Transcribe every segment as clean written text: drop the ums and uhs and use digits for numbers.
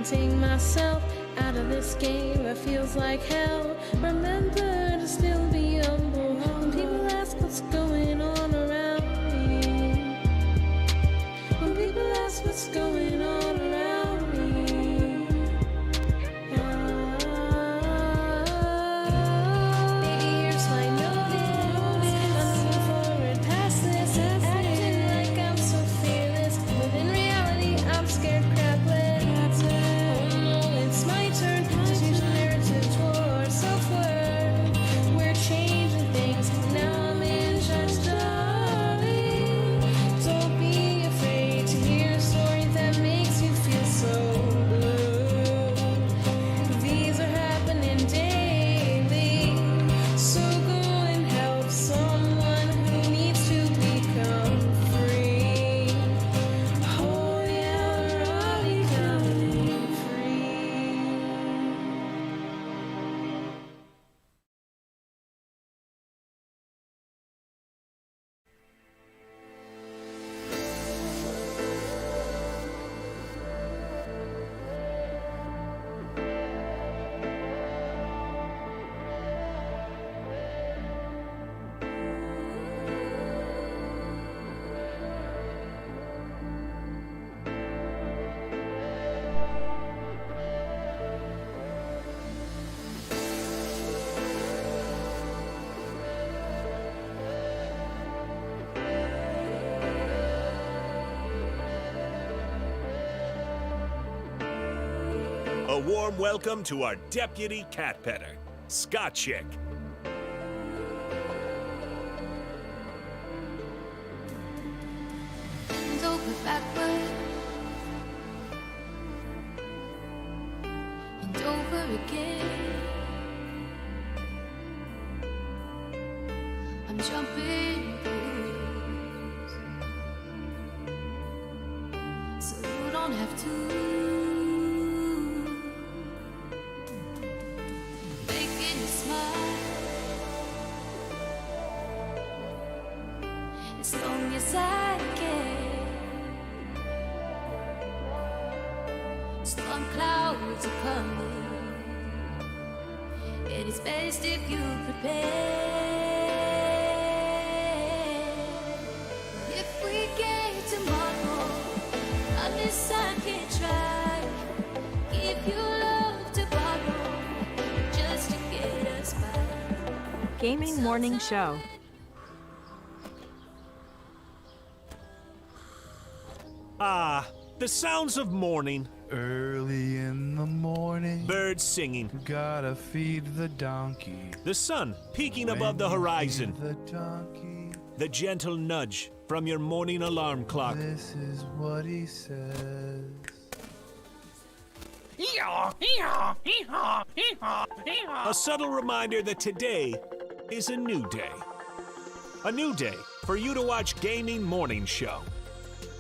counting myself out of this game. It feels like hell. Remember to still be humble when people ask what's going on around me. When people ask what's going on around me. Maybe here's my notice. I'm moving forward past this, acting like I'm so fearless, but in reality I'm scared crapless. Oh no, it's my turn to change the narrative towards self-worth. We're changing things, now I'm in charge, darling. Don't be afraid to hear a story that makes you feel so good. These are happening daily, so go and help someone who needs to become free. Oh yeah, we're all becoming free. A warm welcome to our deputy cat petter, Scott Chick. Bend over backward and over again. I'm jumping boots, so you don't have to. Making you smile as long as I can. Storm clouds are coming, and it's best if you prepare. If we get tomorrow, unless I can try, if you love to borrow, just to get us by. Gaming Morning Show. Ah, the sounds of morning. Early in the morning, Birds singing. gotta feed the donkey. The sun peeking above the When you horizon. feed the donkey, The gentle nudge from your morning alarm clock. this is what he says. A subtle reminder that today is a new day. A new day for you to watch Gaming Morning Show.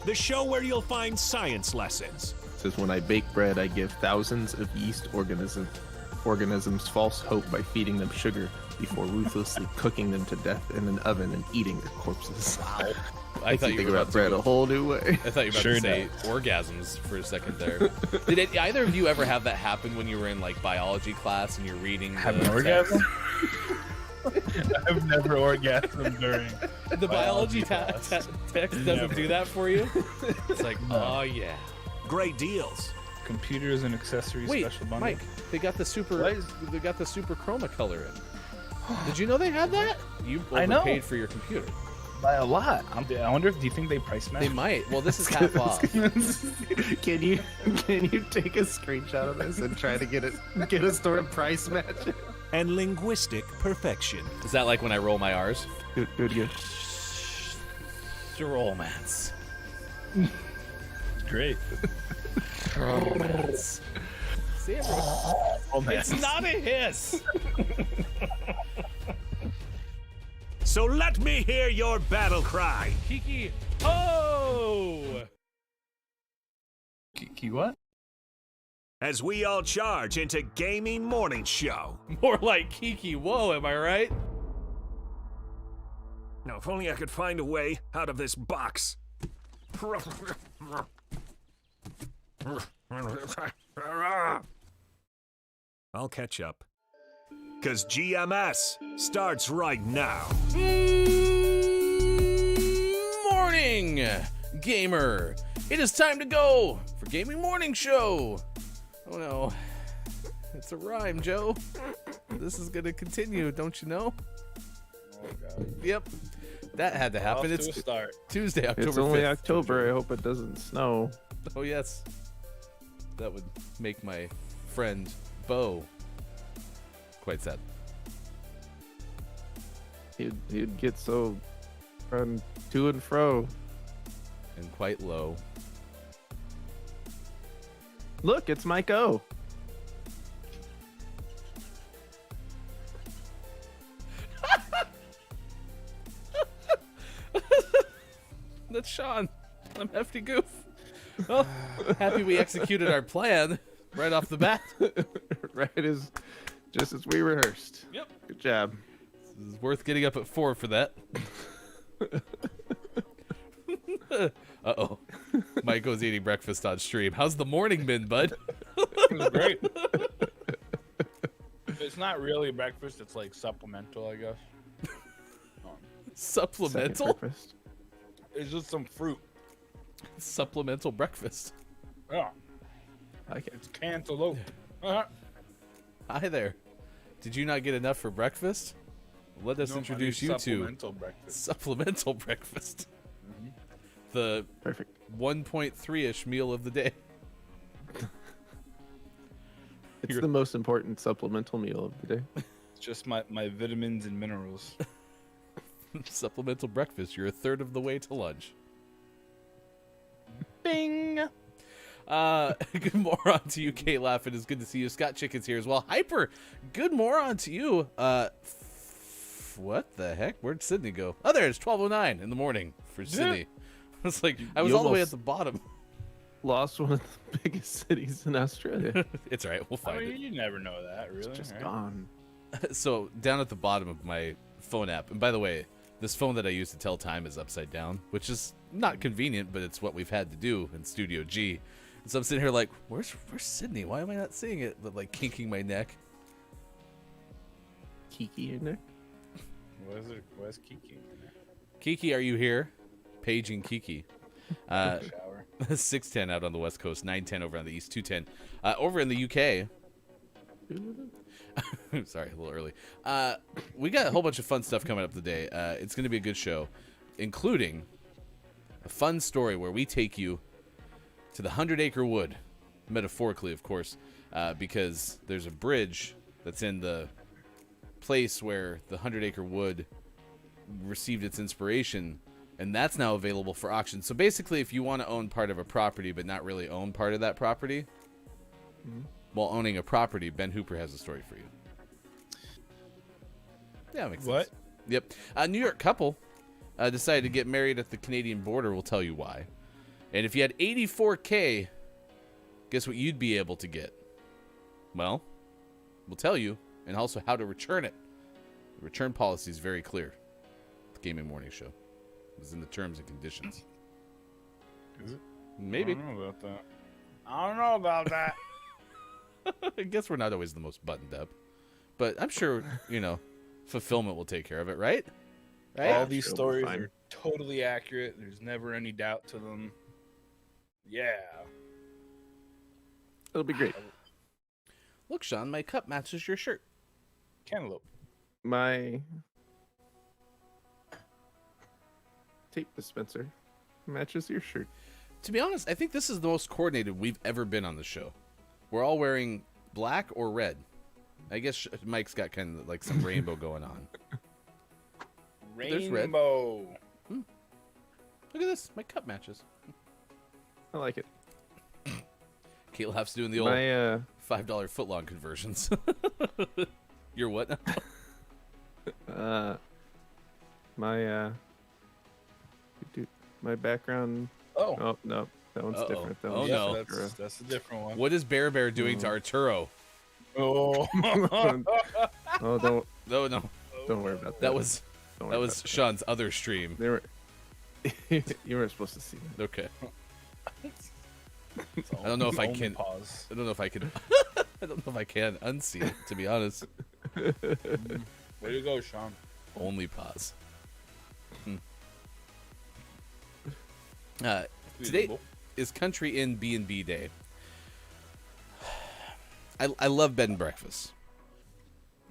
The show where you'll find science lessons, Says when I bake bread, I give thousands of yeast organisms false hope by feeding them sugar before ruthlessly cooking them to death in an oven and eating their corpses. Wow. I thought you think were about bread a whole new way. I thought you were about to say orgasms for a second there. Did either of you ever have that happen when you were in like biology class and you're reading? Have the an orgasm? text? I've never orgasmed during The biology text doesn't Never. do that for you. It's like, oh yeah. great deals. computers and accessories Wait, special bundle. Mike, they got the super chroma color in. Did you know they had that? You I know. overpaid for your computer. By a lot. I wonder if, do you think they price match? They might. Well, this is half off. Can you take a screenshot of this and try to get a store price match? And linguistic perfection. Is that like when I roll my R's? Good. Romance. Great. Romance. See, everyone. It's not a hiss. So let me hear your battle cry. Kiki. Oh! Kiki what? As we all charge into Gaming Morning Show. More like Kiki. Whoa, am I right? Now, if only I could find a way out of this box. I'll catch up. Because GMS starts right now. Morning, gamer. It is time to go for Gaming Morning Show. Oh no, it's a rhyme, Joe. This is gonna continue, don't you know? Oh god. Yep, that had to happen. Off to It's a start. Tuesday, October 5th. It's only October. I hope it doesn't snow. Oh yes, that would make my friend Bo quite sad. He'd get so run to and fro. And quite low. Look, it's Mike O. That's Sean. I'm Hefty Goof. Well, happy we executed our plan right off the bat. Just as we rehearsed. Yep. Good job. This is worth getting up at 4 for that. Uh-oh. Michael's eating breakfast on stream. How's the morning been, bud? It's great. It's not really breakfast. It's like supplemental, I guess. Second Supplemental? breakfast. It's just some fruit. Supplemental breakfast. Yeah, I like it. it's cantaloupe. Uh-huh. Hi there. Did you not get enough for breakfast? Let us No, I introduce need you to supplemental breakfast. supplemental breakfast. The Perfect. 1.3-ish meal of the day. It's the most important supplemental meal of the day. It's just my vitamins and minerals. Supplemental breakfast. You're a third of the way to lunch. Bing. Good moron to you, Kate Laughing. It's good to see you. Scott Chicken's here as well. Hyper, good moron to you. What the heck? Where'd Sydney go? Oh, there, it's 12:09 in the morning for Sydney. It's like I was You all the way at almost- the bottom. Lost one of the biggest cities in Australia. It's all right. We'll I find mean, you never know that, really. Just right? gone. it. So down at the bottom of my phone app, and by the way, this phone that I use to tell time is upside down, which is not convenient, but it's what we've had to do in Studio G. And so I'm sitting here like, where's Sydney? Why am I not seeing it? But like kinking my neck. Kiki in there. Where's Kiki? Kiki, are you here? Paging Kiki. Shower. 6:10 out on the West Coast, 9:10 over on the East, 2:10 over in the UK. Sorry, a little early. We got a whole bunch of fun stuff coming up today. It's going to be a good show, including a fun story where we take you to the 100-acre wood, metaphorically, of course, because there's a bridge that's in the place where the 100-acre wood received its inspiration, and that's now available for auction. So basically, if you want to own part of a property but not really own part of that property, while owning a property, Ben Hooper has a story for you. Yeah, makes What? sense. Yep. A New York couple decided to get married at the Canadian border. We'll tell you why. And if you had $84K, guess what you'd be able to get? Well, we'll tell you, and also how to return it. The return policy is very clear. The Gaming Morning Show. It was in the terms and conditions. Is it? Maybe. I don't know about that. I don't know about that. I guess we're not always the most buttoned up. But I'm sure, fulfillment will take care of it, right? All these Sure, we'll stories find- are totally accurate. There's never any doubt to them. Yeah. It'll be great. Look, Sean, my cup matches your shirt. Cantaloupe. My tape dispenser matches your shirt. To be honest, I think this is the most coordinated we've ever been on the show. We're all wearing black or red. I guess Mike's got kind of like some rainbow going on. There's red. Rainbow. Look at this. My cup matches. I like it. Kate Laugh's doing the old My $5 footlong conversions. You're what? my background. Oh. Oh no, that one's Uh-oh. different. That Oh, one's no. That's a different one. What is Bear Bear doing to Arturo? Oh. Oh, don't No. worry about that. That was Don't that worry was about Sean's other stream. They were. You weren't supposed to see that. Okay. I don't know if I Only can. Pause. I don't know if I can. I don't know if I can unsee it. To be honest, Way to go, Sean. only pause. Today Reasonable. is Country Inn B&B Day. I love bed and breakfast.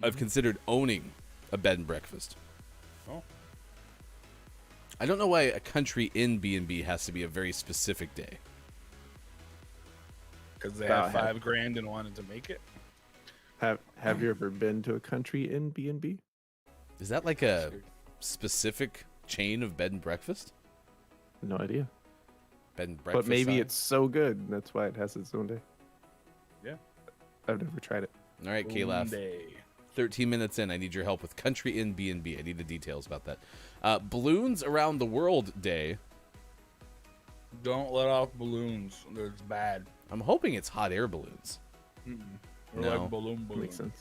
I've considered owning a bed and breakfast. Oh. I don't know why a Country Inn B&B has to be a very specific day. Because they About have $5,000 and wanted to make it. Have you ever been to a country inn B&B? Is that like a specific chain of bed and breakfast? No idea. Bed and breakfast. But maybe sign? it's so good. That's why it has its own day. Yeah. I've never tried it. All right, Caleb. Day. 13 minutes in, I need your help with Country Inn B&B. I need the details about that. Balloons Around the World Day. Don't let off balloons. It's bad. I'm hoping it's hot air balloons. Or No. like balloon. Makes sense.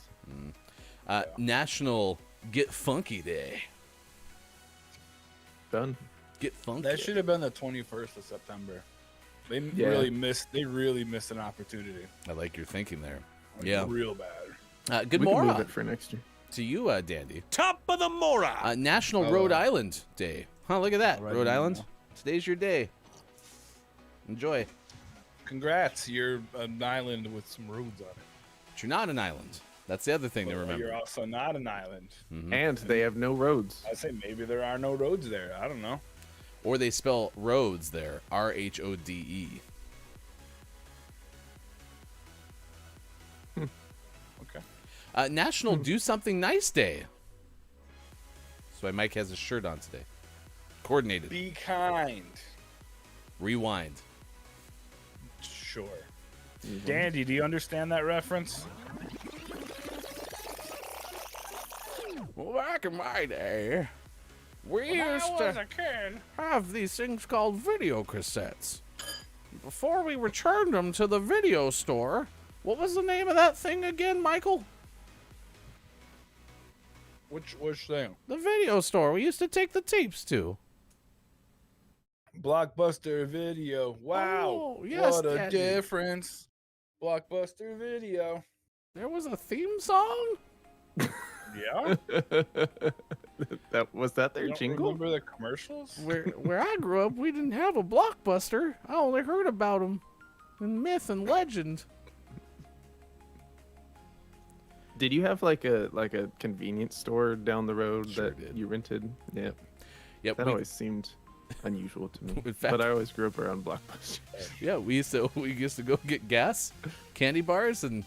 National Get Funky Day. Done. Get funky. That should have been the 21st of September. They Yeah. really missed an opportunity. I like your thinking there. Like, Yeah. real bad. Good We can move morning it for next year. to you, Dandy. Top of the Mora. National Oh. Rhode Island Day. Huh, look at that. All right, Rhode now. Island. Today's your day. Enjoy. Congrats, you're an island with some roads on it. But you're not an island. That's the other thing to But remember. You're also not an island. And they have no roads. I say maybe there are no roads there. I don't know. Or they spell roads there. RHODE. Okay. National Do Something Nice Day. That's why Mike has his shirt on today. Coordinated. Be kind. Rewind. Sure. Dandy, do you understand that reference? Well, back in my day, we used to kid. have these things called video cassettes. Before we returned them to the video store, what was the name of that thing again, Michael? Which thing? The video store we used to take the tapes to. Blockbuster Video. Wow. Oh, yes, what a Daddy. difference. Blockbuster Video. There was a theme song? Yeah. Was that their You don't jingle? remember the commercials? Where I grew up, we didn't have a Blockbuster. I only heard about them in myth and legend. Did you have like a convenience store down the road Sure that did. you rented? Yeah. Yep. That always seemed unusual to me. In fact- But I always grew up around Blockbuster. Yeah, we used to go get gas, candy bars, and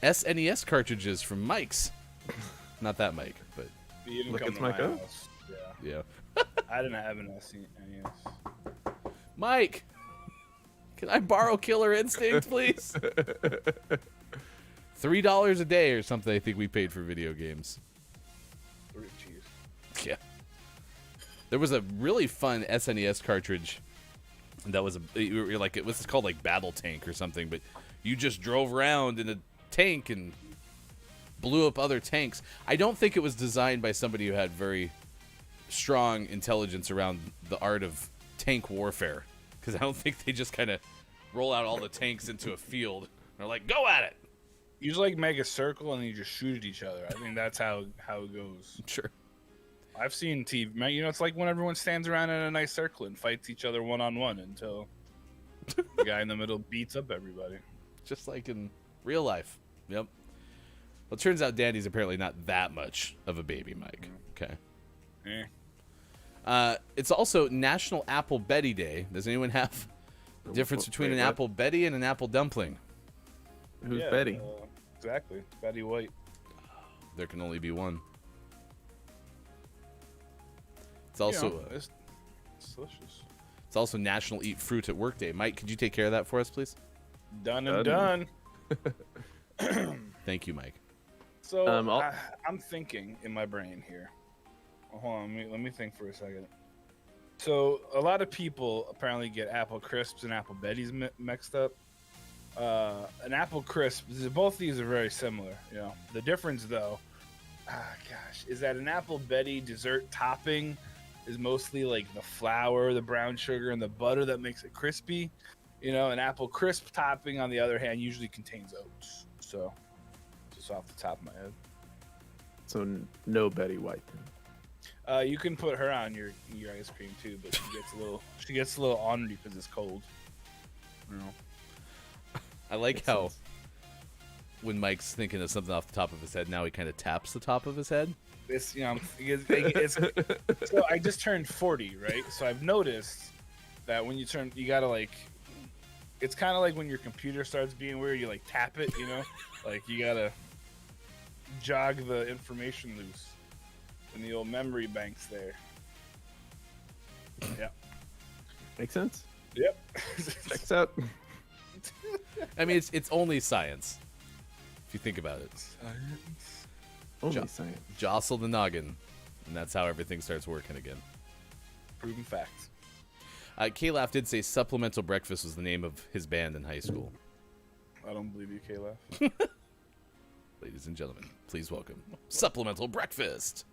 SNES cartridges from Mike's. Not that Mike, but You didn't Look, come it's to my my code. house. Yeah. yeah. I didn't have an SNES. Mike, can I borrow Killer Instinct, please? $3 a day or something. I think we paid for video games. Yeah. There was a really fun SNES cartridge that was it was called like Battle Tank or something, but you just drove around in a tank and blew up other tanks. I don't think it was designed by somebody who had very strong intelligence around the art of tank warfare, because I don't think they just kind of roll out all the tanks into a field. They're like, go at it. You just like make a circle and then you just shoot at each other. I think that's how it goes. Sure. I've seen TV. Man, you know, it's like when everyone stands around in a nice circle and fights each other one-on-one until the guy in the middle beats up everybody. Just like in real life. Yep. Well, it turns out Dandy's apparently not that much of a baby, Mike. Okay. It's also National Apple Betty Day. Does anyone have the difference between an Wait, what? apple Betty and an apple dumpling? Who's Yeah, Betty? Exactly. Betty White. There can only be one. It's also You know, it's delicious. it's also National Eat Fruit at Work Day. Mike, could you take care of that for us, please? Done and done. Thank you, Mike. So I'll- I'm thinking in my brain here. Hold on, let me think for a second. So a lot of people apparently get apple crisps and apple Betty's mixed up. An apple crisp, both these are very similar. You know, the difference though, is that an apple Betty dessert topping is mostly like the flour, the brown sugar, and the butter that makes it crispy, You know, an apple crisp topping, on the other hand, usually contains oats. So, just off the top of my head. So no Betty White. You can put her on your ice cream too, but she gets a little ornery because it's cold. You know. I like how when Mike's thinking of something off the top of his head, now he kind of taps the top of his head. It's so I just turned 40, right? So I've noticed that when you turn, you gotta like, it's kind of like when your computer starts being weird, you like tap it, you know, like you gotta jog the information loose in the old memory banks there. Yeah. Makes sense. Yep. Checks out. I mean, it's only science if you think about it. Only science. Jostle the noggin, and that's how everything starts working again. Proven facts. K-Laugh did say Supplemental Breakfast was the name of his band in high school. I don't believe you, Kayla. Ladies and gentlemen, please welcome Supplemental Breakfast.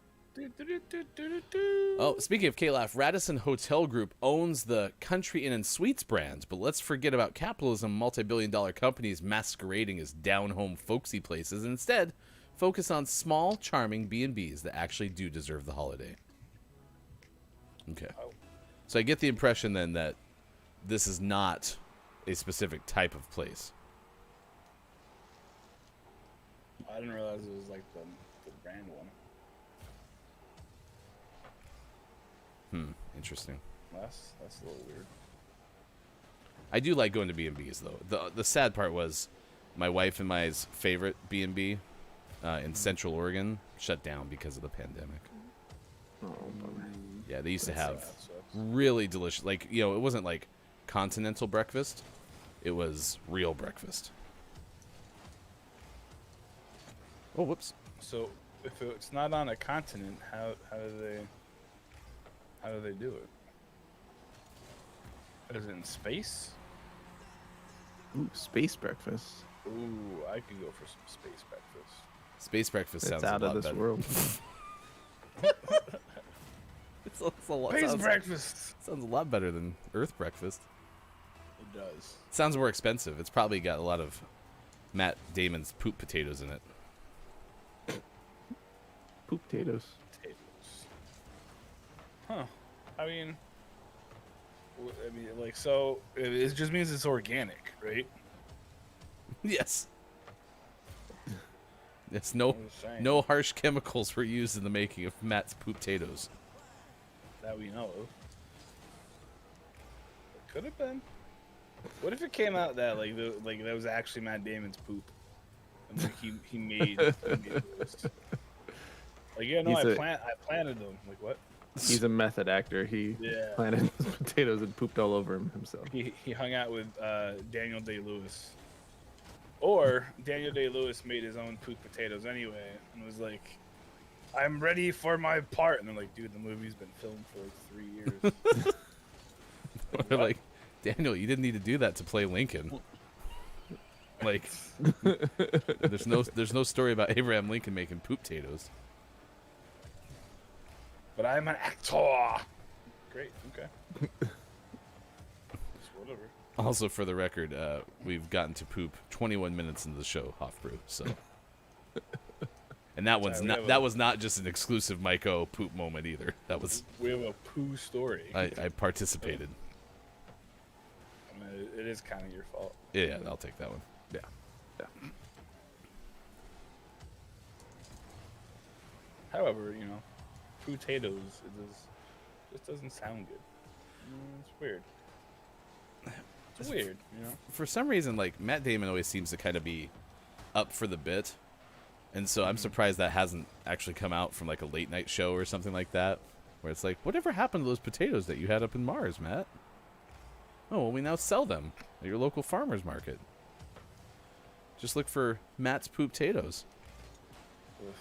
Oh, speaking of K-Laugh, Radisson Hotel Group owns the Country Inn and Suites brand, but let's forget about capitalism, multi-billion-dollar companies masquerading as down-home folksy places, and instead focus on small, charming B&Bs that actually do deserve the holiday. Okay. So I get the impression then that this is not a specific type of place. I didn't realize it was like the brand one. Interesting. That's a little weird. I do like going to B&Bs though. The sad part was my wife and my's favorite B&B in Central Oregon shut down because of the pandemic. Oh, bummer. Yeah, they used to have That sucks. really delicious, like, you know, it wasn't like continental breakfast. It was real breakfast. Oh, whoops. So if it's not on a continent, how do they do it? Is it in space? Ooh, space breakfast. Ooh, I could go for some space breakfast. Space breakfast It's sounds out a lot of this better. world. It's a lot, Space sounds, breakfast. sounds a lot better than Earth breakfast. It does. Sounds more expensive. It's probably got a lot of Matt Damon's poop potatoes in it. Poop potatoes. Potatoes. Huh. I mean, like, so it just means it's organic, right? Yes. It's I'm just saying. no harsh chemicals were used in the making of Matt's poop potatoes. That we know of. It could have been. What if it came out that like that was actually Matt Damon's poop, and like he made those? Like, yeah, no, I planted them. Like, what? He's a method actor. He Yeah. planted potatoes and pooped all over him himself. He hung out with Daniel Day-Lewis. Or Daniel Day-Lewis made his own poop potatoes anyway and was like, I'm ready for my part. And they're like, dude, the movie's been filmed for like 3 years. They're like, Daniel, you didn't need to do that to play Lincoln. Like, there's no story about Abraham Lincoln making poop potatoes. But I'm an actor. Great, okay. Just whatever. Also, for the record, we've gotten to poop 21 minutes into the show, Hofbrew. So, and that one's Sorry, not that was not just an exclusive Mike O poop moment either. That was We have a poo story. I participated. I mean, it is kind of your fault. Yeah, I'll take that one. Yeah. However, you know, potatoes, just doesn't sound good. It's weird. It's weird, you know. For some reason, like Matt Damon always seems to kind of be up for the bit, and so I'm surprised that hasn't actually come out from like a late night show or something like that, where it's like, whatever happened to those potatoes that you had up in Mars, Matt? Oh, well, we now sell them at your local farmer's market. Just look for Matt's poop potatoes. Ugh.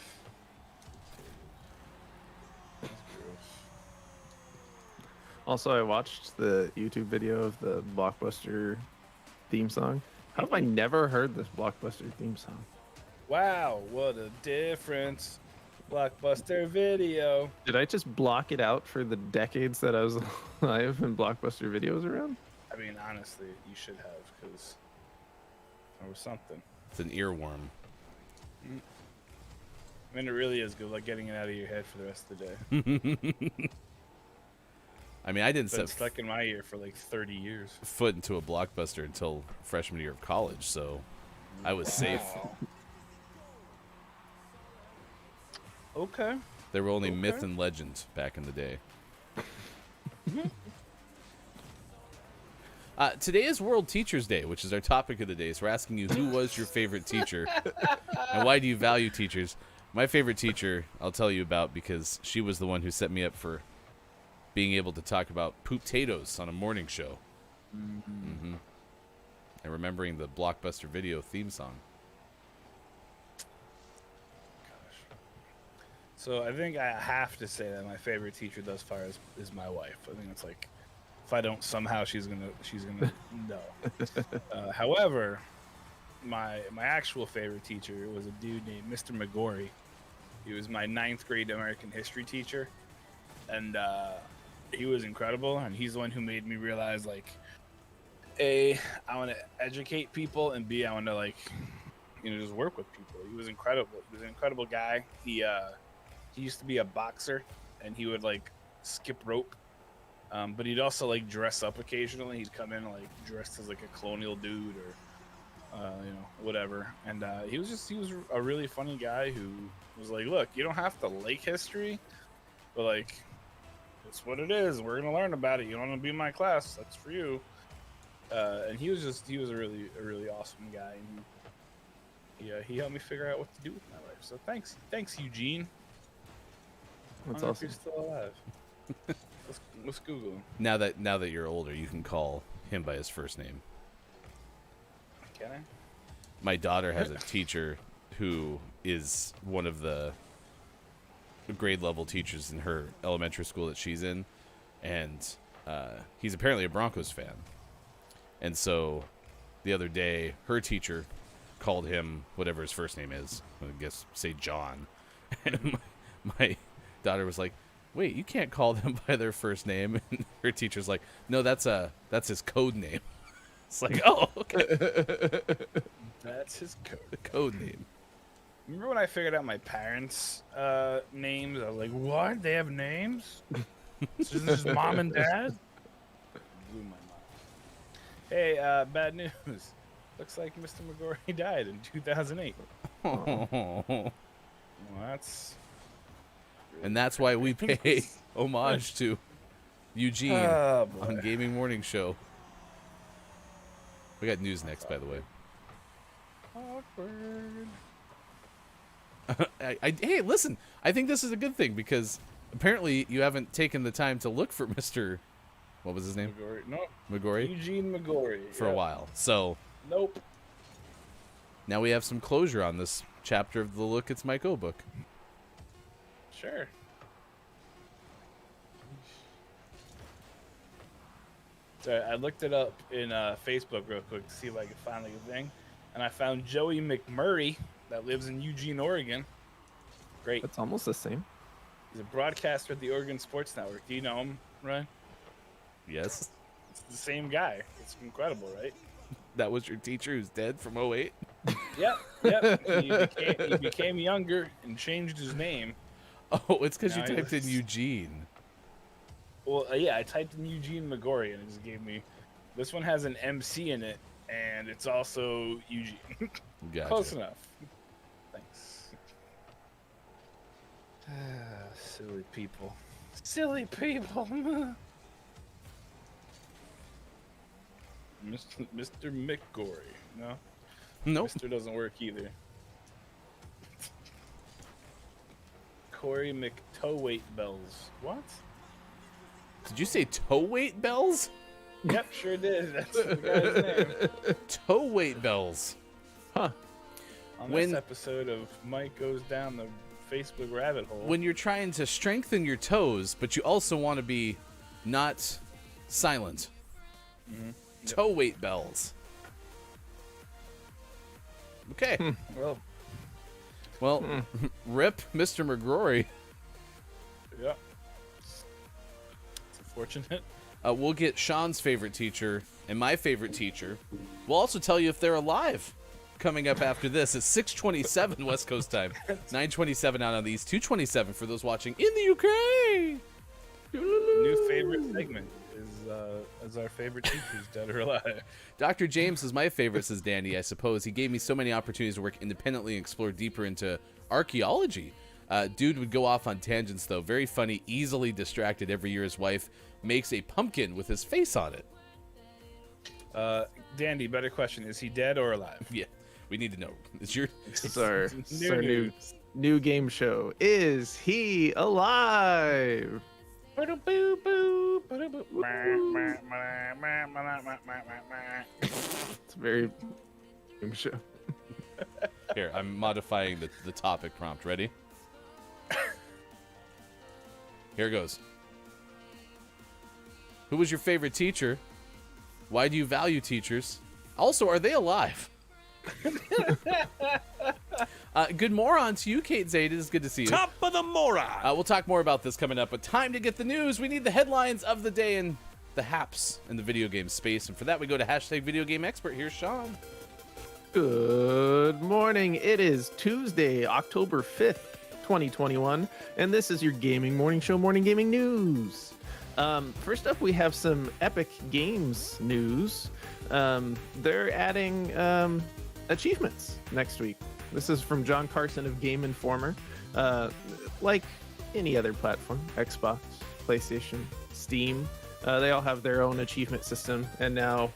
That's gross. Also, I watched the YouTube video of the Blockbuster theme song. How have I never heard this Blockbuster theme song? Wow, what a difference. Blockbuster video. Did I just block it out for the decades that I was alive and Blockbuster videos around? I I mean, honestly, you should have, because there was something. It's an earworm. I mean, it really is good luck getting it out of your head for the rest of the day. I mean, I didn't It's been set stuck in my ear for like 30 years. foot into a Blockbuster until freshman year of college, so I was safe. Okay. There were only myth and legend back in the day. Today is World Teachers Day, which is our topic of the day. So we're asking you, who was your favorite teacher, and why do you value teachers? My favorite teacher, I'll tell you about, because she was the one who set me up for being able to talk about poop-tatoes on a morning show. Mm-hmm. And remembering the Blockbuster Video theme song. So I think I have to say that my favorite teacher thus far is my wife. I think it's like, if I don't somehow, she's gonna know. However, my actual favorite teacher was a dude named Mr. McGorry. He was my 9th grade American history teacher, and he was incredible. And he's the one who made me realize, like, A, I want to educate people, and B, I want to, like, just work with people. He was incredible. He was an incredible guy. He used to be a boxer, and he would, like, skip rope. But he'd also, like, dress up occasionally. He'd come in, like, dressed as, like, a colonial dude or, whatever. And he was a really funny guy who was like, look, you don't have to like history, but, like, it's what it is. We're going to learn about it. You want to be in my class, that's for you. And he was a really awesome guy. And he helped me figure out what to do with my life. So thanks, Eugene. That's I don't know awesome. if you're still alive. Let's Google him. Now that you're older, you can call him by his first name. Can I? My daughter has a teacher who is one of the grade level teachers in her elementary school that she's in, and he's apparently a Broncos fan. And so the other day, her teacher called him whatever his first name is. I guess say John. And my daughter was like, "Wait, you can't call them by their first name." And her teacher's like, "No, that's his code name." It's like, oh, okay. That's his Code name. Remember when I figured out my parents' names? I was like, what? They have names? This is just mom and dad? Blew my mind. Hey, bad news. Looks like Mr. McGorry died in 2008. Well, that's... And that's why we pay homage to Eugene on Gaming Morning Show. We got news next, by the way. Awkward. Hey, listen, I think this is a good thing because apparently you haven't taken the time to look for Mr. What was his name? McGorry. Nope. McGorry? Eugene McGorry. For a while. So Nope. now we have some closure on this chapter of the Look It's Mike O book. Sure. So I looked it up in Facebook real quick to see if I could find like a thing, and I found Joey McMurray that lives in Eugene, Oregon. Great. That's almost the same. He's a broadcaster at the Oregon Sports Network. Do you know him, Ryan? Yes. It's the same guy. It's incredible, right? That was your teacher who's dead from 08? Yep. He became younger and changed his name. Oh, it's because you Now he typed in lives- Eugene. Well, yeah, I typed in Eugene McGorry, and it just gave me... This one has an MC in it, and it's also Eugene. Gotcha. Close enough. Thanks. Silly people. Silly people. Mr. McGorry. No? Nope. Mr. doesn't work either. Corey McToweight Bells. What? Did you say toe weight bells? Yep, sure did. That's the guy's name. Toe weight bells. Huh. On When- this episode of Mike Goes Down the Facebook Rabbit Hole. When you're trying to strengthen your toes, but you also want to be not silent. Toe weight bells. Okay. Well, rip Mr. McGrory. Yeah. It's unfortunate. We'll get Sean's favorite teacher and my favorite teacher. We'll also tell you if they're alive. Coming up after this at 6:27 West Coast time, 9:27 out on the East, 2:27 for those watching in the UK. New favorite segment is our favorite teachers, dead or alive. Dr. James is my favorite, says Danny, I suppose. He gave me so many opportunities to work independently and explore deeper into archaeology. Dude would go off on tangents, though. Very funny, easily distracted every year. His wife makes a pumpkin with his face on it. Dandy, better question. Is he dead or alive? Yeah, we need to know. It's our new game show. Is he alive? It's a very game show. Here, I'm modifying the topic prompt. Ready? Here goes. Who was your favorite teacher? Why do you value teachers? Also, are they alive? Good moron to you, Kate Zaid. It is good to see you. Top of the moron. We'll talk more about this coming up, but time to get the news. We need the headlines of the day and the haps in the video game space. And for that, we go to #VideoGameExpert. Here's Sean. Good morning. It is Tuesday, October 5th, 2021, and this is your gaming morning show, Morning Gaming News. First up, we have some Epic Games news. They're adding achievements next week. This is from John Carson of Game Informer. Like any other platform, Xbox, PlayStation, Steam, they all have their own achievement system, and now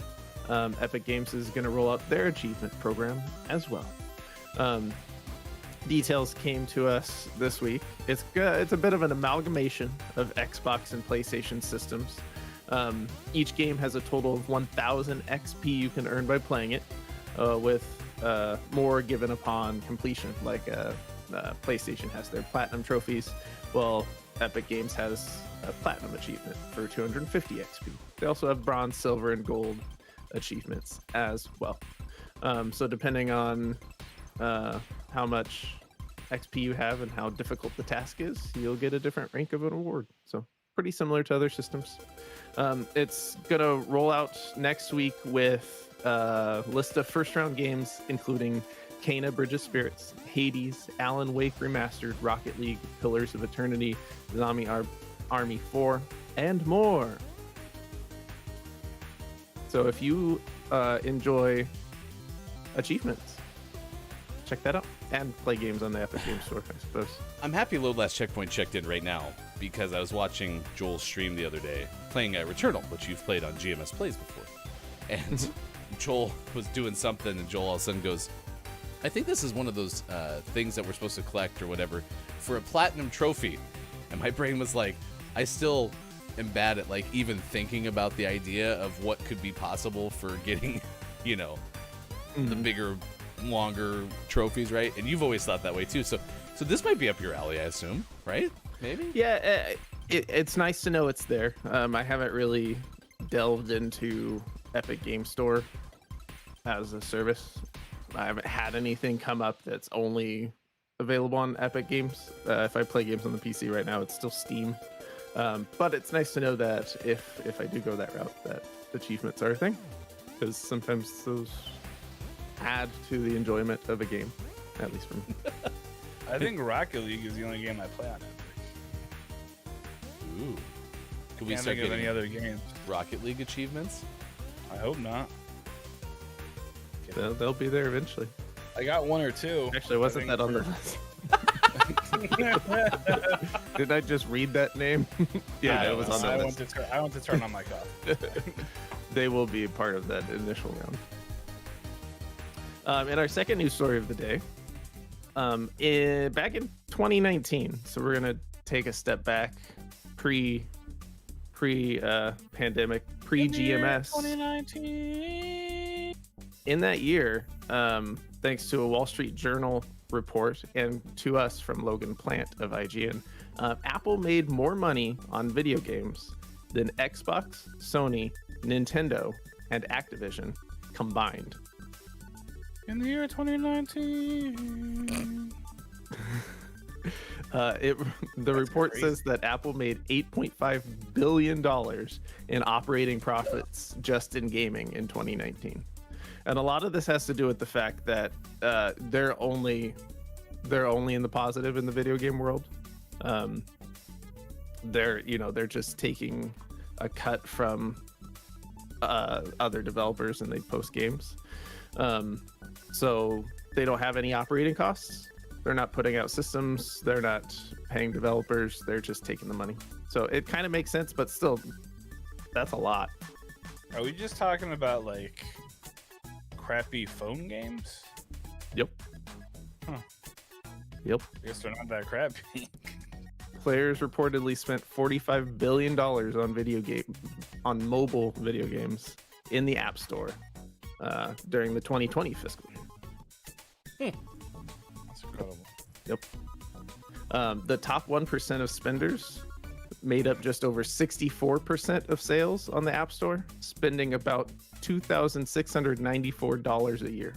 Epic Games is going to roll out their achievement program as well. Details came to us this week. It's a bit of an amalgamation of Xbox and PlayStation systems. Each game has a total of 1,000 XP you can earn by playing it, with more given upon completion. Like PlayStation has their Platinum trophies, while Epic Games has a Platinum achievement for 250 XP. They also have Bronze, Silver, and Gold achievements as well. So depending on how much XP you have and how difficult the task is, you'll get a different rank of an award. So pretty similar to other systems. It's gonna roll out next week with a list of first round games including Kena Bridge of Spirits, Hades, Alan Wake Remastered, Rocket League, Pillars of Eternity, Zombie Army 4, and more. So if you enjoy achievements, check that out, and play games on the Epic Games Store, I suppose. I'm happy Load Last Checkpoint checked in right now because I was watching Joel's stream the other day playing Returnal, which you've played on GMS Plays before. And Joel was doing something, and Joel all of a sudden goes, I think this is one of those things that we're supposed to collect or whatever for a Platinum trophy. And my brain was like, I still am bad at like even thinking about the idea of what could be possible for getting, you know, the bigger, longer trophies, right? And you've always thought that way too. So this might be up your alley, I assume, right? Maybe. Yeah, it's nice to know it's there. I haven't really delved into Epic Game Store as a service. I haven't had anything come up that's only available on Epic Games. If I play games on the PC right now, it's still Steam. But it's nice to know that if I do go that route, that achievements are a thing, because sometimes those add to the enjoyment of a game, at least for me. I think Rocket League is the only game I play on Epic. Ooh. Could we Can't start think of getting any other games. Rocket League achievements? I hope not. They'll be there eventually. I got one or two. Actually, wasn't that on the list? Did I just read that name? Yeah, it was on the list. I want to turn on my copy. They will be part of that initial round. And our second news story of the day, back in 2019. So we're gonna take a step back, pre pandemic, pre GMS. 2019. In that year, thanks to a Wall Street Journal report and to us from Logan Plant of IGN, Apple made more money on video games than Xbox, Sony, Nintendo, and Activision combined. In the year 2019. The report says that Apple made $8.5 billion in operating profits just in gaming in 2019. And a lot of this has to do with the fact that they're only in the positive in the video game world. They're just taking a cut from other developers and they post games. So they don't have any operating costs. They're not putting out systems. They're not paying developers. They're just taking the money. So it kind of makes sense, but still, that's a lot. Are we just talking about like crappy phone games? Yep. Huh. Yep. I guess they're not that crappy. Players reportedly spent $45 billion on mobile video games in the App Store during the 2020 fiscal year. That's incredible. Yep. The top 1% of spenders made up just over 64% of sales on the App Store, spending about $2,694 a year.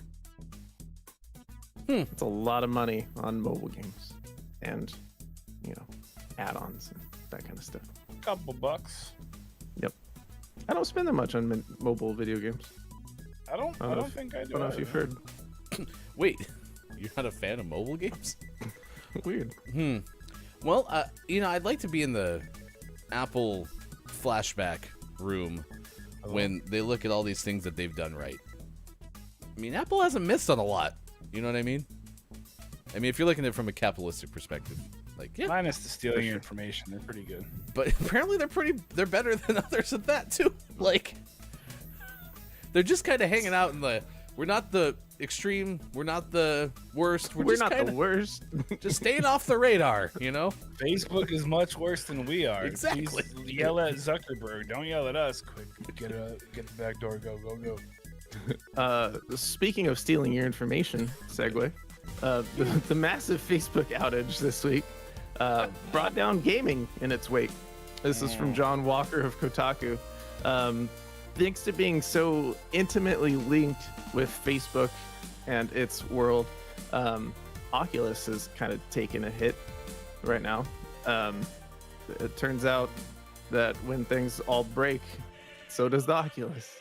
It's a lot of money on mobile games and, add-ons and that kind of stuff. Couple bucks. Yep. I don't spend that much on mobile video games. I don't think I do. I don't know if you've heard. Wait, you're not a fan of mobile games? Weird. Well, I'd like to be in the Apple flashback room when they look at all these things that they've done right. I mean, Apple hasn't missed on a lot. You know what I mean? I mean, if you're looking at it from a capitalistic perspective, like, yeah. Minus the stealing your information, they're pretty good. But apparently they're better than others at that too. Like, they're just kind of hanging out in we're not the extreme, we're not the worst. We're not the worst. Just staying off the radar, Facebook is much worse than we are. Exactly. Please yell at Zuckerberg. Don't yell at us. Quick, get the back door. Go. Speaking of stealing your information, segue. The massive Facebook outage this week brought down gaming in its wake. This is from John Walker of Kotaku. Thanks to being so intimately linked with Facebook and its world, Oculus has kind of taken a hit right now. It turns out that when things all break, so does the Oculus.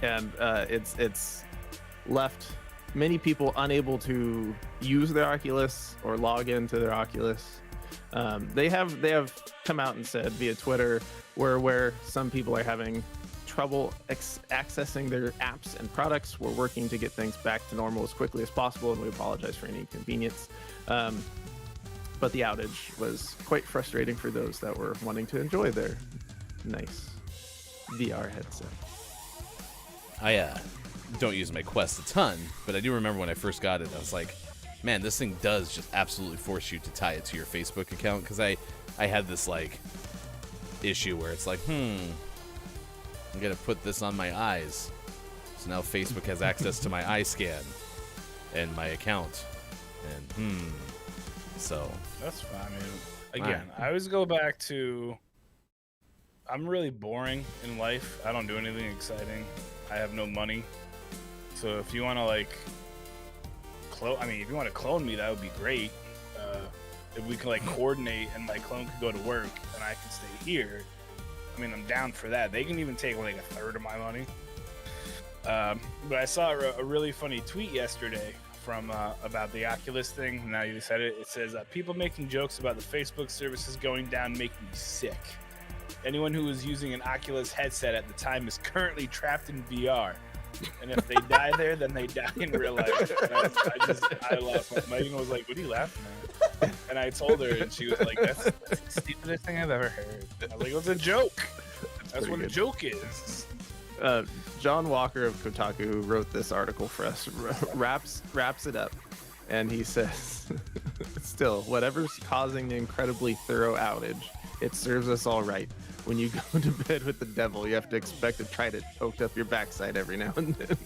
It's left many people unable to use their Oculus or log into their Oculus. They have come out and said via Twitter where some people are having trouble accessing their apps and products. We're working to get things back to normal as quickly as possible, and we apologize for any inconvenience. But the outage was quite frustrating for those that were wanting to enjoy their nice VR headset. I don't use my Quest a ton, but I do remember when I first got it, I was like, man, this thing does just absolutely force you to tie it to your Facebook account, because I had this issue where it's like, I'm gonna put this on my eyes, so now Facebook has access to my eye scan and my account, and so that's fine. I mean, again, I always go back to, I'm really boring in life. I don't do anything exciting. I have no money. So if you want to if you want to clone me, that would be great. If we can coordinate and my clone could go to work and I can stay here, I mean, I'm down for that. They can even take a third of my money. But I saw a really funny tweet yesterday from about the Oculus thing. Now you said it. It says, people making jokes about the Facebook services going down make me sick. Anyone who was using an Oculus headset at the time is currently trapped in VR. And if they die there, then they die in real life. And I laughed. Megan was like, what are you laughing at? And I told her, and she was like, that's the stupidest thing I've ever heard. I was like, it was a joke. That's what a joke is. John Walker of Kotaku, who wrote this article for us, wraps it up. And he says, still, whatever's causing the incredibly thorough outage, it serves us all right. When you go to bed with the devil, you have to expect to try to poke up your backside every now and then.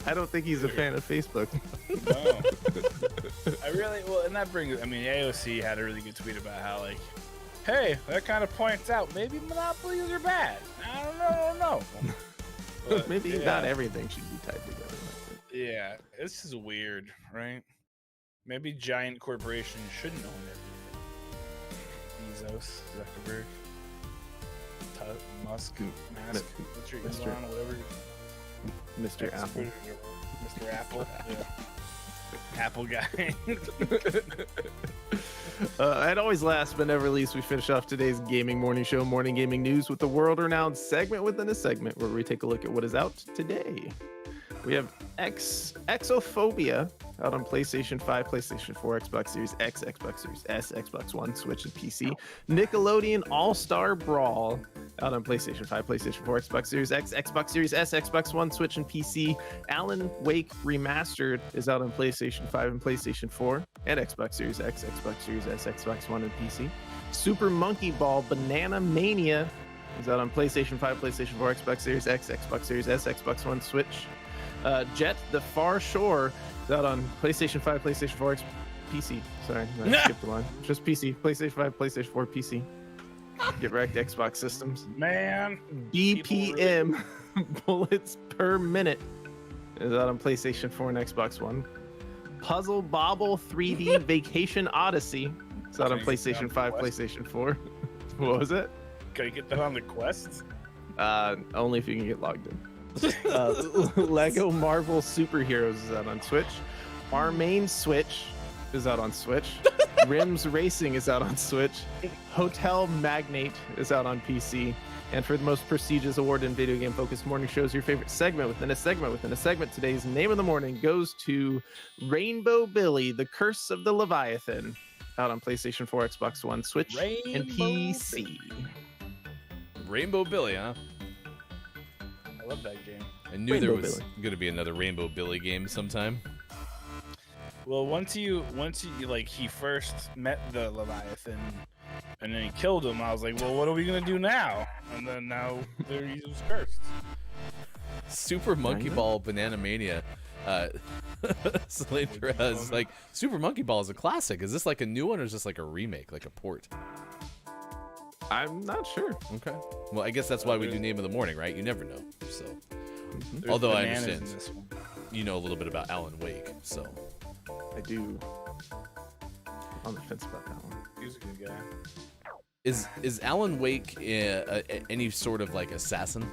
I don't think he's a fan of Facebook. No. And that brings, AOC had a really good tweet about how, hey, that kind of points out maybe monopolies are bad. I don't know. But, maybe not everything should be tied together. Yeah, this is weird, right? Maybe giant corporations shouldn't own everything. Bezos, Zuckerberg, Musk, Mask, what's your Mr. Elon, whatever. Mr. Apple. Mr. Apple. Yeah. Apple guy. And always last but never least, we finish off today's gaming morning show, Morning Gaming News, with the world-renowned segment within a segment where we take a look at what is out today. We have Exophobia out on PlayStation 5, PlayStation 4, Xbox Series X, Xbox Series S, Xbox One, Switch, and PC. Nickelodeon All-Star Brawl out on PlayStation 5, PlayStation 4, Xbox Series X, Xbox Series S, Xbox One, Switch, and PC. Alan Wake Remastered is out on PlayStation 5 and PlayStation 4, and Xbox Series X, Xbox Series S, Xbox One, and PC. Super Monkey Ball Banana Mania is out on PlayStation 5, PlayStation 4, Xbox Series X, Xbox Series S, Xbox One, Switch. Jet the Far Shore is out on PlayStation 5, PlayStation 4, PC. Sorry, I skipped the line. Just PC. PlayStation 5, PlayStation 4, PC. Get wrecked, Xbox systems. Man. BPM Bullets Per Minute is out on PlayStation 4 and Xbox One. Puzzle Bobble 3D Vacation Odyssey is out on PlayStation 5, PlayStation 4. What was it? Can I get that on the Quest? Only if you can get logged in. Lego Marvel Superheroes is out on Switch. Our main Switch is out on Switch. Rims Racing is out on Switch. Hotel Magnate is out on PC. And for the most prestigious award in video game focused morning shows, your favorite segment within a segment within a segment, today's name of the morning goes to Rainbow Billy, The Curse of the Leviathan, out on PlayStation 4, Xbox One, Switch, and PC. Rainbow Billy, huh? I love that game. I knew Rainbow there was Billy. going to be another Rainbow Billy game sometime. Well, once you like he first met the Leviathan and then he killed him, I was like, well, what are we gonna do now? And then now he was cursed. Super Monkey Ball Banana Mania. Slandra is like, Super Monkey Ball is a classic. Is this like a new one or is this like a remake, like a port? I'm not sure. Okay. Well, I guess that's why we do Name of the Morning, right? You never know. So, There's although I bananas in understand this one. you know a little bit about Alan Wake, so. I do. On the fence about that one. He's a good guy. Is Alan Wake any sort of like assassin?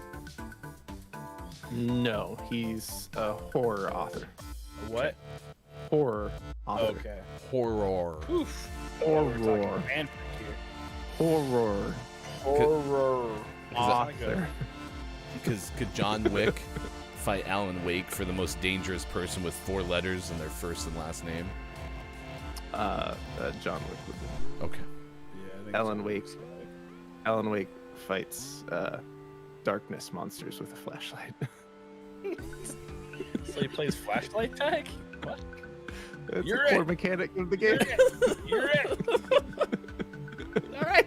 No, he's a horror author. What? Horror author. Okay. Horror. Oof. Horror. We're talking fanfic here. Horror Horror. author. Because could John Wick fight Alan Wake for the most dangerous person with 4 letters in their first and last name? John Wick would do. Okay. Yeah, I think Alan so. Wake. Alan Wake fights darkness monsters with a flashlight. So he plays flashlight tag? What? That's You're the core it. mechanic of the game. You're it. All right.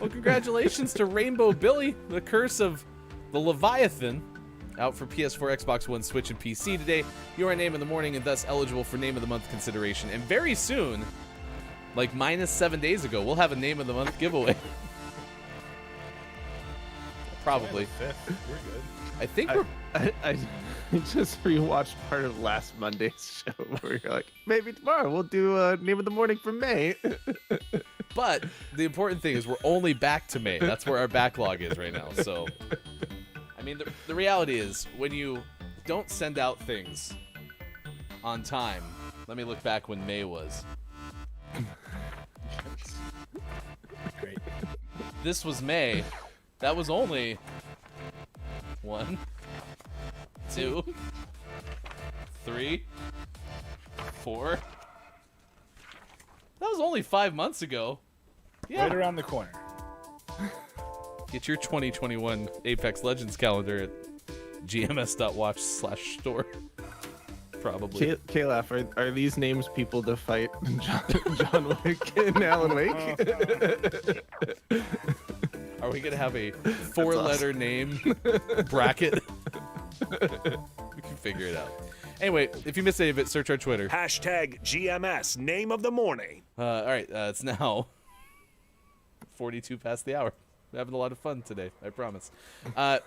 Well, congratulations to Rainbow Billy, The Curse of the Leviathan, out for PS4, Xbox One, Switch, and PC today. You are Name of the Morning and thus eligible for Name of the Month consideration. And very soon, like minus 7 days ago, we'll have a Name of the Month giveaway. Probably. We're good. I think we're. I just rewatched part of last Monday's show where you're like, maybe tomorrow we'll do Name of the Morning from May. But the important thing is we're only back to May. That's where our backlog is right now. So, I mean, the reality is when you don't send out things on time. Let me look back when May was. Great. This was May. That was only 1, 2, 3, 4. That was only 5 months ago. Yeah. Right around the corner. Get your 2021 Apex Legends calendar at GMS.watch/store. Probably. Kalaf, are these names people to fight John Wick and Alan Wake? Are we gonna have a 4-letter name bracket? We can figure it out. Anyway, if you missed any of it, search our Twitter. Hashtag GMS Name of the Morning. All right, it's now 42 past the hour. We're having a lot of fun today, I promise.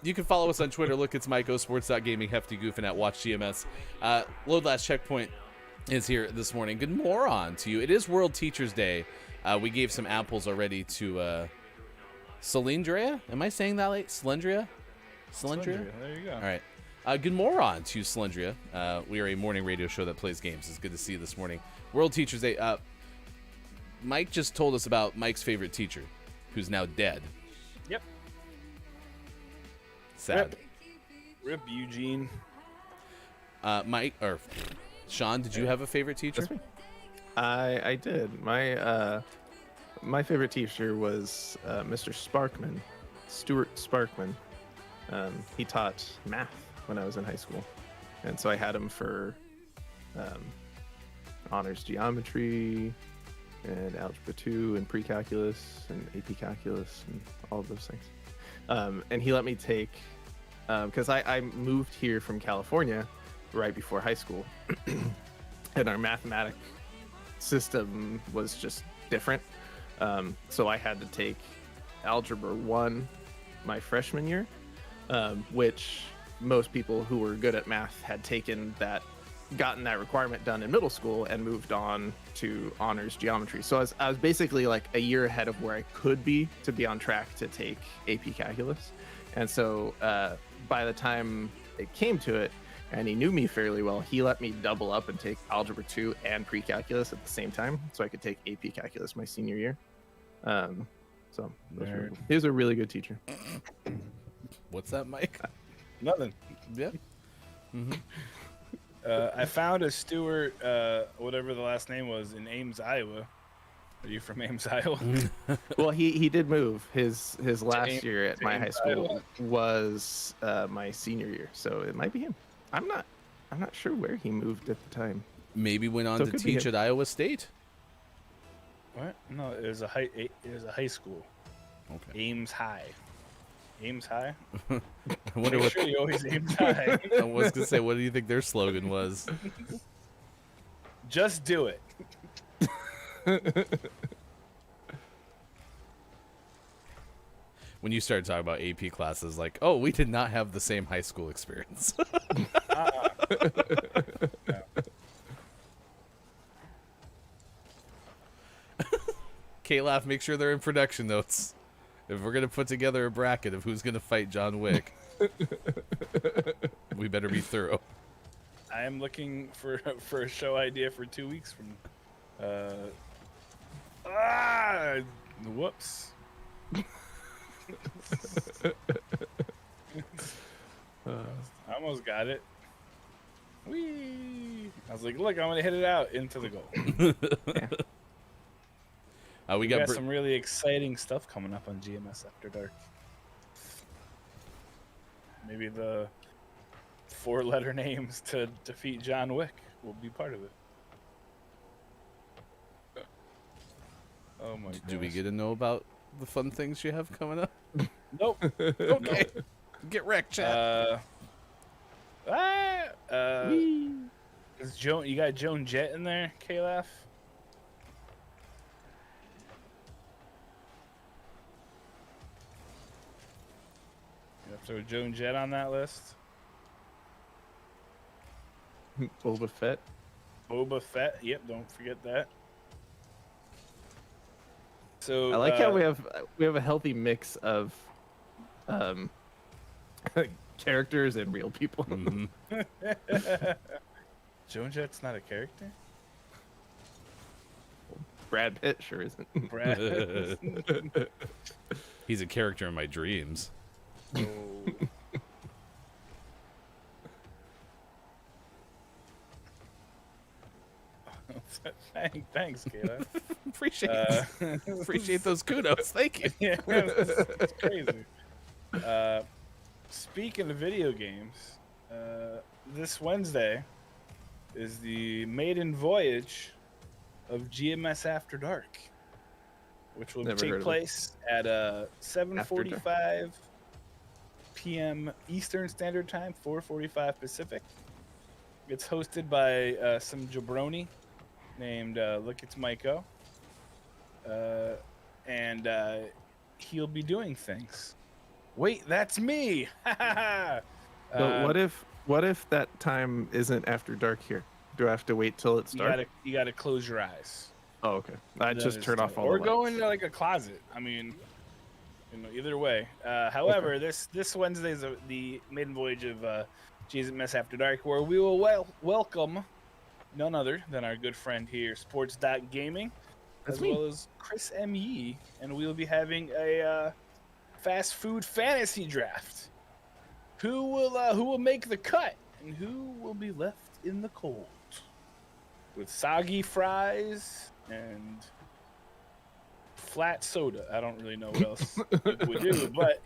You can follow us on Twitter. Look, it's MyCoSports.gaming, Hefty Goofing at WatchGMS. Load Last Checkpoint is here this morning. Good moron to you. It is World Teachers Day. We gave some apples already to Cylindria. Am I saying that like Cylindria? Cylindria? There you go. All right. Good moron to Cylindria. We are a morning radio show that plays games. It's good to see you this morning. World Teachers Day. Mike just told us about Mike's favorite teacher, who's now dead. Yep. Sad. Rip Eugene. Mike or Sean, did you have a favorite teacher? That's me. I did. My favorite teacher was Mr. Sparkman, Stuart Sparkman. He taught math when I was in high school, and so I had him for honors geometry and algebra 2 and pre-calculus and AP calculus and all of those things. And he let me take, because I moved here from California right before high school, and our mathematic system was just different. So I had to take algebra 1 my freshman year, which most people who were good at math had gotten that requirement done in middle school and moved on to honors geometry. So I was basically like a year ahead of where I could be to be on track to take AP calculus. And so by the time it came to it, and he knew me fairly well, he let me double up and take algebra 2 and pre-calculus at the same time, so I could take AP calculus my senior year. So he was a really good teacher. What's that, Mike? Nothing. Yeah. I found a Stewart, whatever the last name was, in Ames, Iowa. Are you from Ames, Iowa? Well, he did move. His last Ames- year at my high Ames, school Iowa. was my senior year, so it might be him. I'm not sure where he moved at the time. Maybe went on So to it could be teach him. at Iowa State. What? No, it was a high school. Okay. Ames High. Ames High? I wonder Make what. sure you always Ames High. I was gonna say, what do you think their slogan was? Just do it. When you started talking about AP classes, like, oh, we did not have the same high school experience. K-Laugh, make sure they're in production notes. If we're gonna put together a bracket of who's gonna fight John Wick, we better be thorough. I am looking for a show idea for 2 weeks from. Whoops. I almost got it. Whee! I was like, look, I'm gonna hit it out into the goal. We We got got some really exciting stuff coming up on GMS After Dark. Maybe the 4-letter names to defeat John Wick will be part of it. Oh my god. Do we get to know about the fun things you have coming up? Nope. Okay. Get wrecked, chat. Is Joan? You got Joan Jett in there, K-Laugh? You have to throw Joan Jett on that list. Boba Fett. Boba Fett. Yep, don't forget that. So I like how we have a healthy mix of characters and real people. Mhm. Joan Jett's not a character. Brad Pitt sure isn't. Brad. He's a character in my dreams. Oh. Thanks, Kayla. Appreciate those kudos. Thank you. Yeah, it's crazy. Speaking of video games, this Wednesday is the maiden voyage of GMS After Dark, which will Never heard take of it. place at 7:45 p.m. Eastern Standard Time, 4:45 Pacific. It's hosted by some jabroni named Look It's Maiko, and he'll be doing things. Wait, that's me! But what if that time isn't after dark here? Do I have to wait till it starts? You gotta close your eyes. Oh, okay. I Then just it's turn off time. all Or the go lights. into like a closet. I mean, either way. However, this Wednesday is the maiden voyage of GMS After Dark, where we will welcome none other than our good friend here, Sports.Gaming, as well as Chris M. Yee, and we will be having a fast food fantasy draft. Who will make the cut, and who will be left in the cold? With soggy fries and flat soda. I don't really know what else we do, but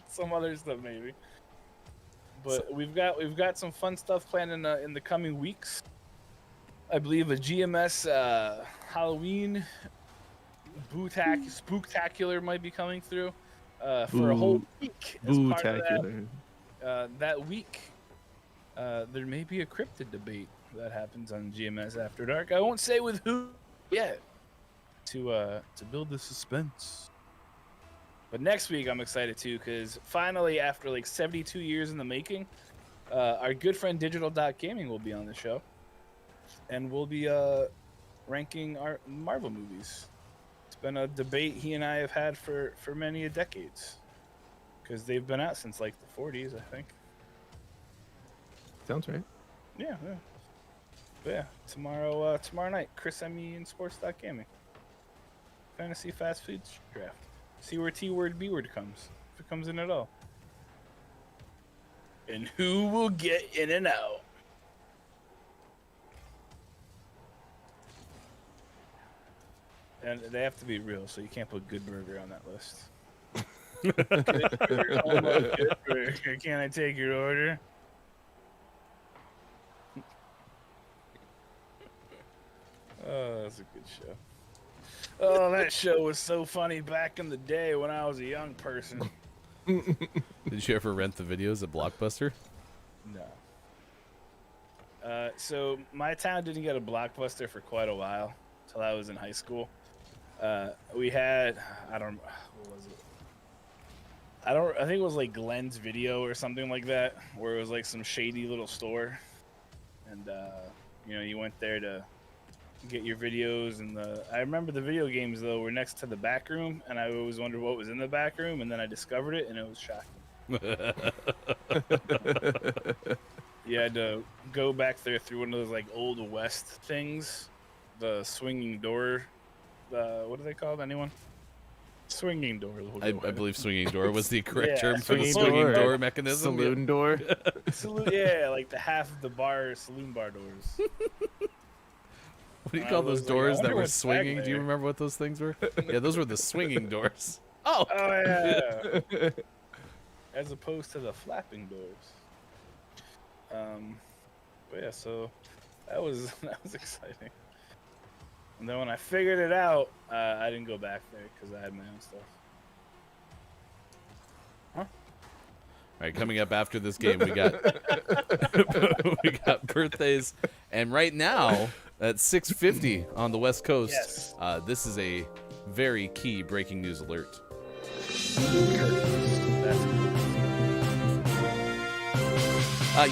some other stuff maybe. But we've got some fun stuff planned in the coming weeks. I believe a GMS Halloween spooktacular might be coming through for a whole week. As part of that week, there may be a cryptid debate that happens on GMS After Dark. I won't say with who yet to build the suspense. But next week I'm excited too, because finally, after like 72 years in the making, our good friend Digital.Gaming will be on the show, and we'll be ranking our Marvel movies. It's been a debate he and I have had for many decades, because they've been out since like the 40s, I think. Sounds right. Yeah. But yeah, tomorrow night, Chris M.E. and Sports.Gaming. Fantasy fast food draft. See where T-word, B-word comes. If it comes in at all. And who will get in and out? And they have to be real, so you can't put Good Burger on that list. Good Burger. Can I take your order? Oh, that's a good show. Oh, that show was so funny back in the day when I was a young person. Did you ever rent the videos at Blockbuster? No. So my town didn't get a Blockbuster for quite a while, till I was in high school. We had, what was it? I think it was like Glenn's Video or something like that, where it was like some shady little store, and you went there to get your videos. And I remember the video games though were next to the back room, and I always wondered what was in the back room, and then I discovered it, and it was shocking. You had to go back there through one of those like old west things, the swinging door. What are they called? Anyone? Swinging door. I believe swinging door was the correct Yeah, term for the swinging swinging door. door mechanism. Saloon door. Yeah, like the half of the bar saloon bar doors. What do you I call was those like, I doors that wonder were what's back swinging? Do you there. remember what those things were? Yeah, those were the swinging doors. Oh, Oh yeah. As opposed to the flapping doors. But yeah, so that was exciting. And then when I figured it out, I didn't go back there because I had my own stuff. All right, coming up after this game, we got we got birthdays, and right now at 6:50 on the West Coast, Yes. this is a very key breaking news alert. That's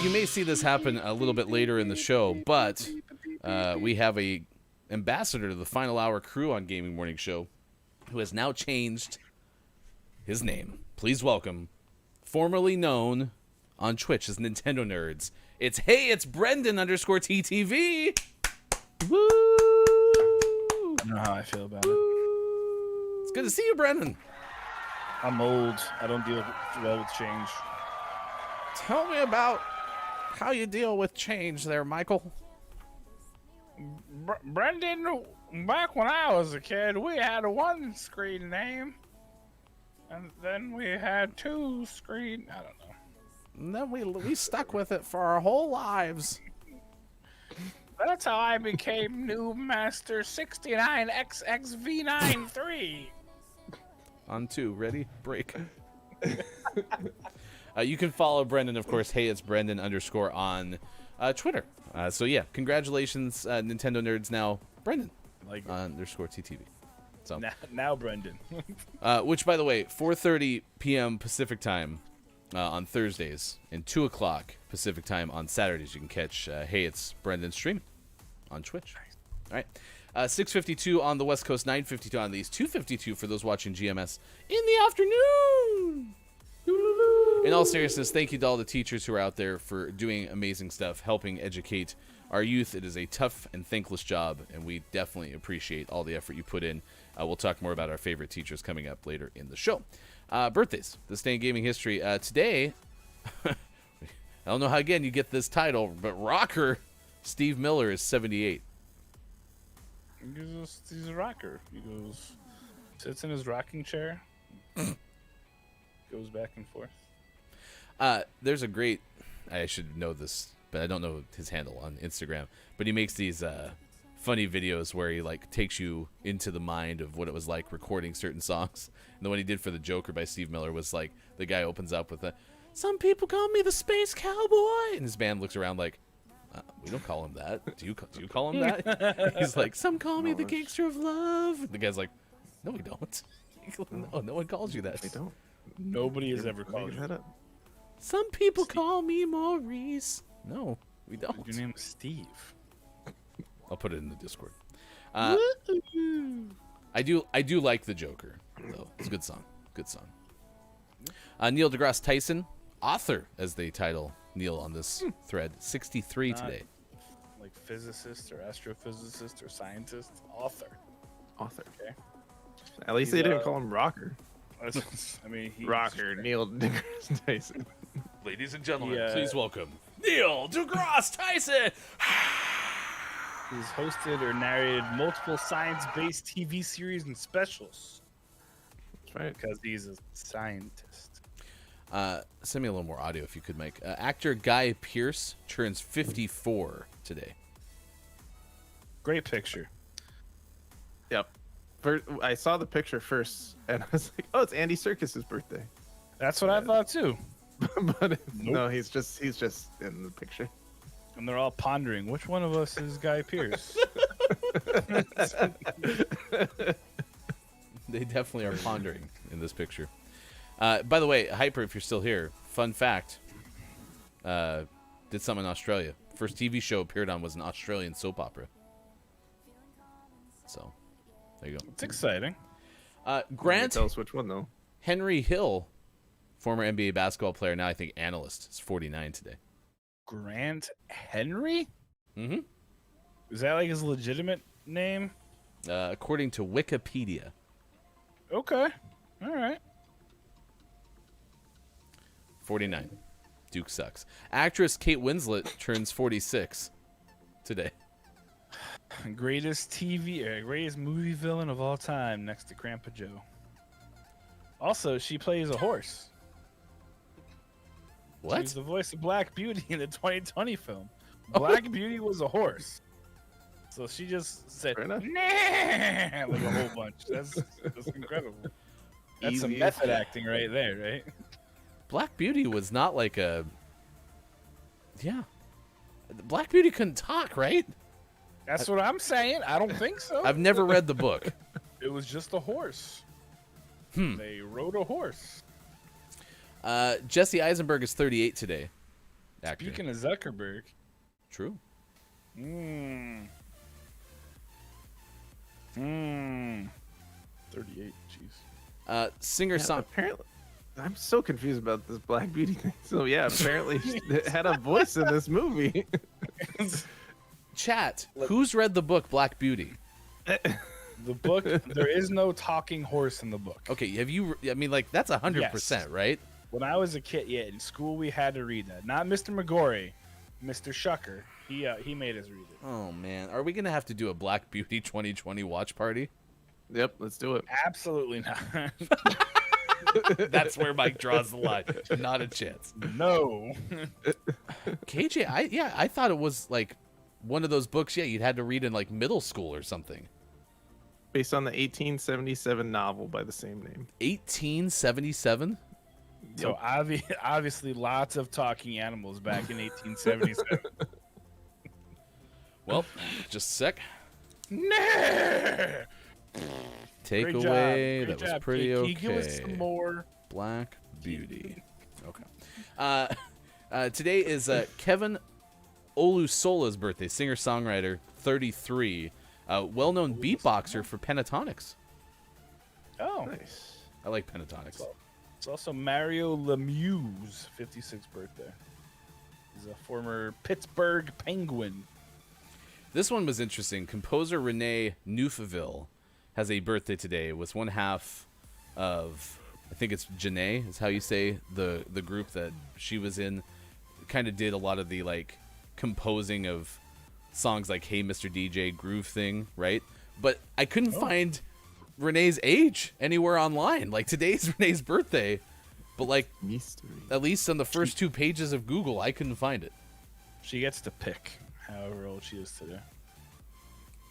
You may see this happen a little bit later in the show, but we have a ambassador to the Final Hour crew on Gaming Morning Show who has now changed his name. Please welcome, formerly known on Twitch as Nintendo Nerds, it's Brendan _TTV. Woo! I don't know how I feel about it. It's good to see you, Brendan. I'm old. I don't deal well with change. Tell me about how you deal with change there, Michael. Brendan, back when I was a kid, we had one screen name. And then we had two screen... I don't know. And then we stuck with it for our whole lives. That's how I became New Master 69XXV93. On two, ready, break. You can follow Brendan, of course. Hey, it's Brendan _ on Twitter. So yeah, congratulations, Nintendo Nerds. Now Brendan Like _TTV. So now Brendan. which, by the way, 4:30 p.m. Pacific time, on Thursdays and 2 o'clock Pacific time on Saturdays. You can catch Hey, It's Brendan stream on Twitch. All right. 6:52 on the West Coast, 9:52 on the East, 2:52 for those watching GMS in the afternoon. In all seriousness, thank you to all the teachers who are out there for doing amazing stuff, helping educate our youth. It is a tough and thankless job, and we definitely appreciate all the effort you put in. We'll talk more about our favorite teachers coming up later in the show. Birthdays, this day in gaming history. Today, I don't know how, again, you get this title, but rocker Steve Miller is 78. He's a rocker. He goes, sits in his rocking chair, goes back and forth. There's a great, I should know this, but I don't know his handle on Instagram, but he makes these funny videos where he like takes you into the mind of what it was like recording certain songs. And the one he did for The Joker by Steve Miller was like, the guy opens up with some people call me the Space Cowboy, and his band looks around like, we don't call him that. Do you call him that? He's like, some call me the Gangster of Love. The guy's like, no, we don't. No one calls you that. They don't. Nobody has ever called you that up. Some people call me Maurice. No, we don't. Your name is Steve. I'll put it in the Discord. I do like The Joker, though. It's a good song. Good song. Neil deGrasse Tyson, author, as they title Neil on this thread, 63 today. Like physicist or astrophysicist or scientist, author. Okay. At least they didn't call him rocker. I mean, he's Rocker Neil deGrasse Tyson. Ladies and gentlemen, Yeah. please welcome Neil deGrasse Tyson. He's hosted or narrated multiple science-based TV series and specials. That's right. Because he's a scientist. Send me a little more audio if you could, Mike. Actor Guy Pearce turns 54 today. Great picture. Yep. I saw the picture first, and I was like, "Oh, it's Andy Serkis's birthday." That's what I thought too. But no, he's just in the picture. And they're all pondering, which one of us is Guy Pearce? They definitely are pondering in this picture. By the way, Hyper, if you're still here, fun fact, did something in Australia. First TV show appeared on was an Australian soap opera. So, there you go. It's exciting. Grant Tell us which one though. Henry Hill, former NBA basketball player, now I think analyst, is 49 today. Grant Henry? Mm-hmm. Is that like his legitimate name? According to Wikipedia. Okay. All right. 49. Duke sucks. Actress Kate Winslet turns 46 today. Greatest movie villain of all time next to Grandpa Joe. Also, she plays a horse. What? She's the voice of Black Beauty in the 2020 film. Black Beauty was a horse. So she just said, Fair enough. nah, like a whole bunch. That's incredible. That's some Easy. method acting right there, right? Black Beauty was not like a... Yeah. Black Beauty couldn't talk, right? That's what I'm saying. I don't think so. I've never read the book. It was just a horse. They rode a horse. Jesse Eisenberg is 38 today. Actor. Speaking of Zuckerberg. True. 38, jeez. Singer-song... Apparently, I'm so confused about this Black Beauty thing. So yeah, apparently she had a voice in this movie. Chat, who's read the book Black Beauty? The book, there is no talking horse in the book. Okay, have you... I mean, like, that's 100%, Yes. right? When I was a kid, yeah, in school we had to read that. Not Mr. McGorry, Mr. Shucker. He made us read it. Oh, man. Are we going to have to do a Black Beauty 2020 watch party? Yep, let's do it. Absolutely not. That's where Mike draws the line. Not a chance. No. KJ, I thought it was, like, one of those books, you'd had to read in, like, middle school or something. Based on the 1877 novel by the same name. 1877? So obviously lots of talking animals back in 1877. Well, just a sec. Nah! Take Great away. job. That Great was job, pretty Kate. okay. Can you give us some more? Black Beauty. Okay. Today is Kevin Olusola's birthday, singer-songwriter, 33, well-known beatboxer for Pentatonics. Oh, Nice. I like Pentatonics. it's also Mario Lemieux's 56th birthday. He's a former Pittsburgh Penguin. This one was interesting. Composer Renee Neufville has a birthday today. Was one half of, I think it's Janae is how you say the group that she was in. Kind of did a lot of the like composing of songs like Hey Mr. DJ Groove thing, right? But I couldn't find Renee's age anywhere online. Like today's Renee's birthday, but like Mystery. at least on the first 2 pages of Google, I couldn't find it. She gets to pick however old she is today.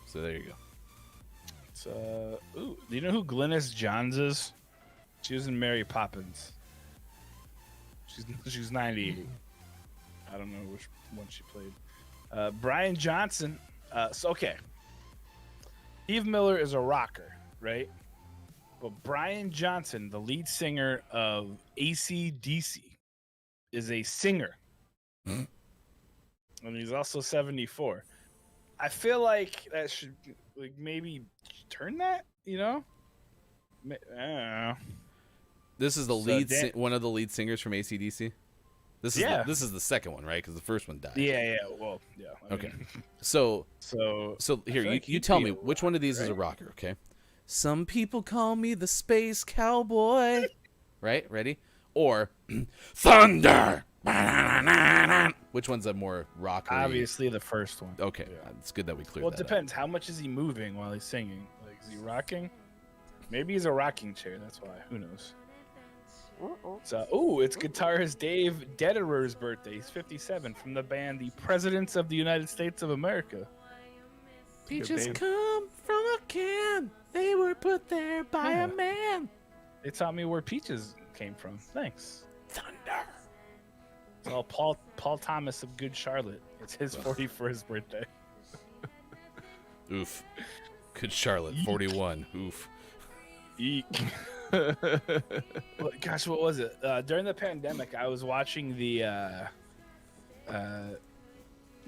So there you go. It's do you know who Glynis Johns is? She was in Mary Poppins. She's 98. I don't know which one she played. Brian Johnson. Okay. Steve Miller is a rocker, right? But Brian Johnson, the lead singer of AC/DC, is a singer. And he's also 74. I feel like that should like maybe turn that, you know? I don't know. This is the So lead, Dan- one of the lead singers from AC/DC. This is Yeah. this is the second one, right? Because the first one died. Yeah. Well, yeah. I Okay. mean, So so here, feel like you he'd tell be me a which one of these is a right? rocker, okay? Some people call me the space cowboy. Right? Ready? Or thunder. Which one's a more rocker? obviously the first one. Okay, Yeah. it's good that we cleared Well, it that up. depends. How much is he moving while he's singing? Like, is he rocking? Maybe he's a rocking chair. That's why. Who knows? So, it's guitarist Dave Dederer's birthday. He's 57 from the band The Presidents of the United States of America. Peaches band. come from a can. They were put there by Yeah. a man. They taught me where peaches came from. Thanks. Thunder. It's all Paul Thomas of Good Charlotte. It's his 41st birthday. Oof. Good Charlotte, 41. Oof. Eek. Gosh, what was it? During the pandemic, I was watching the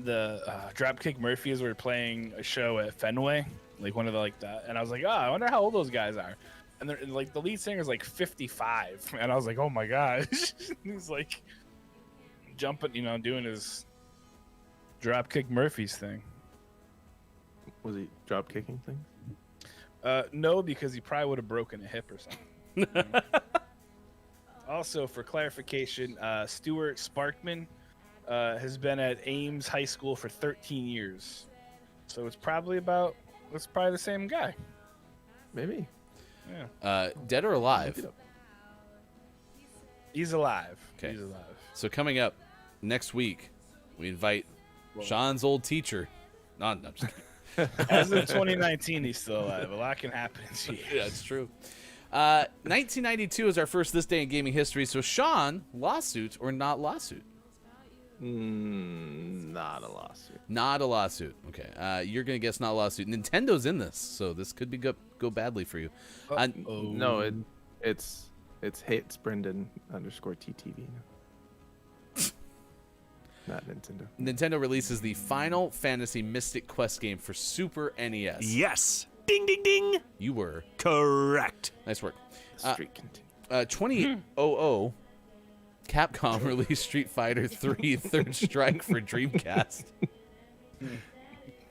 Dropkick Murphys were playing a show at Fenway, like one of the like that, and I was like, I wonder how old those guys are. And they're like the lead singer is like 55, and I was like, oh my gosh, he's like jumping, doing his Dropkick Murphys thing. Was he drop kicking things? No, because he probably would have broken a hip or something. Also, for clarification, Stuart Sparkman has been at Ames High School for 13 years. So it's probably the same guy. Maybe. Yeah. Dead or alive? Look it up. He's alive. Okay. He's alive. So coming up next week, we invite Sean's old teacher. No, I'm just kidding. As of 2019, he's still alive. A lot can happen in 2 years. Yeah, it's true. 1992 is our first This Day in Gaming History. So Sean, lawsuit or not lawsuit? Not a lawsuit. Not a lawsuit. Okay. You're going to guess not lawsuit. Nintendo's in this, so this could be go badly for you. No, it's hates Brendan _TTV now. Not Nintendo. Nintendo releases the Final Fantasy Mystic Quest game for Super NES. Yes. Ding, ding, ding. You were. Correct. Nice work. The streak continues. 2000, Capcom released Street Fighter 3 Third Strike for Dreamcast.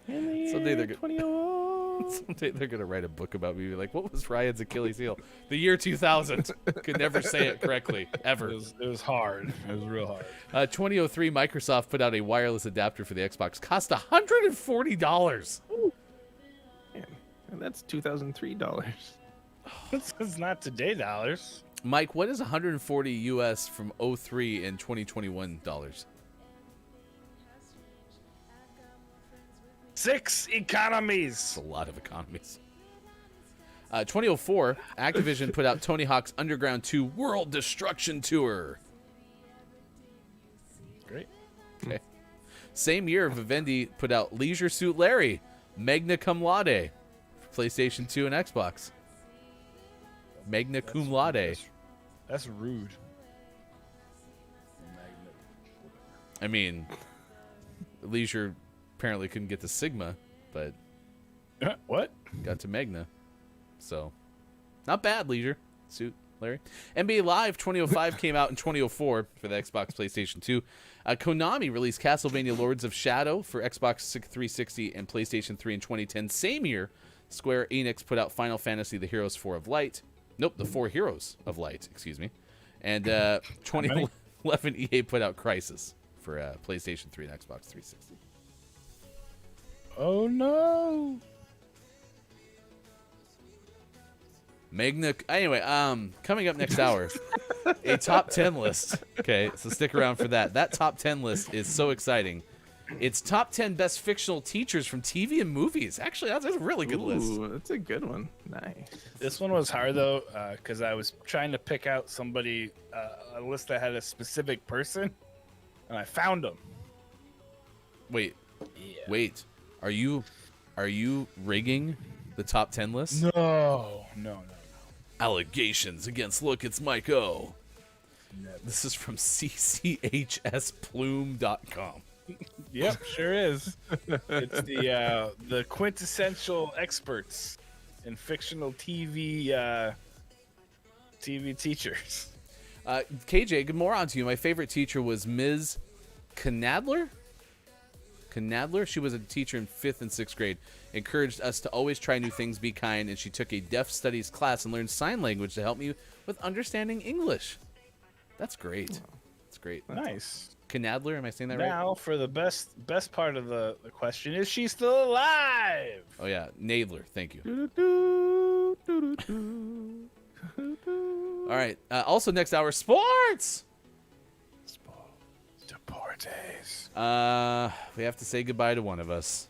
Someday they're gonna write a book about me. Like, what was Ryan's Achilles heel? The year 2000. Could never say it correctly ever. It was hard. It was real hard. 2003, Microsoft put out a wireless adapter for the Xbox. Cost $140. Man, and that's $2003. It's not today dollars. Mike, what is 140 US from 03 and 2021 dollars? 6 economies. It's a lot of economies. 2004, Activision put out Tony Hawk's Underground 2 World Destruction Tour. Great. Okay. Same year, Vivendi put out Leisure Suit Larry, Magna Cum Laude, for PlayStation 2 and Xbox. Magna Cum Laude. That's rude. I mean, Leisure apparently couldn't get to Sigma, but What? got to Magna. So, not bad, Leisure. Suit, Larry. NBA Live 2005 came out in 2004 for the Xbox PlayStation 2. Konami released Castlevania Lords of Shadow for Xbox 360 and PlayStation 3 in 2010. Same year, Square Enix put out Final Fantasy The Heroes 4 of Light. Nope, The 4 Heroes of Light, excuse me. And 2011, EA put out Crysis for PlayStation 3 and Xbox 360. Oh no! Magna. Anyway, coming up next hour, a top 10 list. Okay, so stick around for that. That top 10 list is so exciting. It's top 10 best fictional teachers from TV and movies. Actually, that's a really good list. Ooh, that's a good one. Nice. This one was hard though, because I was trying to pick out somebody, a list that had a specific person, and I found them. Wait, Yeah. wait. Are you rigging the top 10 list? No. Allegations against Look, It's Mike O. This is from cchsplume.com. Yep, sure is. It's the quintessential experts in fictional TV teachers. KJ, good morning to you. My favorite teacher was Ms. Knadler. She was a teacher in 5th and 6th grade. Encouraged us to always try new things, be kind, and she took a deaf studies class and learned sign language to help me with understanding English. That's great. That's great. Nice. Knadler, am I saying that right? Now for the best part of the question: is she still alive? Oh yeah, Nadler. Thank you. All right. Also next hour, sports. Deportes. We have to say goodbye to one of us.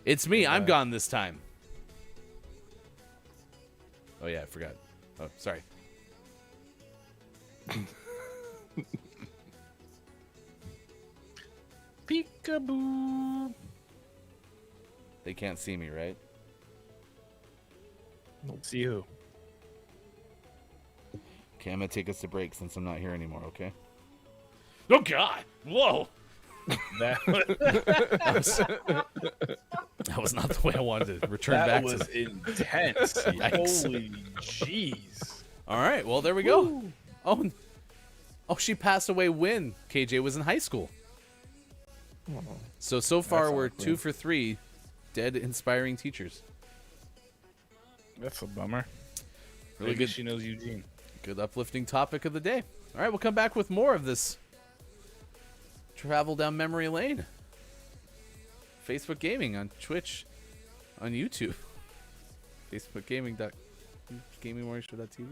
It's me. I'm gone this time. Oh yeah, I forgot. Oh, sorry. Peekaboo. They can't see me, right? See who? Okay, I'm gonna take us to break since I'm not here anymore. Okay. Oh God! Whoa! That That was not the way I wanted to return that back was to. intense. Yikes. Holy jeez. All right. Well, there we go. Oh, she passed away when KJ was in high school. So far That's we're awkward. 2 for 3 dead inspiring teachers. That's a bummer. Really Maybe good. she knows Eugene. Good uplifting topic of the day. All right, we'll come back with more of this travel down memory lane. Facebook Gaming on Twitch, on YouTube. Facebook gamingmorningshow.tv.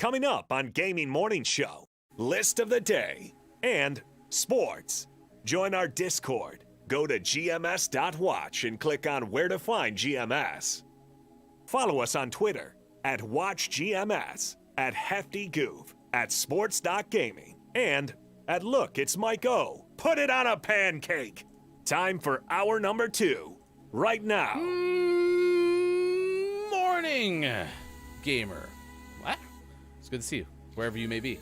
Coming up on Gaming Morning Show, list of the day and sports. Join our Discord. Go to GMS.watch and click on where to find GMS. Follow us on Twitter at WatchGMS, at HeftyGoof, at Sports.Gaming, and at Look, It's Mike O. Put it on a pancake. Time for hour number 2, right now. Morning, gamer. What? It's good to see you, wherever you may be.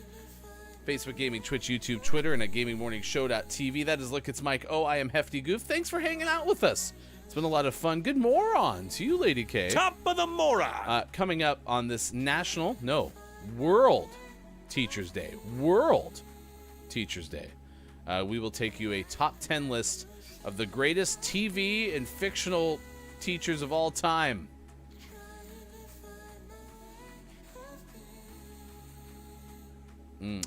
Facebook Gaming, Twitch, YouTube, Twitter, and at GamingMorningShow.tv. That is Look, It's Mike O. I am Hefty Goof. Thanks for hanging out with us. It's been a lot of fun. Good moron to you, Lady K. Top of the moron. Coming up on this World Teachers Day. World Teachers Day. We will take you a top 10 list of the greatest TV and fictional teachers of all time.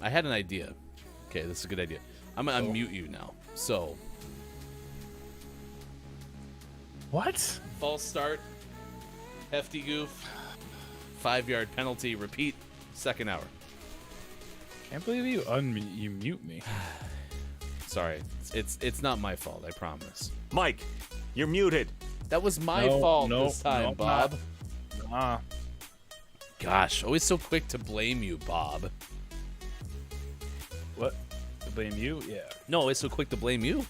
I had an idea. Okay, this is a good idea. I'm going to unmute you now. So. What? False start. Hefty goof. 5-yard penalty. Repeat. Second hour. Can't believe you mute me. Sorry. It's not my fault, I promise. Mike, you're muted. That was my fault this time, Bob. Gosh, always so quick to blame you, Bob. What? To blame you? Yeah. No, always so quick to blame you.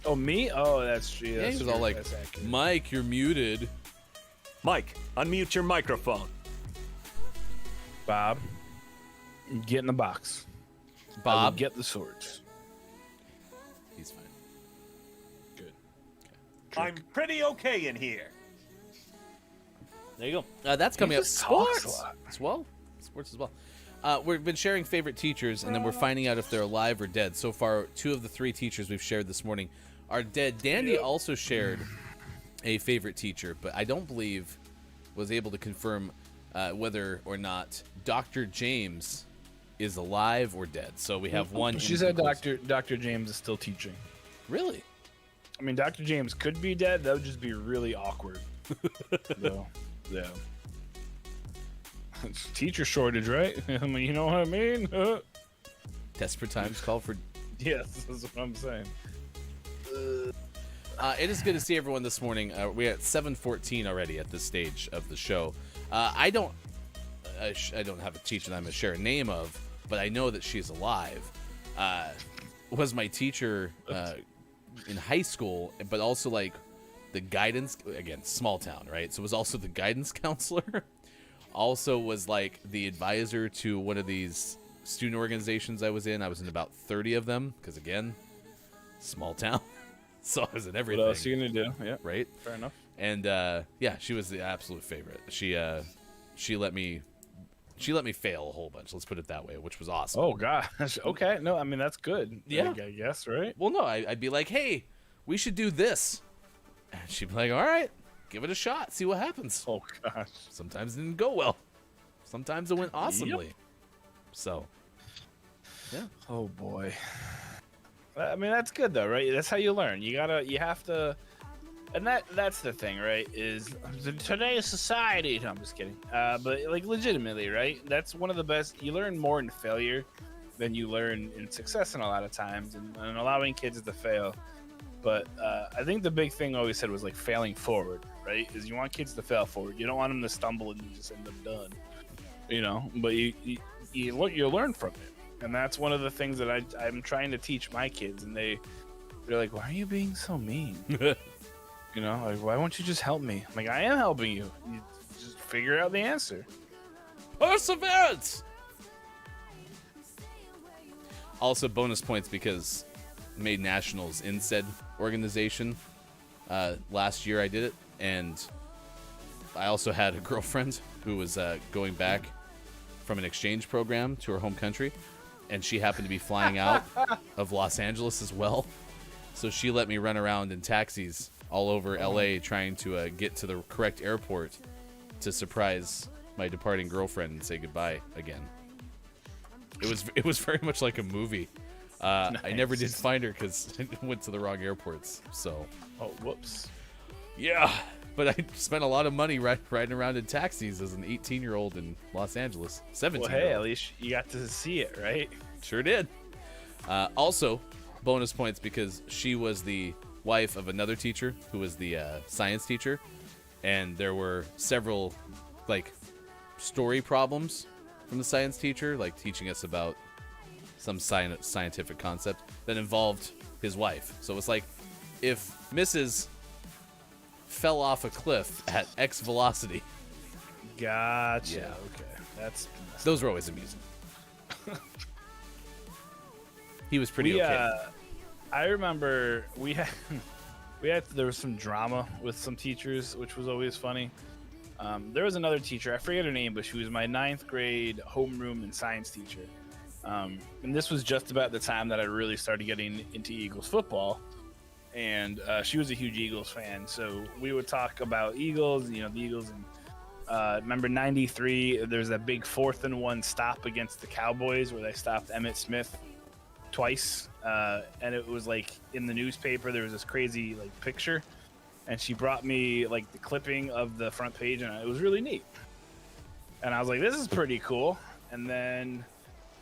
Oh, me? Oh, that's true. Yeah, That's he was true. all like, That's accurate. Mike, you're muted. Mike, unmute your microphone. Bob, get in the box. I will Bob? get the swords. He's fine. Good. I'm pretty okay in here. There you go. That's coming up. just talks Sports a lot. as well. Sports as well. We've been sharing favorite teachers, and then we're finding out if they're alive or dead. So far, 2 of the 3 teachers we've shared this morning are dead. Dandy also shared a favorite teacher, but I don't believe was able to confirm whether or not Dr. James is alive or dead. So we have one. She said Dr. James is still teaching. Really? I mean, Dr. James could be dead. That would just be really awkward. So, yeah. It's teacher shortage, right? I mean, you know what I mean? Desperate times call for. Yes, that's what I'm saying. It is good to see everyone this morning. We're at 7:14 already at this stage of the show. I don't have a teacher that I'm going to share a name of, but I know that she's alive. Was my teacher in high school, but also like the guidance, again, small town, right? So it was also the guidance counselor. Also was like the advisor to one of these student organizations I was in. I was in about 30 of them because, again, small town. So I was in everything. What else are you going to do? Yeah, right? fair enough. And yeah, she was the absolute favorite. She let me fail a whole bunch. Let's put it that way, which was awesome. Oh gosh. Okay. No, I mean that's good. Yeah. I guess, right? Well, no, I'd be like, hey, we should do this, and she'd be like, all right, give it a shot, see what happens. Oh gosh. Sometimes it didn't go well. Sometimes it went awesomely. Yep. So, yeah. Oh boy. I mean that's good though, right? That's how you learn. You have to, and that's the thing, right? Is today's society. No, I'm just kidding. But like legitimately, right? That's one of the best. You learn more in failure than you learn in success, in a lot of times, and allowing kids to fail. But I think the big thing I always said was like failing forward, right? Is you want kids to fail forward. You don't want them to stumble and you just end up done, you know. But you learn from it. And that's one of the things that I'm trying to teach my kids, and they're like, "Why are you being so mean?" You know, like, why won't you just help me? I'm like, I am helping you. You just figure out the answer. Perseverance. Also, bonus points because made nationals in said organization. Last year I did it, and I also had a girlfriend who was going back from an exchange program to her home country, and she happened to be flying out of Los Angeles as well. So she let me run around in taxis all over LA trying to get to the correct airport to surprise my departing girlfriend and say goodbye again. It was very much like a movie. Nice. I never did find her because I went to the wrong airports. So, Oh, whoops. yeah, But I spent a lot of money riding around in taxis as an 18-year-old in Los Angeles. 17. Well, hey, at least you got to see it, right? Sure did. Also, bonus points because she was the wife of another teacher who was the science teacher, and there were several like story problems from the science teacher, like teaching us about some scientific concept that involved his wife. So it was like if Mrs. fell off a cliff at X velocity. Gotcha. Yeah. Okay. Those were always amusing. He was pretty okay. I remember there was some drama with some teachers, which was always funny. There was another teacher, I forget her name, but she was my 9th grade homeroom and science teacher. And this was just about the time that I really started getting into Eagles football. And she was a huge Eagles fan, so we would talk about Eagles, the Eagles. And remember 93, there's that big 4th and 1 stop against the Cowboys where they stopped Emmitt Smith twice, and it was like in the newspaper there was this crazy like picture, and she brought me like the clipping of the front page, and it was really neat, and I was like, this is pretty cool. And then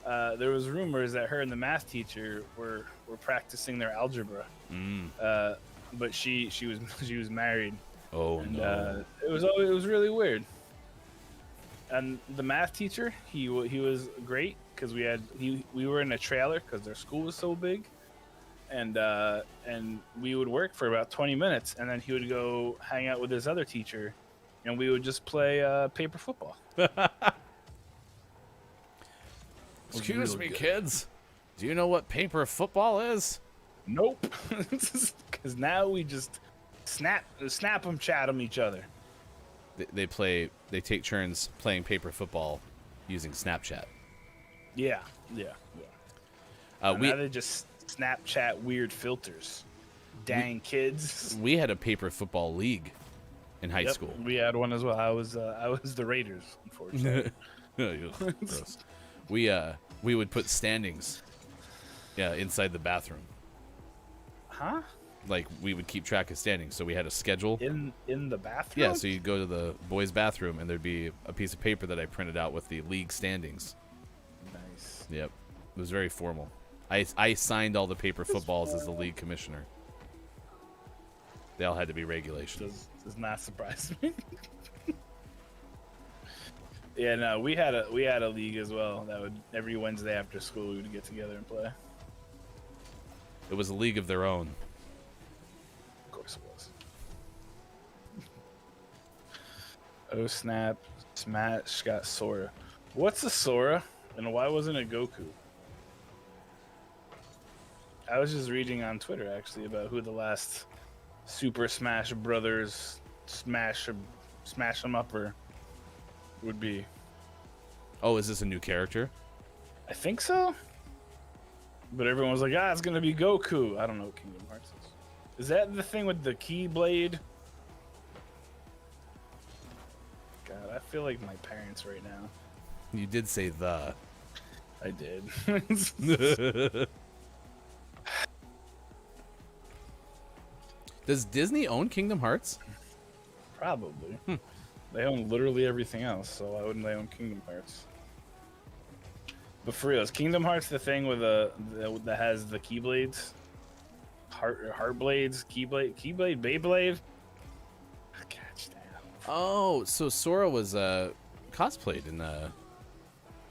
there was rumors that her and the math teacher were practicing their algebra, but she was married. Oh, and no. it was really weird. And the math teacher, he was great because we were in a trailer because their school was so big, and we would work for about 20 minutes, and then he would go hang out with his other teacher, and we would just play paper football. Excuse me, kids. Do you know what paper football is? Nope, because now we just snap them, chat them each other. They take turns playing paper football using Snapchat. Yeah. Now they just Snapchat weird filters. Dang kids. We had a paper football league in high school. We had one as well. I was the Raiders, unfortunately. Gross. We would put standings, inside the bathroom. Huh? Like we would keep track of standings, so we had a schedule In the bathroom? Yeah, so you'd go to the boys' bathroom, and there'd be a piece of paper that I printed out with the league standings. Nice. Yep, it was very formal. I signed all the paper footballs as the league commissioner. They all had to be regulation. Does not surprise me. Yeah, no, we had a league as well. That would every Wednesday after school we would get together and play. It was a league of their own. Of course it was. Oh snap! Smash got Sora. What's a Sora, and why wasn't it Goku? I was just reading on Twitter actually about who the last Super Smash Brothers smash 'em upper would be. Oh, is this a new character? I think so. But everyone was like, it's gonna be Goku. I don't know what Kingdom Hearts is. Is that the thing with the Keyblade? God, I feel like my parents right now. You did say the. I did. Does Disney own Kingdom Hearts? Probably. They own literally everything else, so why wouldn't they own Kingdom Hearts? But for real, is Kingdom Hearts the thing with that has the Keyblades? Heart blades, Keyblade, Beyblade? Gosh damn. Oh, so Sora was cosplayed in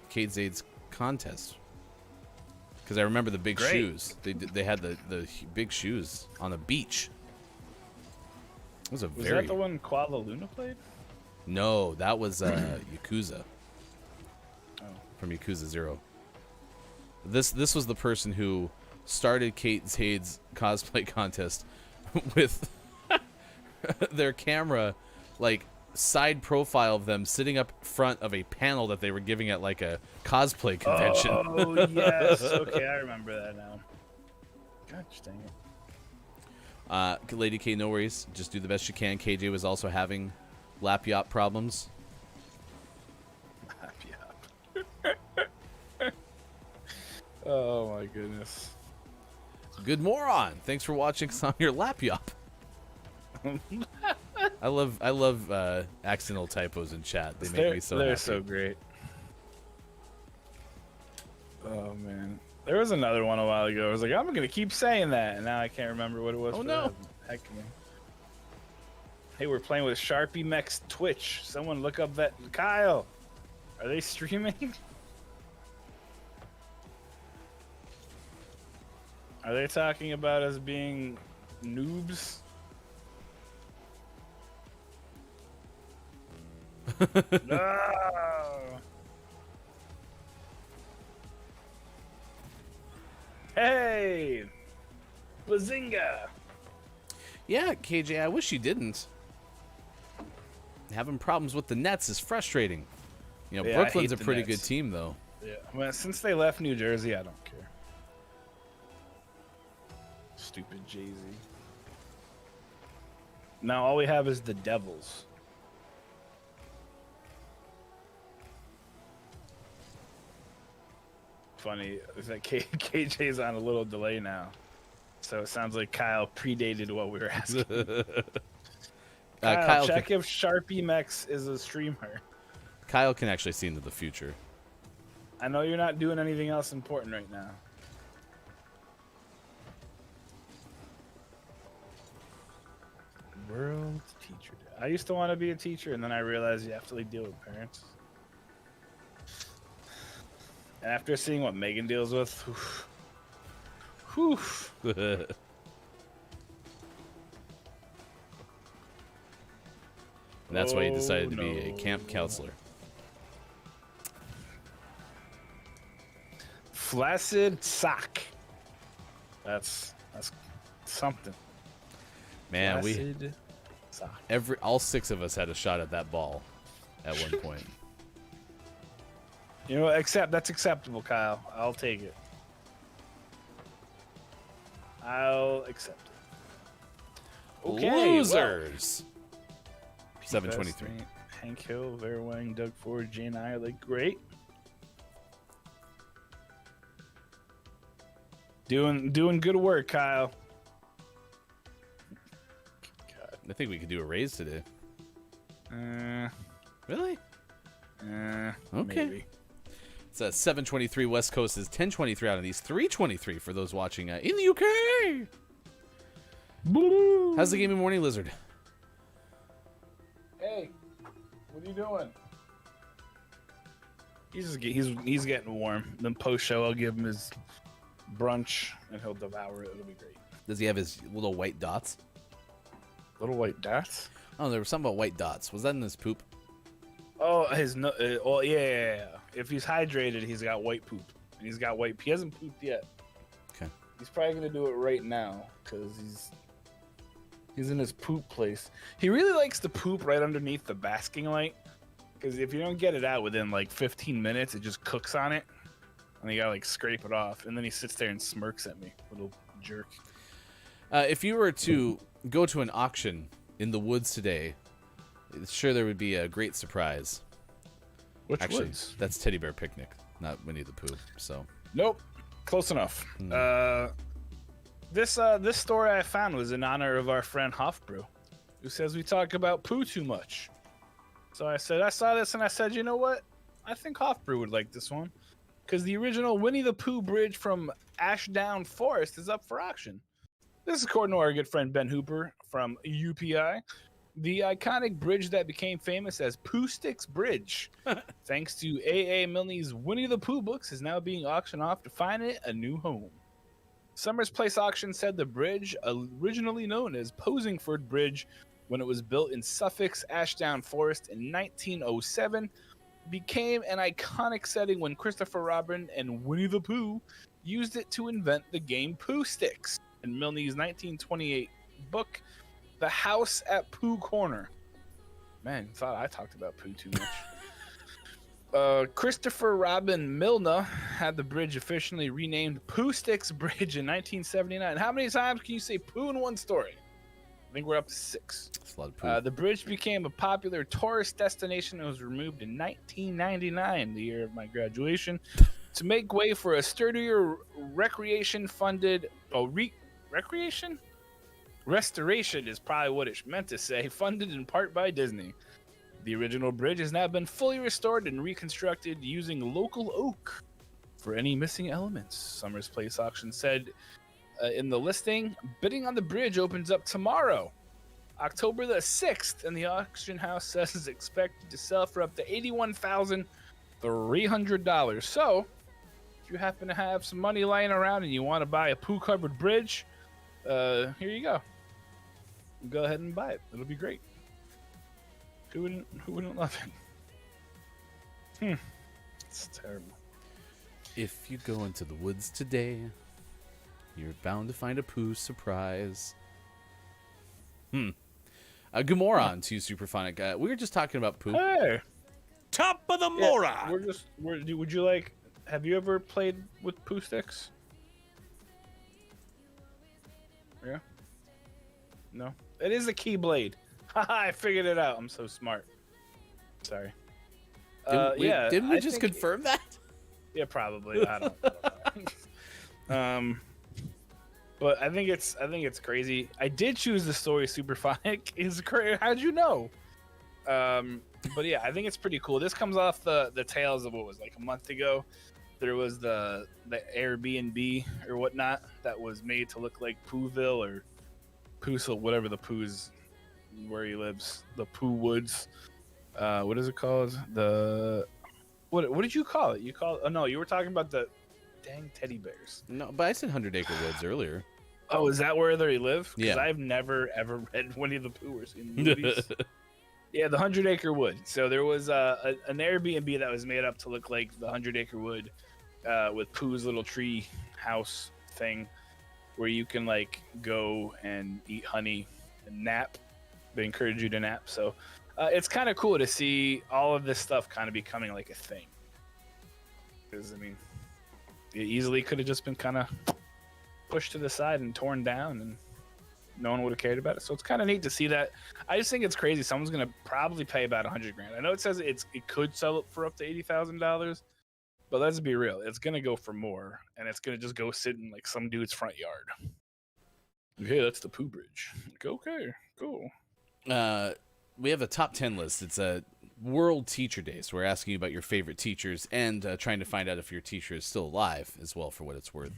Kate Zade's contest. Because I remember the big shoes. They had the big shoes on the beach. It was that the one Kuala Luna played? No, that was Yakuza. Oh. From Yakuza 0. This was the person who started Kate Zade's cosplay contest with their camera, like side profile of them sitting up front of a panel that they were giving at like a cosplay convention. Oh yes, okay, I remember that now. Gosh dang it. Lady K, no worries. Just do the best you can. KJ was also having lap yacht problems. Oh my goodness. Good moron. Thanks for watching us on your lap yop. I love accidental typos in chat. They make me so They're happy. so great. Oh man, there was another one a while ago. I was like, I'm gonna keep saying that, and now I can't remember what it was. Oh, for no. that. Heck, man. Hey, we're playing with Sharpie Mech's Twitch. Someone look up that Kyle. Are they streaming? Are they talking about us being noobs? No. Hey, Bazinga! Yeah, KJ, I wish you didn't. Having problems with the Nets is frustrating. You know, Yeah, I Brooklyn's hate a the pretty Nets. good team, though. Yeah, well, since they left New Jersey, I don't care. Stupid Jay-Z. Now all we have is the Devils. Funny is that KJ's on a little delay now, so it sounds like Kyle predated what we were asking. Kyle, check if Sharpie Mex is a streamer. Kyle can actually see into the future. I know you're not doing anything else important right now. World Teacher Day. I used to want to be a teacher, and then I realized you have to like deal with parents. And after seeing what Megan deals with, whew. And that's why he decided to be a camp counselor. Flaccid sock. That's something. Man, Flaccid sock. all 6 of us had a shot at that ball at one point. You know, that's acceptable, Kyle. I'll take it. I'll accept it. Okay, Losers. 723. Best, Hank Hill, Vera Wang, Doug Ford, Jane Ireland. Great. Doing good work, Kyle. God. I think we could do a raise today. Really? Okay. Maybe. It's 7:23 West Coast is 10:23 out of these 3:23 for those watching in the UK. How's the gaming morning, Lizard? Hey, what are you doing? He's getting warm. Then post show, I'll give him his brunch, and he'll devour it. It'll be great. Does he have his little white dots? Little white dots. Oh, there was something about white dots. Was that in his poop? Oh, yeah. If he's hydrated, he's got white poop, and he's got white. He hasn't pooped yet. Okay. He's probably gonna do it right now because he's in his poop place. He really likes to poop right underneath the basking light, because if you don't get it out within like 15 minutes, it just cooks on it, and you gotta like scrape it off. And then he sits there and smirks at me, little jerk. If you were to go to an auction in the woods today, sure there would be a great surprise. Which Actually, woods? that's Teddy Bear Picnic, not Winnie the Pooh. So Nope. Close enough. This story I found was in honor of our friend Hofbrew, who says we talk about Pooh too much. So I saw this and I said, you know what? I think Hofbrew would like this one, because the original Winnie the Pooh bridge from Ashdown Forest is up for auction. This is according to our good friend Ben Hooper from UPI. The iconic bridge that became famous as Pooh Sticks Bridge, thanks to A.A. Milne's Winnie the Pooh books, is now being auctioned off to find it a new home. Summers Place Auction said the bridge, originally known as Posingford Bridge when it was built in Suffolk's Ashdown Forest in 1907, became an iconic setting when Christopher Robin and Winnie the Pooh used it to invent the game Pooh Sticks in Milne's 1928 book, The House at Pooh Corner. Man, thought I talked about Pooh too much. Christopher Robin Milne had the bridge officially renamed Pooh Sticks Bridge in 1979. How many times can you say Pooh in one story? I think we're up to 6. that's a lot of Pooh. The bridge became a popular tourist destination and was removed in 1999, the year of my graduation, to make way for a sturdier recreation-funded... recreation? Restoration is probably what it's meant to say, funded in part by Disney. The original bridge has now been fully restored and reconstructed using local oak for any missing elements. Summers Place Auction said in the listing, bidding on the bridge opens up tomorrow, October the 6th, and the auction house says it's expected to sell for up to $81,300. So, if you happen to have some money lying around and you want to buy a Pooh-covered bridge, here you go. Go ahead and buy it. It'll be great. Who wouldn't love it? It's terrible. If you go into the woods today, you're bound to find a Pooh surprise. Good moron to Superphonic. We were just talking about Pooh. Hey, Top of the yeah, moron. would you like? Have you ever played with Pooh sticks? Yeah. No. It is a Keyblade. Haha, I figured it out. I'm so smart. Sorry. Didn't we just think- confirm that? Yeah, probably. I don't know. But I think it's crazy. I did choose the story Superphonic. Is crazy. How'd you know? But yeah, I think it's pretty cool. This comes off the tails of what was like a month ago. There was the Airbnb or whatnot that was made to look like Poohville or Pooh, whatever the Pooh's where he lives, the Pooh Woods. What is it called? What did you call it? You were talking about the dang teddy bears. No, but I said 100 Acre Woods earlier. Oh, is that where they live? Because Yeah. I've never ever read Winnie the Pooh or seen the movies. Yeah, the 100 Acre Wood. So there was an Airbnb that was made up to look like the 100 Acre Wood, with Pooh's little tree house thing, where you can like go and eat honey and nap. They encourage you to nap. So it's kind of cool to see all of this stuff kind of becoming like a thing. Because I mean, it easily could have just been kind of pushed to the side and torn down, and no one would have cared about it. So it's kind of neat to see that. I just think it's crazy. Someone's gonna probably pay about $100,000. I know it says it could sell it for up to $80,000, but let's be real. It's gonna go for more, and it's gonna just go sit in like some dude's front yard. Okay, that's the Pooh Bridge. Like, okay, cool. We have a top 10 list. It's a World Teacher Day, so we're asking you about your favorite teachers and trying to find out if your teacher is still alive as well, for what it's worth.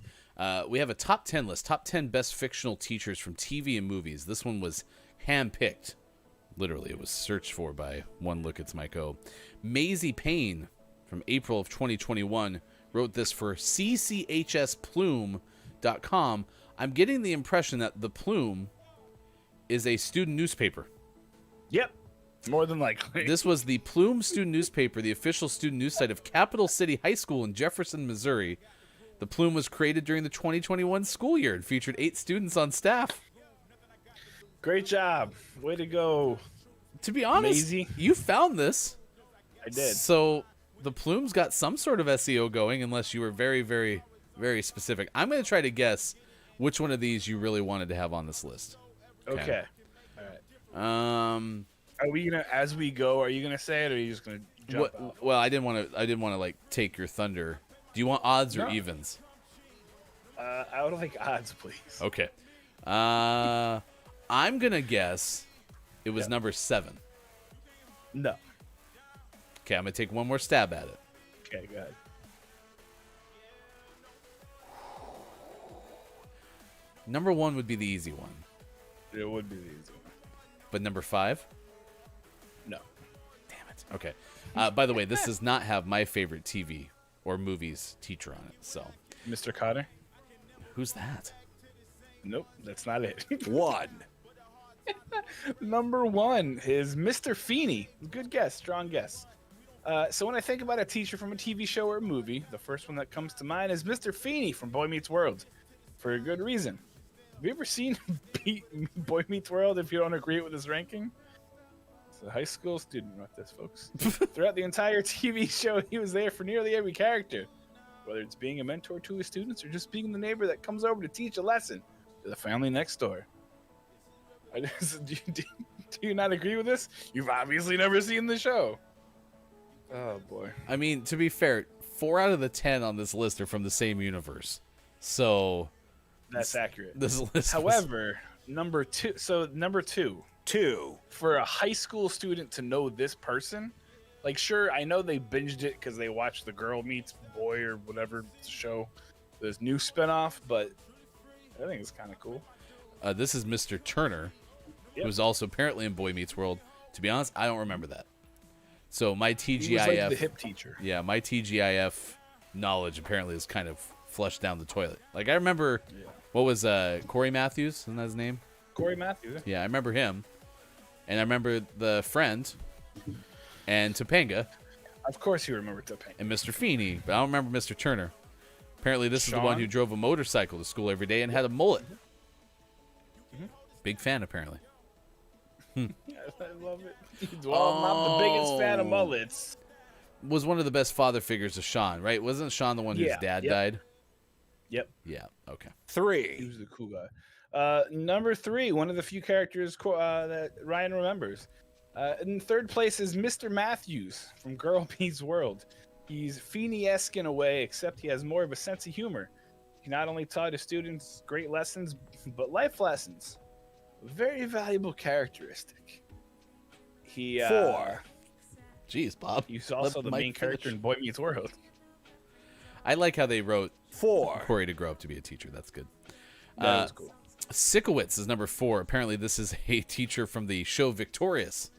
We have a top 10 list, top 10 best fictional teachers from TV and movies. This one was handpicked. Literally, it was searched for by One Look It's Mike O. Maisie Payne from April of 2021 wrote this for cchsplume.com. I'm getting the impression that the Plume is a student newspaper. Yep, more than likely. This was the Plume student newspaper, the official student news site of Capital City High School in Jefferson, Missouri. The Plume was created during the 2021 school year and featured 8 students on staff. Great job. Way to go. To be honest, Maisie. you found this. I did. So the Plume's got some sort of SEO going, unless you were very, very, very specific. I'm going to try to guess which one of these you really wanted to have on this list. Okay. All right. Are we gonna, as we go? Are you gonna say it, or are you just gonna jump off? Well, I didn't want to like take your thunder. Do you want odds or No. evens? I would like odds, please. Okay. I'm gonna guess it was number 7. No. Okay, I'm gonna take one more stab at it. Okay, go ahead. Number 1 would be the easy one, It would be the easy one. but number 5. No. Damn it. Okay. By the way, this does not have my favorite TV or movies teacher on it. So, Mr. Cotter? who's that? Nope, that's not it. 1. Number 1 is Mr. Feeney. Good guess, strong guess. So when I think about a teacher from a TV show or a movie, the first one that comes to mind is Mr. Feeney from Boy Meets World, for a good reason. Have you ever seen Boy Meets World if you don't agree with his ranking? It's a high school student wrote this, folks. Throughout the entire TV show, he was there for nearly every character, whether it's being a mentor to his students or just being the neighbor that comes over to teach a lesson to the family next door. Do you not agree with this? You've obviously never seen the show. Oh, boy. I mean, to be fair, 4 out of the 10 on this list are from the same universe. So That's accurate. this list. However, number two. So number two, 2, for a high school student to know this person, like, sure, I know they binged it because they watched the Girl Meets Boy or whatever show, this new spinoff, but I think it's kind of cool. This is Mr. Turner, Yep. who's also apparently in Boy Meets World. To be honest, I don't remember that. So my He was TGIF, like the hip teacher. yeah, my TGIF knowledge apparently is kind of flushed down the toilet. Like, I remember, what was Corey Matthews? Isn't that his name? Corey Matthews. Yeah, I remember him, and I remember the friend, and Topanga, Of course, you remember Topanga. and Mr. Feeney, but I don't remember Mr. Turner. Apparently, this is the one Sean? who drove a motorcycle to school every day and had a mullet. Big fan, apparently. I love it. Well, I'm not the biggest fan of mullets. Was one of the best father figures of Sean, right? Wasn't Sean the one whose Yeah, dad yep. died? Yep, Yeah, okay. he 3, was the cool guy. Number 3, one of the few characters that Ryan remembers. In third place is Mr. Matthews from Girl Meets World. He's Feeney-esque in a way, except he has more of a sense of humor. He not only taught his students great lessons, but life lessons. A very valuable characteristic. He 4, Jeez, Bob. he's also Let the Mike main character finish. in Boy Meets World. I like how they wrote 4, Corey to grow up to be a teacher. That's good. That was cool. Sikowitz is number 4. Apparently, this is a teacher from the show Victorious.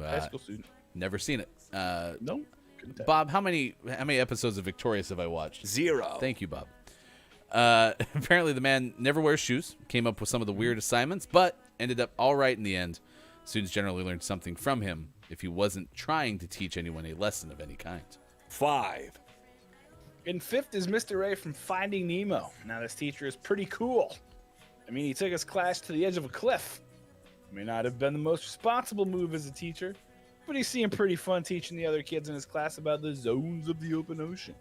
High school student. Never seen it. No. Couldn't tell. Bob, how many episodes of Victorious have I watched? 0, Thank you, Bob. Apparently, the man never wears shoes, came up with some of the weird assignments, but ended up all right in the end. Students generally learned something from him if he wasn't trying to teach anyone a lesson of any kind. 5, In 5th is Mr. Ray from Finding Nemo. Now, this teacher is pretty cool. I mean, he took his class to the edge of a cliff. May not have been the most responsible move as a teacher, but he seemed pretty fun teaching the other kids in his class about the zones of the open ocean.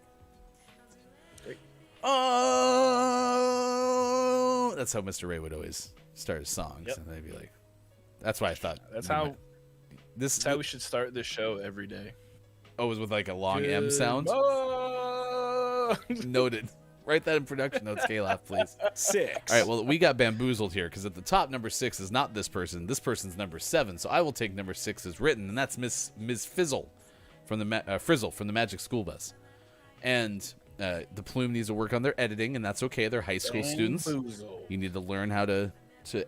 Oh, that's how Mr. Ray would always start his songs, Yep. and they'd be like, "That's why I thought That's never how mind. This that's how we should start this show every day. oh, it was with like a long M sound." Oh! Noted. Write that in production notes, K-Laugh, please. 6, All right, well, we got bamboozled here because at the top, number 6 is not this person. This person's number 7, so I will take number 6 as written, and that's Ms. Frizzle from the Frizzle from the Magic School Bus. And the Plume needs to work on their editing, and that's okay. They're high school students. Bamboozle. You need to learn how to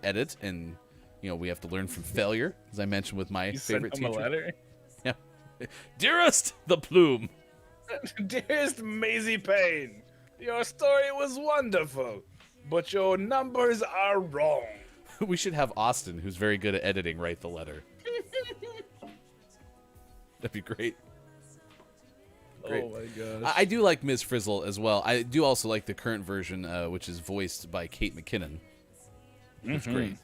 edit, and we have to learn from failure, as I mentioned with my You favorite sent him a teacher. letter? Yeah, dearest the Plume. Dearest Maisie Payne, your story was wonderful, but your numbers are wrong. We should have Austin, who's very good at editing, write the letter. That'd be great. Great. Oh my gosh. I do like Ms. Frizzle as well. I do also like the current version, which is voiced by Kate McKinnon. It's great.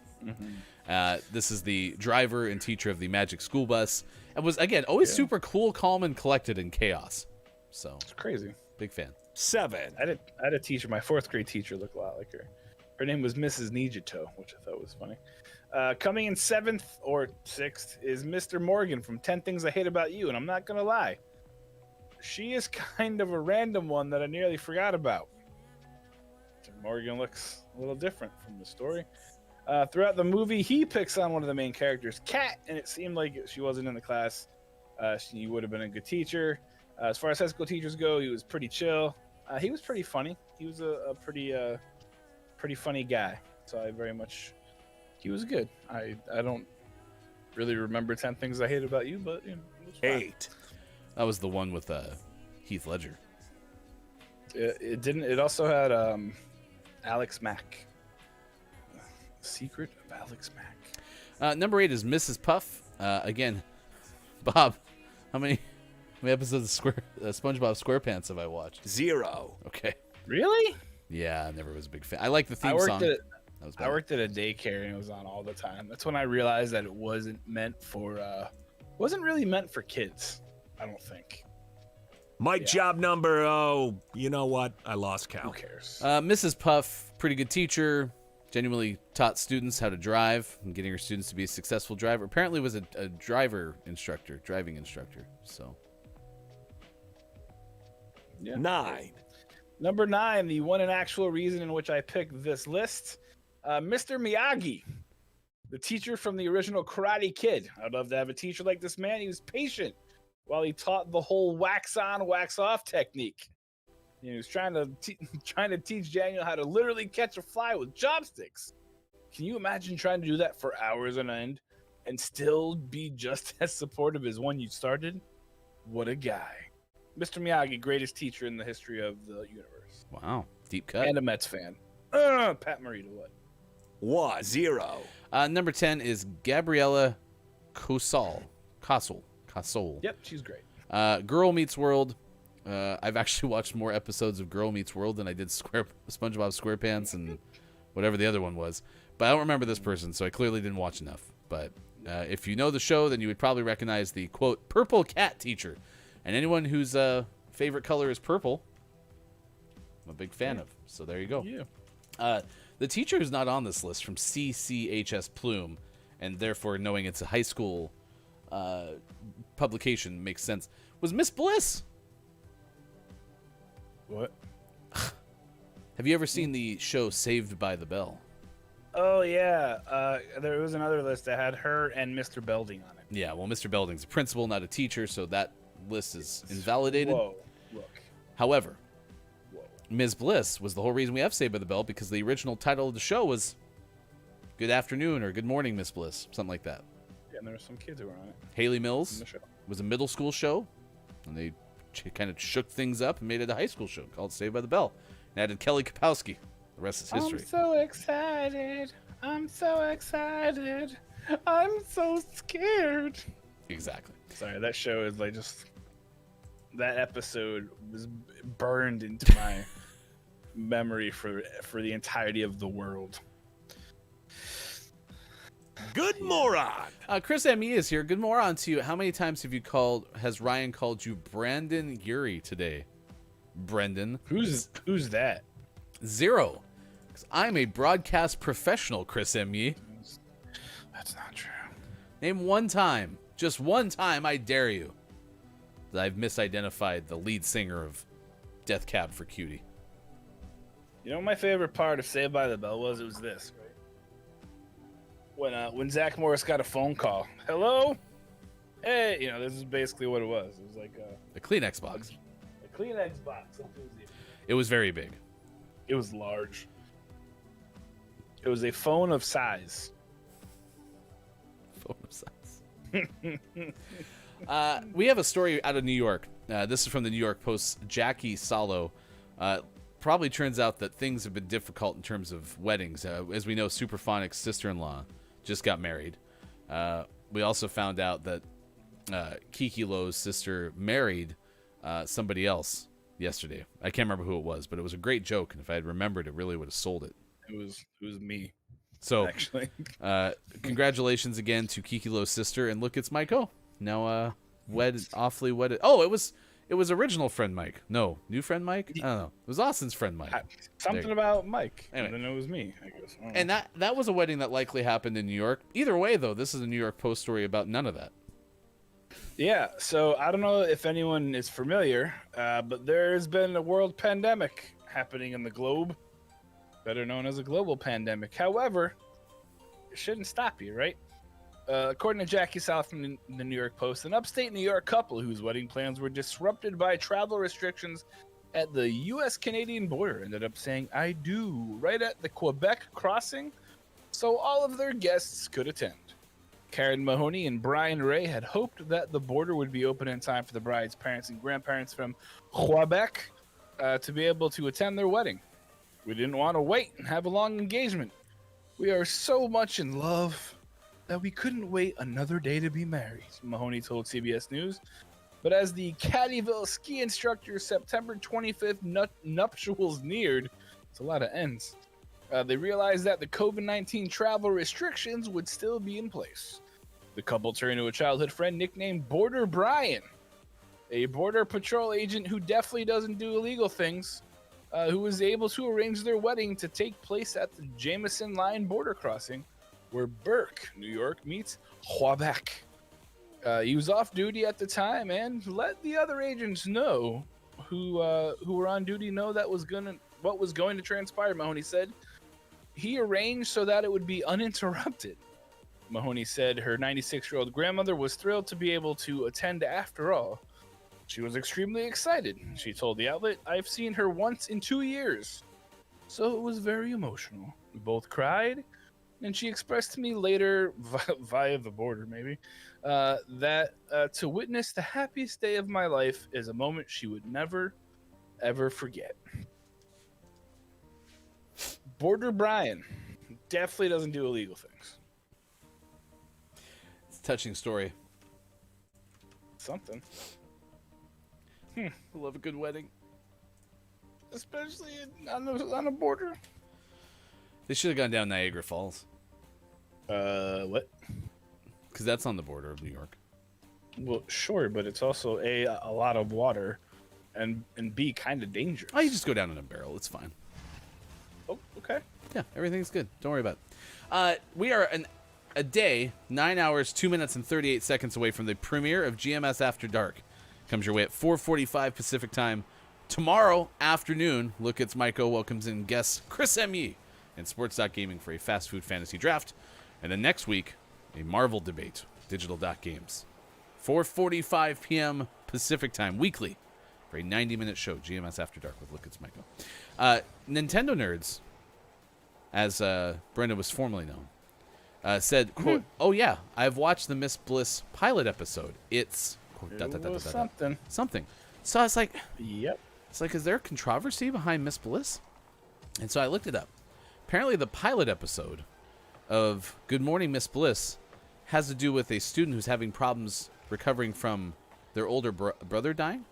This is the driver and teacher of the Magic School Bus, and was again always super cool, calm, and collected in chaos. So It's crazy. big fan. 7, I had a teacher, my 4th grade teacher looked a lot like her. Her name was Mrs. Nijito, which I thought was funny. Coming in 7th or 6th is Mr. Morgan from 10 Things I Hate About You, and I'm not going to lie. She is kind of a random one that I nearly forgot about. Mr. Morgan looks a little different from the story. Throughout the movie, he picks on one of the main characters, Kat, and it seemed like she wasn't in the class. She would have been a good teacher. As far as high school teachers go, he was pretty chill. He was pretty funny. He was a pretty funny guy. So he was good. I don't really remember 10 Things I Hate About You, but it was fine. 8, That was the one with Heath Ledger. It didn't. It also had Alex Mack. Secret of Alex Mack. Number 8 is Mrs. Puff. Again, Bob, how many episodes of SpongeBob SquarePants have I watched? 0, Okay. Really? Yeah, I never was a big fan. I like the theme I worked song. at That was I better. worked at a daycare and it was on all the time. That's when I realized that it wasn't wasn't really meant for kids. I don't think. my Yeah. job number, oh, you know what? I lost Who count. cares? Mrs. Puff, pretty good teacher. Genuinely taught students how to drive and getting her students to be a successful driver. Apparently was a driving instructor. So Yeah. 9, Number 9, the one and actual reason in which I picked this list Mr. Miyagi, the teacher from the original Karate Kid. I'd love to have a teacher like this man. He was patient while he taught the whole wax on, wax off technique. He was trying to teach Daniel how to literally catch a fly with chopsticks. Can you imagine trying to do that for hours on end and still be just as supportive as when you started? What a guy. Mr. Miyagi, greatest teacher in the history of the universe. Wow, deep cut. And a Mets fan. Pat Morita, what? 1-0. Number 10 is Gabriella Casol. Yep, she's great. Girl Meets World. I've actually watched more episodes of Girl Meets World than I did SpongeBob SquarePants and whatever the other one was. But I don't remember this person, so I clearly didn't watch enough. But if you know the show, then you would probably recognize the, quote, purple cat teacher. And anyone whose favorite color is purple, I'm a big fan of. So there you go. Yeah. The teacher who's not on this list from CCHS Plume, and therefore knowing it's a high school publication makes sense, was Miss Bliss. What? Have you ever seen the show Saved by the Bell? Oh, yeah. There was another list that had her and Mr. Belding on it. Yeah, well, Mr. Belding's a principal, not a teacher, so that list is invalidated. Whoa, look. However, Ms. Bliss was the whole reason we have Saved by the Bell, because the original title of the show was Good Afternoon or Good Morning, Miss Bliss, something like that. Yeah, and there were some kids who were on it. Haley In Mills the show. was a middle school show, and they kind of shook things up and made it a high school show called Saved by the Bell. And added Kelly Kapowski. The rest is history. I'm so excited. I'm so excited. I'm so scared. Exactly. Sorry, that show is like just... That episode was burned into my memory for the entirety of the world. Good moron. Chris M.E. is here. Good moron to you. How many times has Ryan called you Brandon Urie today? Brendan. Who's that? 0. 'Cause I'm a broadcast professional, Chris M.E. That's not true. Name one time, just one time, I dare you, that I've misidentified the lead singer of Death Cab for Cutie. You know what my favorite part of Saved by the Bell was? It was this, right? When Zach Morris got a phone call. Hello? Hey, this is basically what it was. It was like The Kleenex box. a Kleenex box. It was very big. It was large. It was a phone of size. Phone of size. We have a story out of New York. This is from the New York Post's Jackie Salo. Probably turns out that things have been difficult in terms of weddings. As we know, Superphonic's sister-in-law just got married. We also found out that Kiki Lowe's sister married somebody else yesterday. I can't remember who it was, but it was a great joke, and if I had remembered, it really would have sold it. It was me, So, actually. congratulations again to Kiki Lowe's sister, and look, it's Mike O. Now, awfully wedded. Oh, it was original friend Mike. No, new friend Mike. I don't know. It was Austin's friend Mike. Something There. about Mike. Anyway. And then it was me, I guess. I don't And know. that was a wedding that likely happened in New York. Either way, though, this is a New York Post story about none of that. Yeah, so I don't know if anyone is familiar, but there's been a world pandemic happening in the globe, better known as a global pandemic. However, it shouldn't stop you, right? According to Jackie South from the New York Post, an upstate New York couple whose wedding plans were disrupted by travel restrictions at the U.S.-Canadian border ended up saying "I do" right at the Quebec crossing, so all of their guests could attend. Karen Mahoney and Brian Ray had hoped that the border would be open in time for the bride's parents and grandparents from Quebec to be able to attend their wedding. We didn't want to wait and have a long engagement. We are so much in love that we couldn't wait another day to be married, Mahoney told CBS News. But as the Caddyville ski instructor's September 25th nuptials neared, it's a lot of ends, they realized that the COVID-19 travel restrictions would still be in place. The couple turned to a childhood friend nicknamed Border Brian, a Border Patrol agent who definitely doesn't do illegal things, who was able to arrange their wedding to take place at the Jameson Line border crossing, where Burke, New York, meets Quebec. He was off duty at the time and let the other agents know who were on duty know what was going to transpire. Mahoney said, he arranged so that it would be uninterrupted. Mahoney said her 96-year-old grandmother was thrilled to be able to attend after all. She was extremely excited. She told the outlet, "I've seen her once in 2 years." So it was very emotional. We both cried, and she expressed to me later, via the border maybe, that to witness the happiest day of my life is a moment she would never, ever forget. Border Brian definitely doesn't do illegal things. It's a touching story. Something. I love a good wedding. Especially on a border. They should have gone down Niagara Falls. What? Because that's on the border of New York. Well, sure, but it's also a lot of water, and B, kind of dangerous. Oh, you just go down in a barrel. It's fine. Oh, okay. Yeah, everything's good. Don't worry about it. We are a day, 9 hours, 2 minutes, and 38 seconds away from the premiere of GMS After Dark. Comes your way at 4:45 Pacific Time. Tomorrow afternoon, Look It's Myco welcomes in guest Chris M.E. and Sports.Gaming for a fast food fantasy draft. And then next week, a Marvel debate, Digital.Games. 4:45 p.m. Pacific Time, weekly, for a 90-minute show, GMS After Dark with Look It's Myco. Nintendo Nerds, as Brenda was formerly known, said, quote, "Oh yeah, I've watched the Miss Bliss pilot episode. It's quote, something." So I was like, Yep. it's like, is there a controversy behind Miss Bliss? And so I looked it up. Apparently the pilot episode of Good Morning Miss Bliss has to do with a student who's having problems recovering from their older brother dying.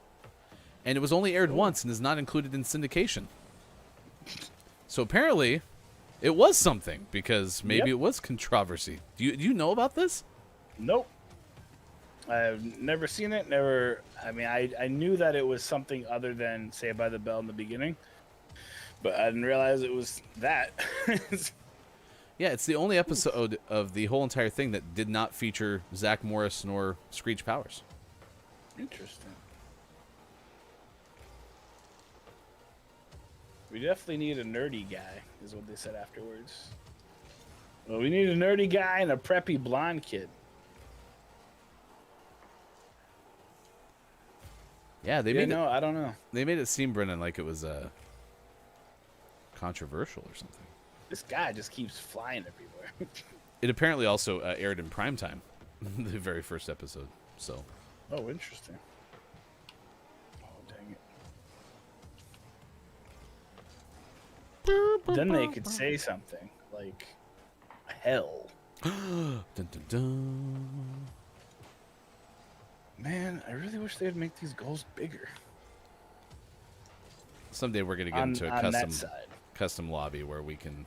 And it was only aired once and is not included in syndication. So apparently it was something, because maybe it was controversy. Do you know about this? Nope. I've never seen it. Never. I mean, I knew that it was something other than Saved by the Bell in the beginning, but I didn't realize it was that. Yeah, it's the only episode of the whole entire thing that did not feature Zach Morris nor Screech Powers. Interesting. We definitely need a nerdy guy, is what they said afterwards. Well, we need a nerdy guy and a preppy blonde kid. Yeah, they made I don't know. They made it seem, Brennan, like it was controversial or something. This guy just keeps flying everywhere. It apparently also aired in primetime, the very first episode. So. Oh, interesting. Oh, dang it. Then they could say something like, hell. Dun, dun, dun. Man, I really wish they'd make these goals bigger. Someday we're gonna get into a custom lobby where we can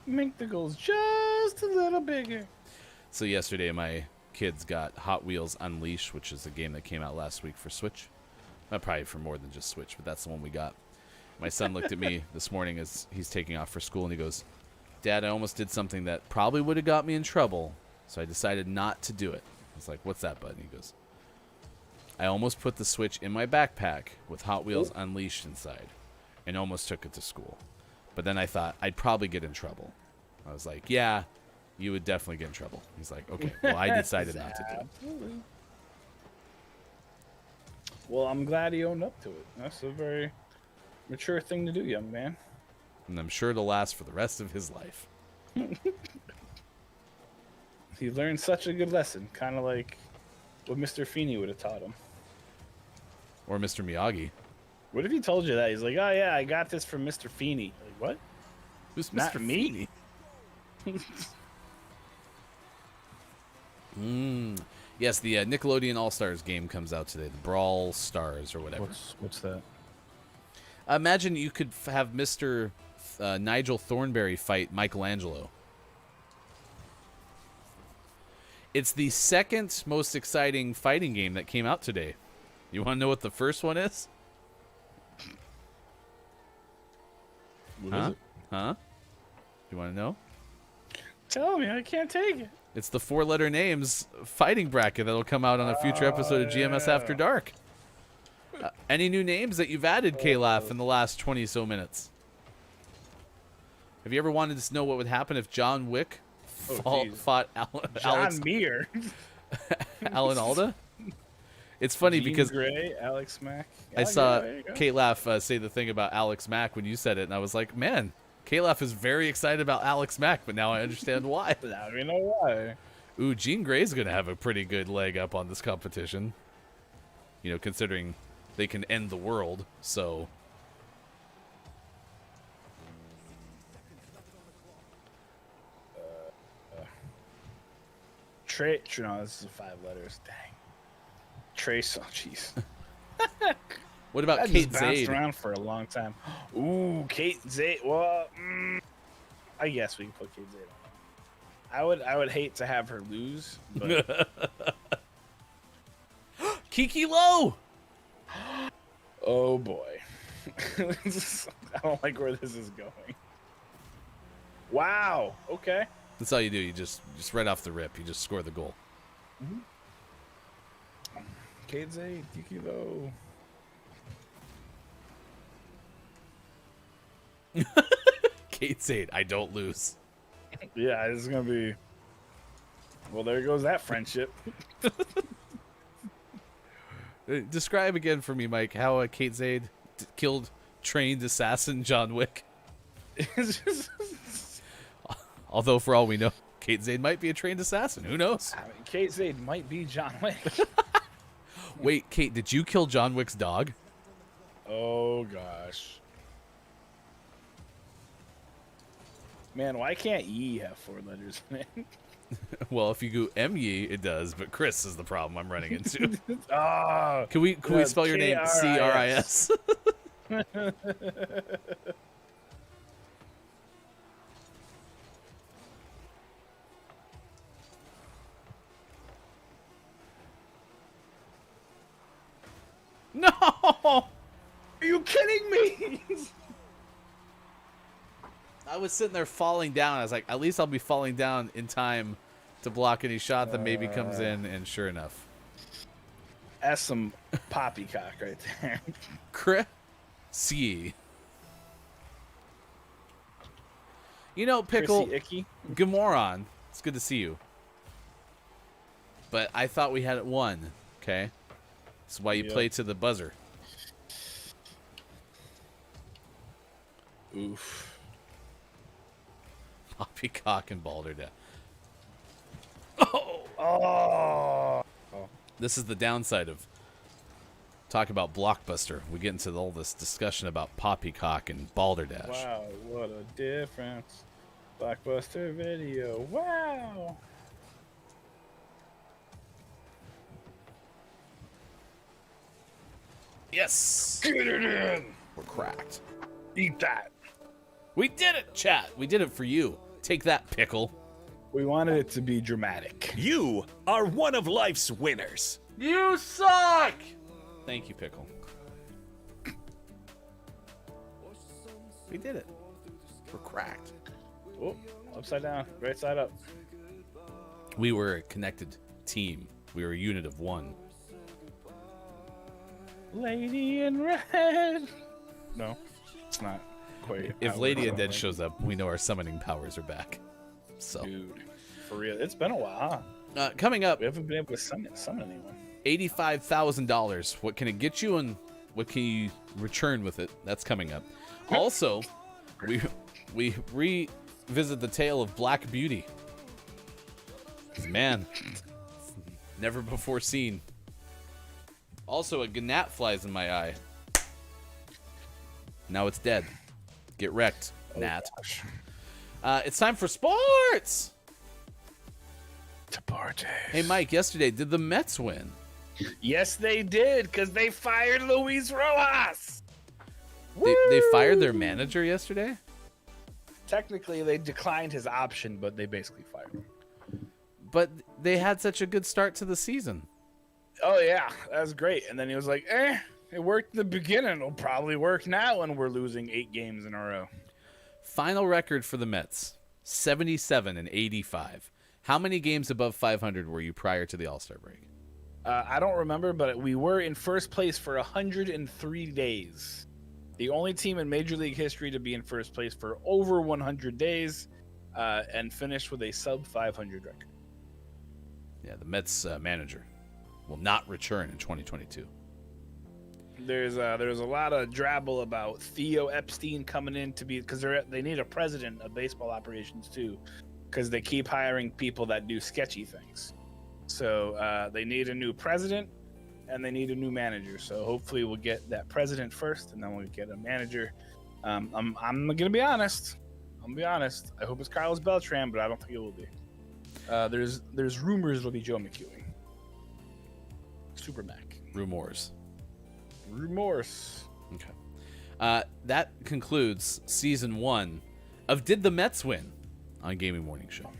make the goals just a little bigger. So yesterday my kids got Hot Wheels Unleashed, which is a game that came out last week for Switch. Probably for more than just Switch, but that's the one we got. My son looked at me this morning as he's taking off for school, and he goes, "Dad, I almost did something that probably would have got me in trouble, so I decided not to do it." I was like, "What's that, bud?" And he goes, "I almost put the Switch in my backpack with Hot Wheels Unleashed inside and almost took it to school. But then I thought I'd probably get in trouble." I was like, "Yeah, you would definitely get in trouble." He's like, "Okay, well, I decided not to do it." Absolutely. Well, I'm glad he owned up to it. That's a very mature thing to do, young man. And I'm sure it'll last for the rest of his life. He learned such a good lesson, kind of like what Mr. Feeney would have taught him. Or Mr. Miyagi. What if he told you that? He's like, "Oh yeah, I got this from Mr. Feeney." Like, what? Who's Not Mr. me. Feeney? Yes, the Nickelodeon All-Stars game comes out today. The Brawl Stars or whatever. What's that? Imagine you could have Mr. Nigel Thornberry fight Michelangelo. It's the second most exciting fighting game that came out today. You want to know what the first one is? What is it? Huh? You want to know? Tell me, I can't take it. It's the 4-letter names fighting bracket that'll come out on a future episode of GMS After Dark. Any new names that you've added, K-Laugh, in the last 20 so minutes? Have you ever wanted to know what would happen if John Wick geez. fought John Muir. Alan Alda? It's funny Jean because Grey, Alex Mack. I saw there you go. Kate Laugh say the thing about Alex Mack when you said it, and I was like, man, Kate Laugh is very excited about Alex Mack, but now I understand why. Now we know why. Ooh, Jean Grey's going to have a pretty good leg up on this competition. You know, considering they can end the world, so... No, this is 5 letters. Dang. Trace. Oh, jeez. What about I Kate just bounced Zaid? around for a long time. Ooh, Kate Zaid. Well, I guess we can put Kate Zaid on. I would hate to have her lose, but Kiki Lowe! oh boy, I don't like where this is going. Wow. Okay. That's all you do. You just right off the rip, you just score the goal. Kate Zaid, Kiki Lowe. Kate Zaid, I don't lose. Yeah, this is gonna be. Well, there goes that friendship. Describe again for me, Mike, how Kate Zaid killed trained assassin John Wick. It's just, Although, for all we know, Kate Zaid might be a trained assassin. Who knows? I mean, Kate Zaid might be John Wick. Wait, Kate, did you kill John Wick's dog? Oh gosh. Man, why can't Yi have 4 letters in it? Well, if you go M-Y, it does, but Chris is the problem I'm running into. Ah, Can we spell your name K-R-I-S. C-R-I-S? No! Are you kidding me? I was sitting there falling down. I was like, at least I'll be falling down in time to block any shot that maybe comes in, and sure enough. That's some poppycock right there. Chris. You know, Pickle, Chrissy Icky. Gamoron, it's good to see you. But I thought we had it won, okay? That's why you Yep. play to the buzzer. Oof. Poppycock and Balderdash. Oh. This is the downside of talk about Blockbuster. We get into all this discussion about Poppycock and Balderdash. Wow, what a difference. Blockbuster video. Wow. Yes! Get it in. We're cracked. Eat that. We did it, chat. We did it for you. Take that, Pickle. We wanted it to be dramatic. You are one of life's winners. You suck! Thank you, Pickle. We did it. We're cracked. Oh, upside down, right side up. We were a connected team. We were a unit of one. Lady in red. No, it's not quite. If how Lady we're Undead going. shows up, we know our summoning powers are back. So, Dude, for real, it's been a while, huh? coming up, We haven't been able to summon anyone. $85,000. What can it get you, and what can you return with it? That's coming up. Also, we revisit the tale of Black Beauty. Man, never before seen. Also, a gnat flies in my eye. Now it's dead. Get wrecked, gnat. Gosh. It's time for sports. To party. Hey, Mike. Yesterday, did the Mets win? Yes, they did, because they fired Luis Rojas. They fired their manager yesterday. Technically, they declined his option, but they basically fired him. But they had such a good start to the season. Oh, yeah, that was great. And then he was like, it worked in the beginning. It'll probably work now when we're losing 8 games in a row. Final record for the Mets, 77-85. How many games above 500 were you prior to the All-Star break? I don't remember, but we were in first place for 103 days. The only team in Major League history to be in first place for over 100 days and finish with a sub 500 record. Yeah, the Mets manager will not return in 2022. There's a lot of drabble about Theo Epstein coming in to be, because they need a president of baseball operations too, because they keep hiring people that do sketchy things. So they need a new president and they need a new manager. So hopefully we'll get that president first, and then we'll get a manager. I'm gonna be honest. I hope it's Carlos Beltran, but I don't think it will be. There's rumors it'll be Joe McEwing. Super Mac. Rumors. Remorse. Okay. That concludes season 1 of Did the Mets Win on Gaming Morning Show.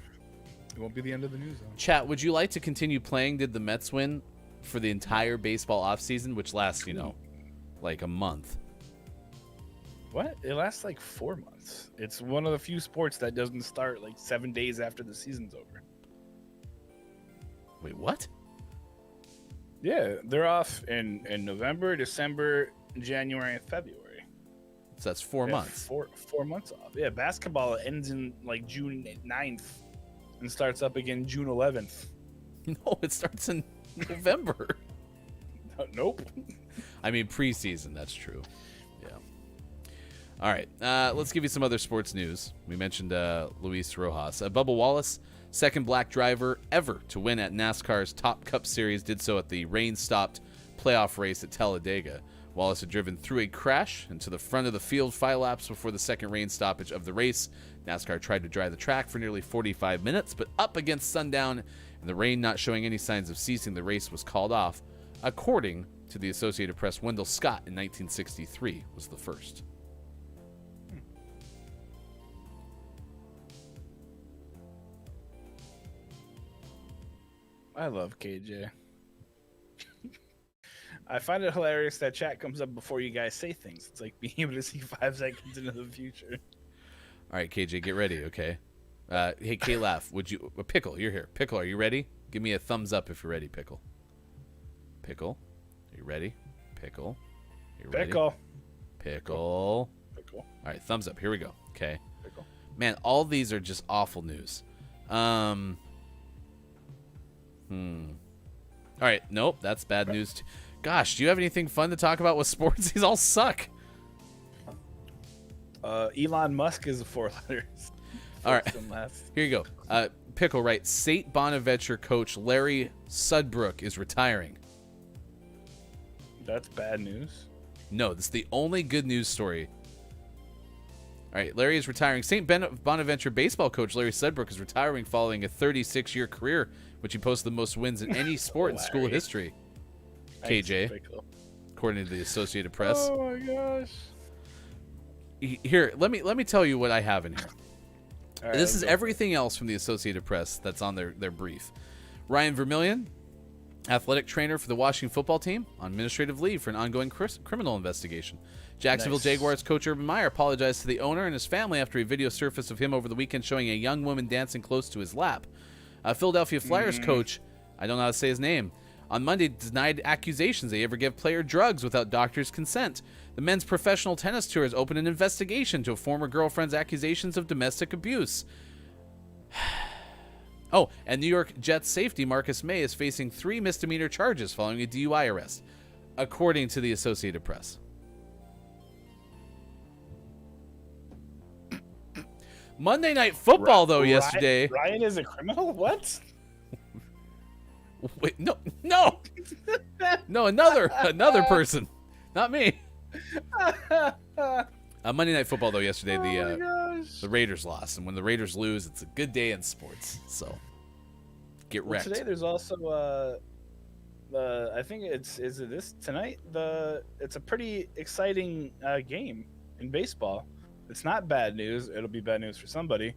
It won't be the end of the news, though. Chat, would you like to continue playing Did the Mets Win for the entire baseball offseason, which lasts, like a month? What? It lasts like 4 months. It's one of the few sports that doesn't start like 7 days after the season's over. Wait, what? Yeah, they're off in November, December, January, and February. So that's 4 months. 4 months off. Yeah, basketball ends in like June 9th and starts up again June 11th. No, it starts in November. Nope. I mean, preseason, that's true. Yeah. All right, let's give you some other sports news. We mentioned Luis Rojas. Bubba Wallace, second black driver ever to win at NASCAR's Top Cup Series, did so at the rain-stopped playoff race at Talladega. Wallace had driven through a crash into the front of the field 5 laps before the second rain stoppage of the race. NASCAR tried to dry the track for nearly 45 minutes, but up against sundown and the rain not showing any signs of ceasing, the race was called off. According to the Associated Press, Wendell Scott in 1963 was the first. I love KJ. I find it hilarious that chat comes up before you guys say things. It's like being able to see 5 seconds into the future. All right, KJ, get ready, okay? Hey, K-Laugh, would you... Pickle, you're here. Pickle, are you ready? Give me a thumbs up if you're ready, Pickle. Pickle, are you ready? Pickle, are you ready? Pickle. Pickle. Pickle. All right, thumbs up. Here we go. Okay. Pickle. Man, all these are just awful news. All right, nope, that's bad news. Gosh, do you have anything fun to talk about with sports? These all suck. Elon Musk is the 4 letters. All right, here you go. Pickle writes, St. Bonaventure coach Larry Sudbrook is retiring. That's bad news. No, this is the only good news story. All right, Larry is retiring. St. Bonaventure baseball coach Larry Sudbrook is retiring following a 36-year career, which he posted the most wins in any sport in school history. KJ, according to the Associated Press. Oh my gosh. Here, let me tell you what I have in here. All right, this is everything else from the Associated Press that's on their brief. Ryan Vermillion, athletic trainer for the Washington football team, on administrative leave for an ongoing criminal investigation. Jacksonville Jaguars coach Urban Meyer apologized to the owner and his family after a video surfaced of him over the weekend showing a young woman dancing close to his lap. Philadelphia Flyers coach, I don't know how to say his name, on Monday denied accusations they ever give player drugs without doctor's consent. The men's professional tennis tour has opened an investigation to a former girlfriend's accusations of domestic abuse. Oh, and New York Jets safety Marcus May is facing 3 misdemeanor charges following a DUI arrest, according to the Associated Press. Monday Night Football, though, yesterday. Ryan is a criminal? What? Wait, no, another person, not me. Monday Night Football, though, yesterday, the Raiders lost, and when the Raiders lose, it's a good day in sports. So get wrecked. Today, there's also I think is it this tonight? It's a pretty exciting game in baseball. It's not bad news. It'll be bad news for somebody.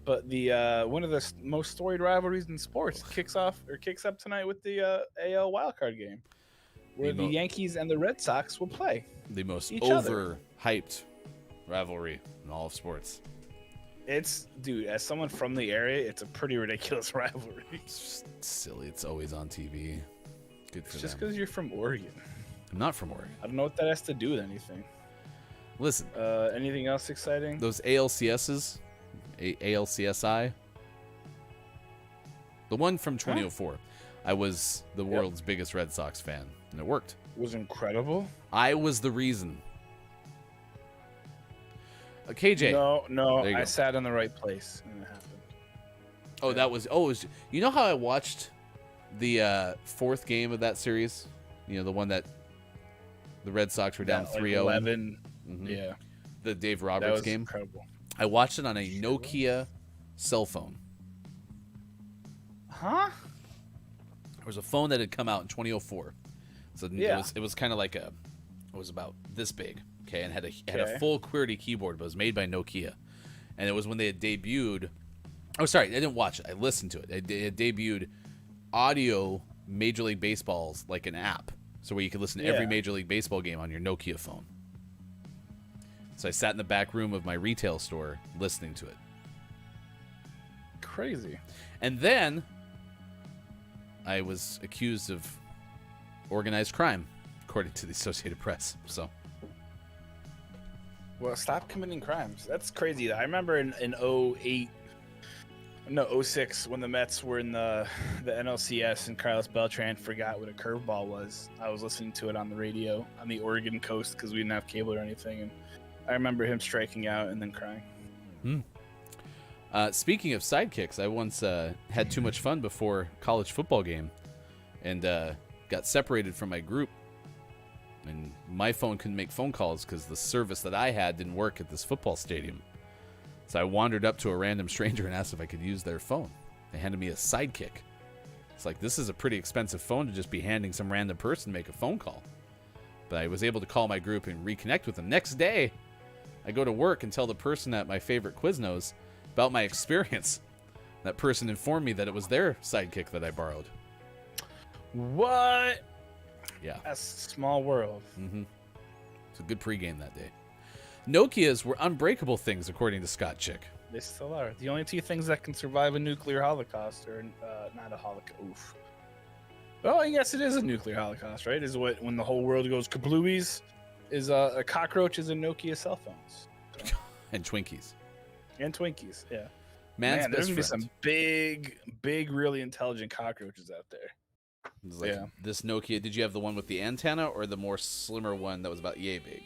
But the one of the most storied rivalries in sports kicks up tonight with the AL wildcard game, where the Yankees and the Red Sox will play. The most overhyped rivalry in all of sports. Dude, as someone from the area, it's a pretty ridiculous rivalry. It's just silly. It's always on TV. Good for them. Just because you're from Oregon. I'm not from Oregon. I don't know what that has to do with anything. Listen, Anything else exciting? those ALCSs, ALCSI, the one from 2004, I was the world's biggest Red Sox fan, and it worked. Was incredible. I was the reason. KJ. No, There you I go. sat in the right place and it happened. Oh, that was. Oh, it was, you know how I watched the fourth game of that series? You know, the one that the Red Sox were down That, like, 3-0. 11. Mhm. Yeah, The Dave that Roberts was game. incredible. I watched it on a Nokia cell phone. Huh? There was a phone that had come out in 2004. So Yeah. it was kind of like it was about this big, okay, and had a Okay. full QWERTY keyboard, but it was made by Nokia. And it was when they had debuted. Oh, sorry, I didn't watch it. I listened to it. It had debuted audio Major League Baseball's like an app, so where you could listen to every Yeah. Major League Baseball game on your Nokia phone. So I sat in the back room of my retail store listening to it. Crazy. And then I was accused of organized crime, according to the Associated Press. So Well, stop committing crimes. That's crazy. I remember in 06 when the Mets were in the NLCS and Carlos Beltran forgot what a curveball was. I was listening to it on the radio on the Oregon coast because we didn't have cable or anything, and I remember him striking out and then crying. Speaking of sidekicks, I once had too much fun before college football game and got separated from my group. And my phone couldn't make phone calls because the service that I had didn't work at this football stadium. So I wandered up to a random stranger and asked if I could use their phone. They handed me a sidekick. It's like, this is a pretty expensive phone to just be handing some random person to make a phone call. But I was able to call my group and reconnect with them. Next day, I go to work and tell the person at my favorite Quiznos about my experience. That person informed me that it was their sidekick that I borrowed. What? Yeah. That's a small world. Mm-hmm. It's a good pregame that day. Nokias were unbreakable things, according to Scott Chick. They still are. The only two things that can survive a nuclear holocaust, or not a holocaust. Oof. Well, I guess it is a nuclear holocaust, right? Is what when the whole world goes kablooies, is a cockroaches and Nokia cell phones And Twinkies. and Twinkies. Yeah, Man's man, there's best gonna be friend. some big, really intelligent cockroaches out there. It's like, yeah. This Nokia, did you have the one with the antenna or the more slimmer one that was about yay big?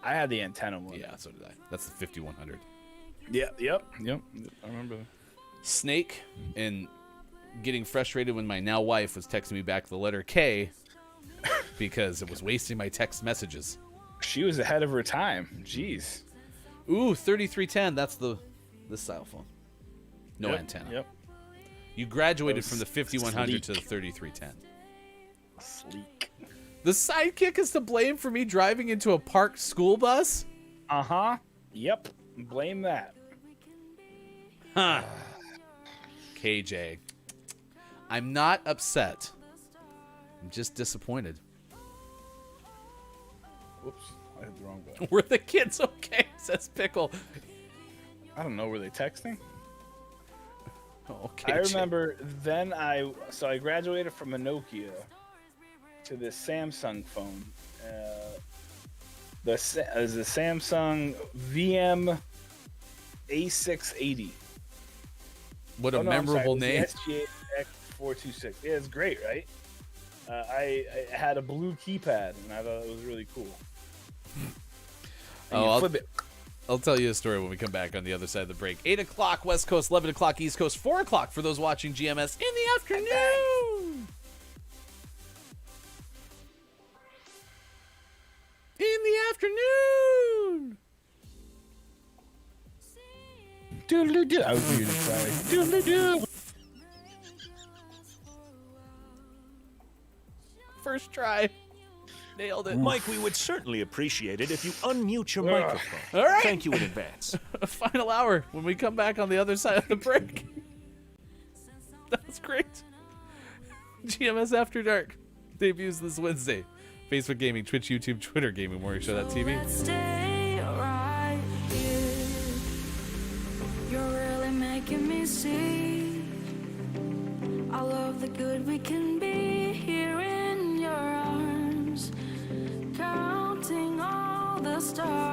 I had the antenna one. Yeah, so did I. That's the 5100. Yep. I remember. Snake, and getting frustrated when my now wife was texting me back the letter K because it was wasting my text messages. She was ahead of her time. Jeez. Ooh, 3310. That's this style phone. No Yep, antenna. Yep. You graduated That from the was 5100 to the sleek. 3310. Sleek. The sidekick is to blame for me driving into a parked school bus? Yep. Blame that. Huh. KJ. I'm not upset. I'm just disappointed. Whoops. I hit the wrong button. Were the kids okay? Says Pickle. I don't know. Were they texting? Oh, I KJ. remember then I graduated from a Nokia to this Samsung phone. The Samsung VM A680. What a memorable name. The SGA-X426. Yeah, it's great, right? I had a blue keypad, and I thought it was really cool. And you flip it. I'll tell you a story when we come back on the other side of the break. 8 o'clock West Coast, 11 o'clock East Coast, 4 o'clock for those watching GMS in the afternoon. In the afternoon. Doodle-doo. I was muted, sorry. Doodle-doo. First try. Nailed it. Mike, we would certainly appreciate it if you unmute your microphone. All right. Thank you in advance. Final hour when we come back on the other side of the break. That's great. GMS After Dark debuts this Wednesday. Facebook Gaming, Twitch, YouTube, Twitter, Gaming Warrior Show.tv. Let's stay right here. You're really making me see all of the good we can be here in your arms, counting all the stars.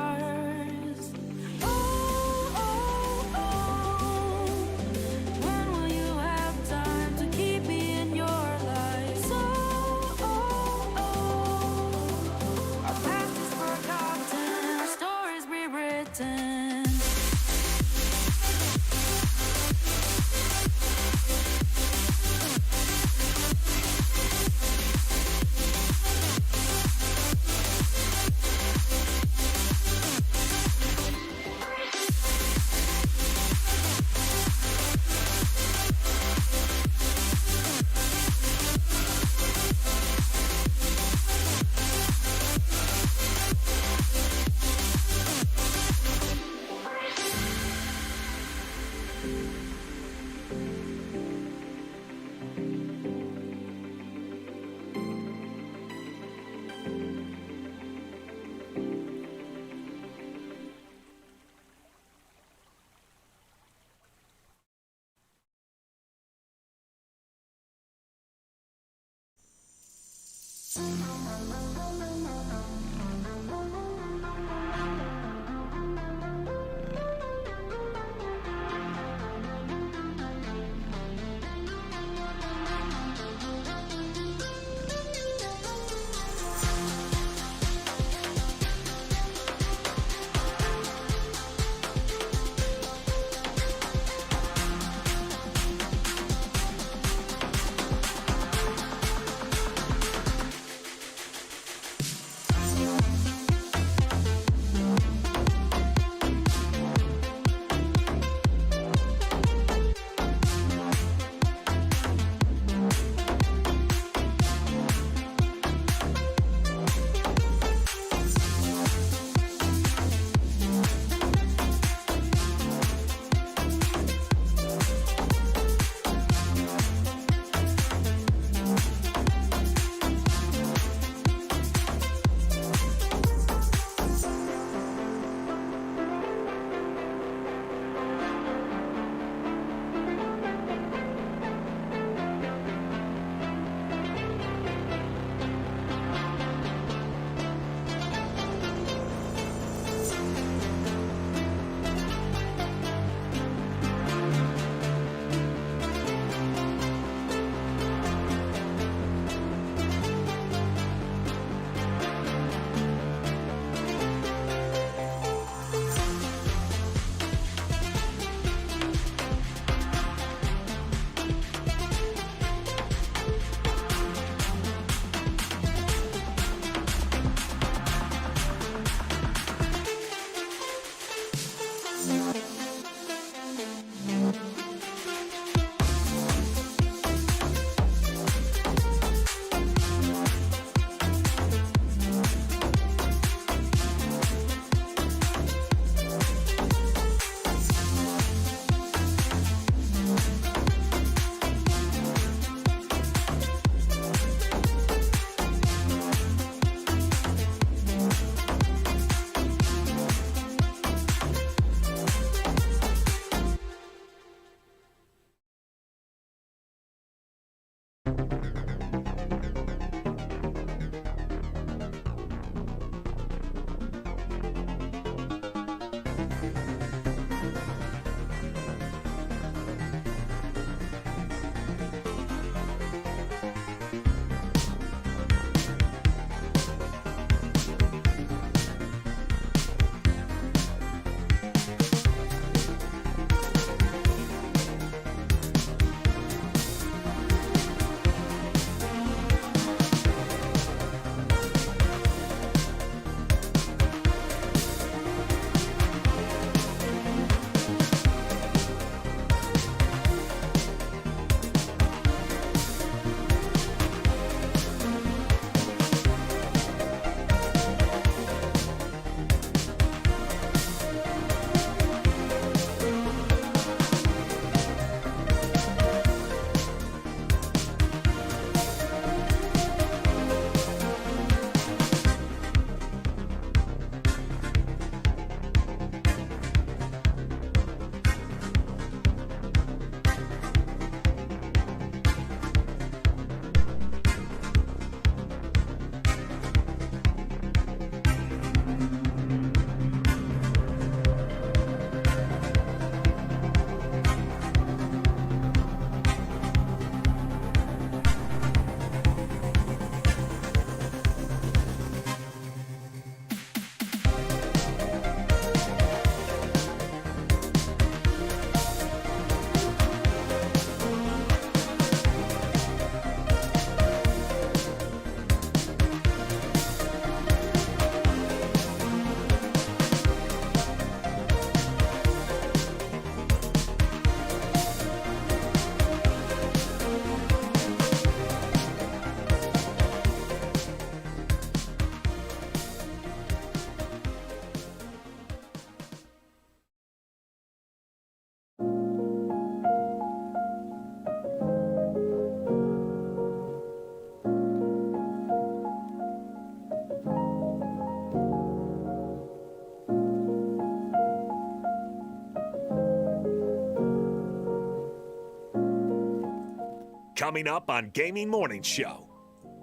Coming up on Gaming Morning Show.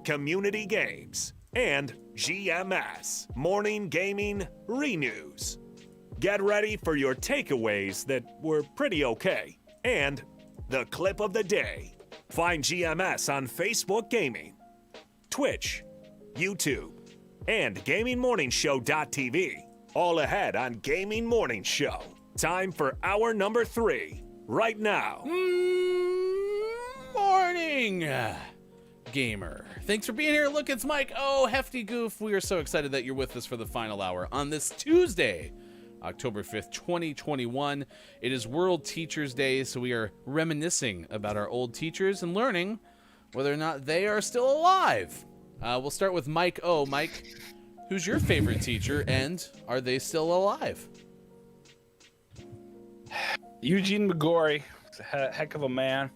community games, and GMS, Morning Gaming Renews. Get ready for your takeaways that were pretty okay, and the clip of the day. Find GMS on Facebook Gaming, Twitch, YouTube, and GamingMorningShow.tv. All ahead on Gaming Morning Show. Time for hour number 3, right now. Morning, gamer. Thanks for being here. Look, it's Mike. Oh, Hefty Goof. We are so excited that you're with us for the final hour on this Tuesday, October 5th, 2021. It is World Teachers Day, so we are reminiscing about our old teachers and learning whether or not they are still alive. We'll start with Mike. Oh, Mike, who's your favorite teacher, and are they still alive? Eugene McGorry. He's a heck of a man.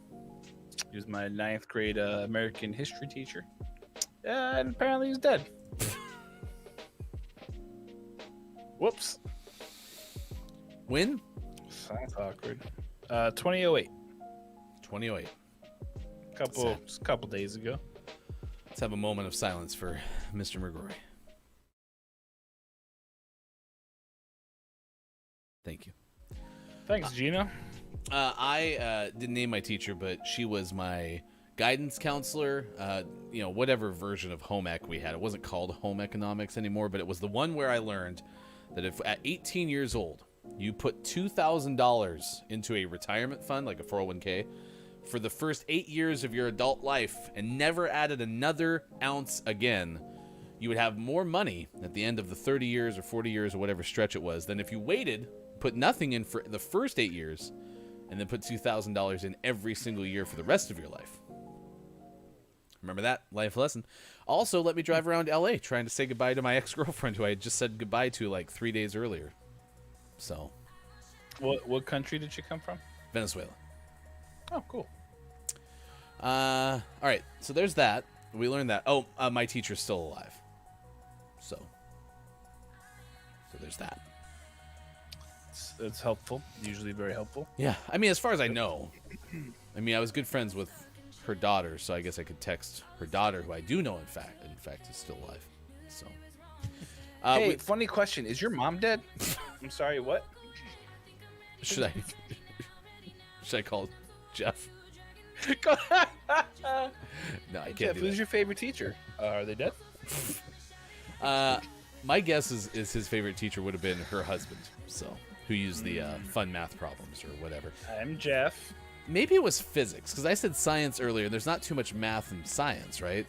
He was my 9th grade American history teacher. And apparently he's dead. Whoops. When? That's awkward. 2008. 2008. Couple days ago. Let's have a moment of silence for Mr. McGrory. Thank you. Thanks, Gina. I didn't name my teacher, but she was my guidance counselor. Whatever version of home ec we had. It wasn't called home economics anymore, but it was the one where I learned that if at 18 years old you put $2,000 into a retirement fund, like a 401k, for the first 8 years of your adult life and never added another ounce again, you would have more money at the end of the 30 years or 40 years or whatever stretch it was than if you waited, put nothing in for the first 8 years, and then put $2,000 in every single year for the rest of your life. Remember that life lesson. Also, let me drive around LA trying to say goodbye to my ex-girlfriend who I had just said goodbye to like 3 days earlier. So, What country did she come from? Venezuela. Oh, cool. All right, so there's that. We learned that. Oh, my teacher's still alive. So there's that. It's helpful. Usually very helpful. Yeah, I mean, as far as I know, I was good friends with her daughter, so I guess I could text her daughter, who I do know, in fact, is still alive. So, hey, funny question: is your mom dead? I'm sorry. What? Should I call Jeff? Go No, I can't. Jeff, do who's that. your favorite teacher? Are they dead? My guess is his favorite teacher would have been her husband, who used the fun math problems or whatever. I'm Jeff. Maybe it was physics, because I said science earlier. There's not too much math in science, right?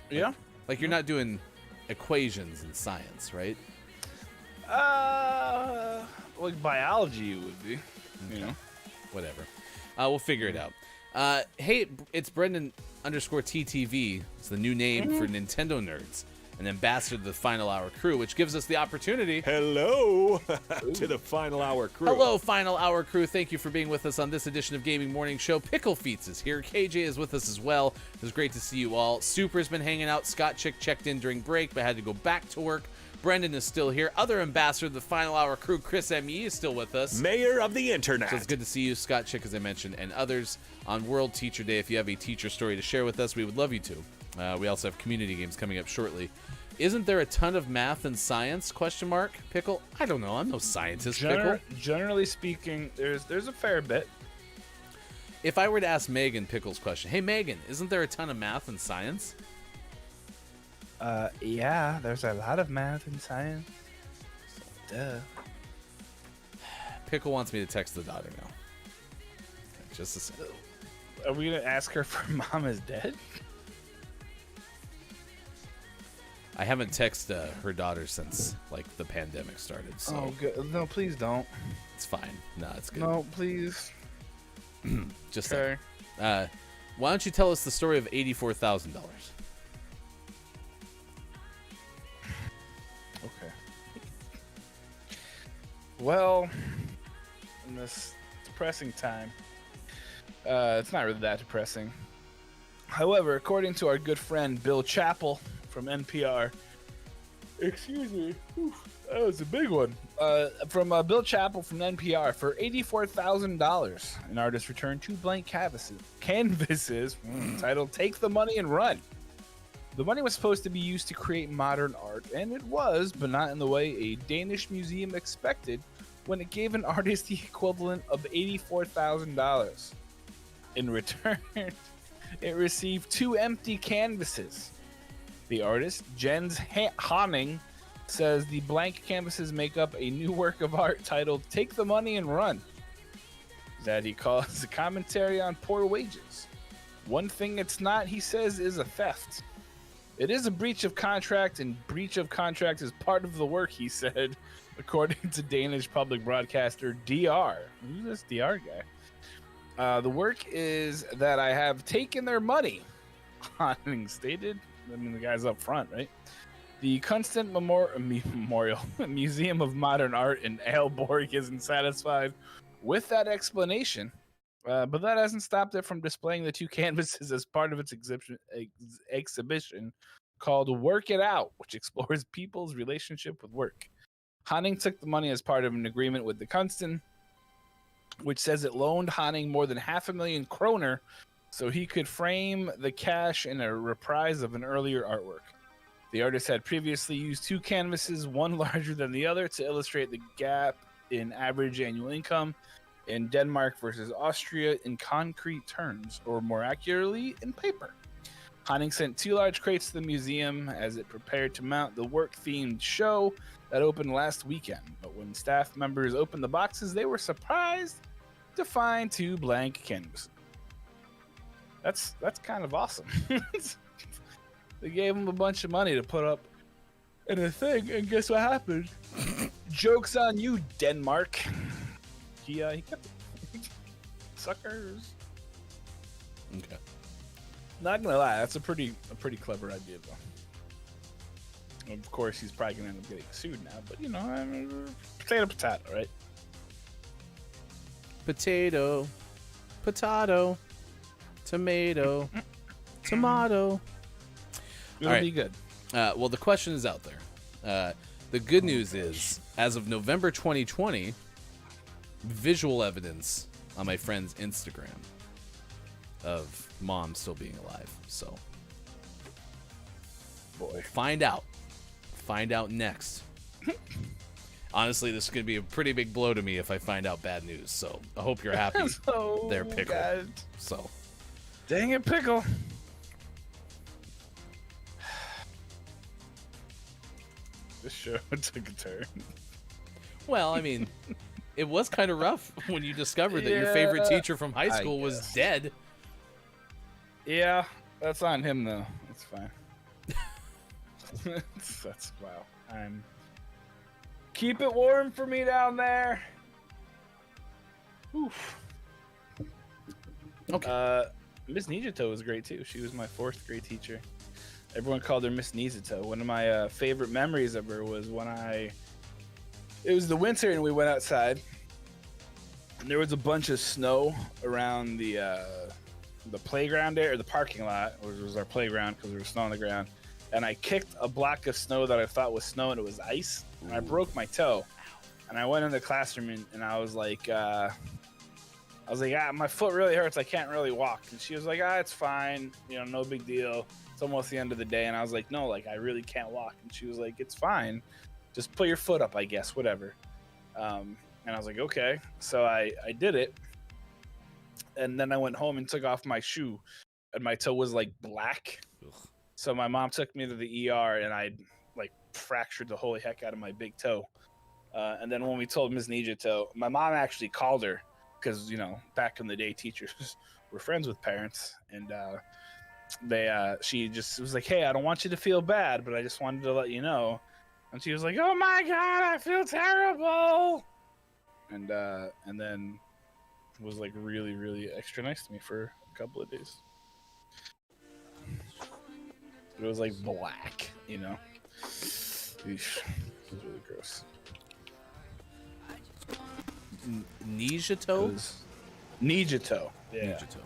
Yeah. Like you're not doing equations in science, right? Like biology you would be. You know. Whatever. We'll figure it out. Hey, it's Brendan_TTV. It's the new name for Nintendo nerds. An ambassador to the Final Hour crew, which gives us the opportunity. Hello to the Final Hour crew. Hello, Final Hour crew. Thank you for being with us on this edition of Gaming Morning Show. Pickle Feets is here. KJ is with us as well. It was great to see you all. Super's been hanging out. Scott Chick checked in during break, but had to go back to work. Brendan is still here. Other ambassador of the Final Hour crew, Chris M.E. is still with us. Mayor of the Internet. So it's good to see you, Scott Chick, as I mentioned, and others on World Teacher Day. If you have a teacher story to share with us, we would love you to. We also have community games coming up shortly. Isn't there a ton of math and science? ? Pickle? I don't know. I'm no scientist, Pickle. Generally speaking, there's a fair bit. If I were to ask Megan Pickle's question, hey, Megan, isn't there a ton of math and science? Yeah, there's a lot of math and science. Duh. Pickle wants me to text the daughter now. Okay, just a second. Are we gonna ask her if her mom is dead? I haven't texted her daughter since like the pandemic started, so Oh, good. No, please don't. it's fine. No, it's good. No, please. Just Okay. why don't you tell us the story of $84,000? Okay. Well, in this depressing time, it's not really that depressing. However, according to our good friend Bill Chappell from NPR, excuse me, that was a big one. from Bill Chappell from NPR, for $84,000, an artist returned 2 blank canvases titled "Take the Money and Run." The money was supposed to be used to create modern art, and it was, but not in the way a Danish museum expected when it gave an artist the equivalent of $84,000. In return, it received 2 empty canvases. The artist, Jens Honning, says the blank canvases make up a new work of art titled "Take the Money and Run," that he calls a commentary on poor wages. One thing it's not, he says, is a theft. It is a breach of contract, and breach of contract is part of the work, he said, according to Danish public broadcaster DR. Who's this DR guy? The work is that I have taken their money, Honning stated. I mean, the guy's up front, right? The Constant Memorial Museum of Modern Art in Aalborg isn't satisfied with that explanation, but that hasn't stopped it from displaying the 2 canvases as part of its exhibition called "Work It Out," which explores people's relationship with work. Honning took the money as part of an agreement with the Kunsten, which says it loaned Honning more than 500,000 kroner so he could frame the cash in a reprise of an earlier artwork. The artist had previously used 2 canvases, one larger than the other, to illustrate the gap in average annual income in Denmark versus Austria in concrete terms, or more accurately, in paper. Honning sent 2 large crates to the museum as it prepared to mount the work-themed show that opened last weekend. But when staff members opened the boxes, they were surprised to find 2 blank canvases. That's kind of awesome. They gave him a bunch of money to put up in a thing, and guess what happened? Joke's on you, Denmark. He kept it. Suckers. Okay. Not gonna lie, that's a pretty clever idea, though. Of course, he's probably gonna end up getting sued now, but you know, I mean, potato, right? Potato, tomato, tomato. It'll be good. Well, the question is out there. The good news is, as of November 2020, visual evidence on my friend's Instagram of mom still being alive. So, Boy, find out next. Honestly, this is going to be a pretty big blow to me if I find out bad news. So I hope you're happy there, Pickle. God. So, Dang it, Pickle. This show took a turn. well, I mean, it was kind of rough when you discovered that your favorite teacher from high school was dead. Yeah, that's on him though. That's fine. that's wow. Keep it warm for me down there. Oof. Okay. Miss Nijito was great too. She was my 4th grade teacher. Everyone called her Miss Nijito. One of my favorite memories of her was when it was the winter and we went outside. And there was a bunch of snow around the playground there, or the parking lot, which was our playground because there was snow on the ground. And I kicked a block of snow that I thought was snow, and it was ice. And I broke my toe. And I went in the classroom and I was like, my foot really hurts. I can't really walk. And she was like, it's fine. You know, no big deal. It's almost the end of the day. And I was like, no, like I really can't walk. And she was like, it's fine. Just put your foot up, I guess, whatever. And I was like, okay. So I did it. And then I went home and took off my shoe, and my toe was like black. Ugh. So my mom took me to the ER, and I like fractured the holy heck out of my big toe. And then when we told Ms. Nijito, my mom actually called her because, you know, back in the day, teachers were friends with parents, and she just was like, hey, I don't want you to feel bad, but I just wanted to let you know. And she was like, oh my God, I feel terrible. And then was like really, really extra nice to me for a couple of days. It was like black, you know. Eesh. It was really gross. Nijito? Nijito. Yeah. Nijito.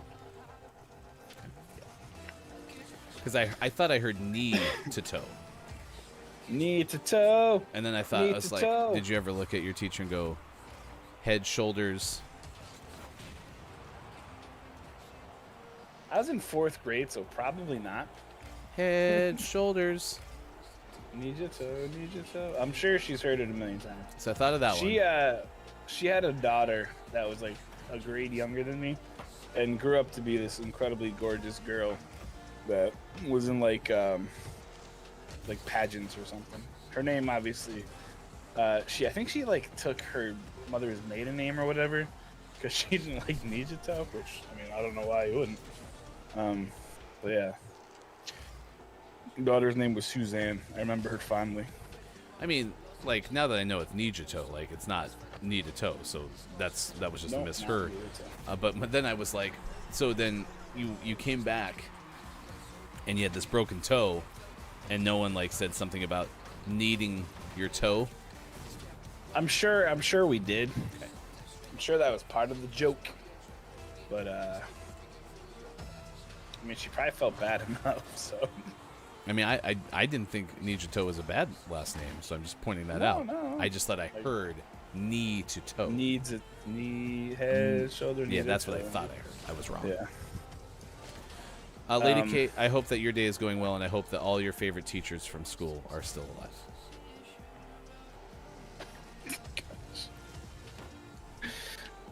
Because I thought I heard knee to toe. Knee to toe. And then I thought, Knee I was to like, toe. did you ever look at your teacher and go, head, shoulders? I was in 4th grade, so probably not. Head, shoulders. Knee to toe, knee to toe. I'm sure she's heard it a million times. So I thought of that one. She had a daughter that was like a grade younger than me, and grew up to be this incredibly gorgeous girl that was in like pageants or something. Her name obviously, I think she like took her mother's maiden name or whatever, because she didn't like Nijito, which I mean I don't know why you wouldn't. But yeah, daughter's name was Suzanne. I remember her fondly. I mean, like, now that I know it's Nijito, like, it's not knee to toe, so that was just a Nope, misheard. not But then I was like, so then you came back and you had this broken toe, and no one like said something about needing your toe. I'm sure we did. I'm sure that was part of the joke. But I mean, she probably felt bad enough. So I mean, I didn't think Nijito was a bad last name, so I'm just pointing that out. No. I just thought I heard knee to toe. Needs a knee, head, shoulder. Yeah, knee, that's what I toe. thought I heard. I was wrong. Yeah. Lady Kate, I hope that your day is going well, and I hope that all your favorite teachers from school are still alive.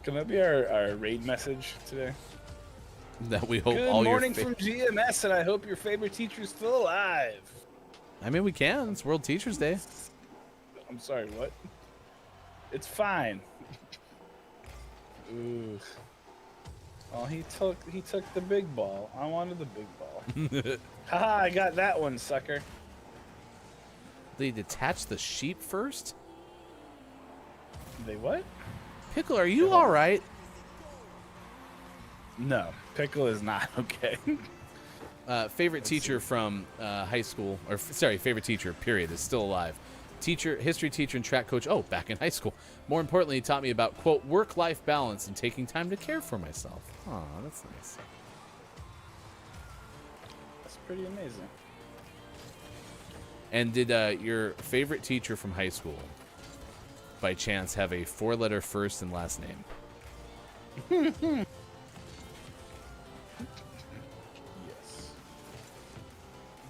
Can that be our raid message today? That we hope Good all morning your from GMS, and I hope your favorite teacher's still alive. I mean, we can. It's World Teachers Day. I'm sorry, what? It's fine. Ooh. Oh, he took the big ball. I wanted the big ball. Haha, I got that one, sucker. They detach the sheep first? They what? Pickle, are you all right? No, Pickle is not okay. Favorite teacher from high school, or sorry, favorite teacher, period, is still alive. Teacher, history teacher, and track coach. Oh, back in high school. More importantly, he taught me about, quote, work-life balance and taking time to care for myself. Oh, that's nice. That's pretty amazing. And did your favorite teacher from high school, by chance, have a 4-letter first and last name? Yes.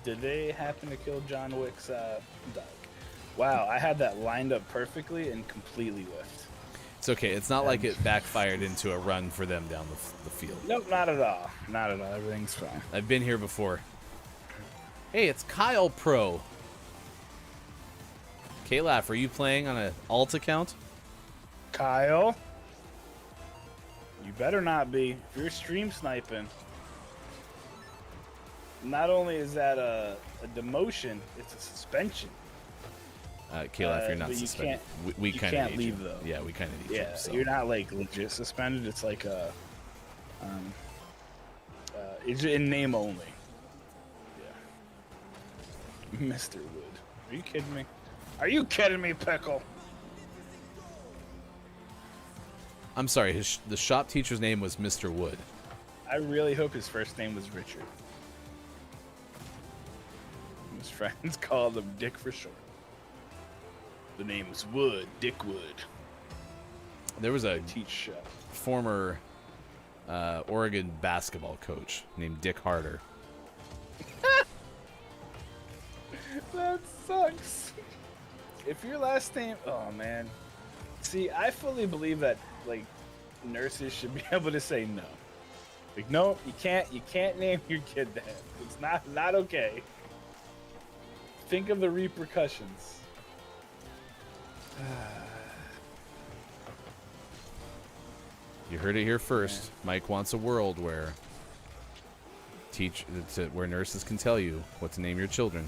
Did they happen to kill John Wick's dog? Wow, I had that lined up perfectly and completely whiffed. It's okay. It's not like it backfired into a run for them down the field. Nope, not at all. Not at all. Everything's fine. I've been here before. Hey, it's Kyle Pro. K-Laugh, are you playing on an alt account? Kyle, you better not be. If you're stream sniping, not only is that a demotion, it's a suspension. K-Laugh, you're not but you suspended. can't- We you kind of can't need leave, you. though. Yeah, we kind of need Yeah, you. So. you're not like legit suspended. It's like a, it's in name only. Yeah. Mr. Wood, are you kidding me? Are you kidding me, Pickle? I'm sorry. The shop teacher's name was Mr. Wood. I really hope his first name was Richard. His friends called him Dick for short. The name was Wood, Dick Wood. There was a Teach chef. former Oregon basketball coach named Dick Harder. That sucks. If your last name, oh man. See, I fully believe that like nurses should be able to say no. Like, no, you can't name your kid that. It's not okay. Think of the repercussions. You heard it here first. Mike wants a world where where nurses can tell you what to name your children.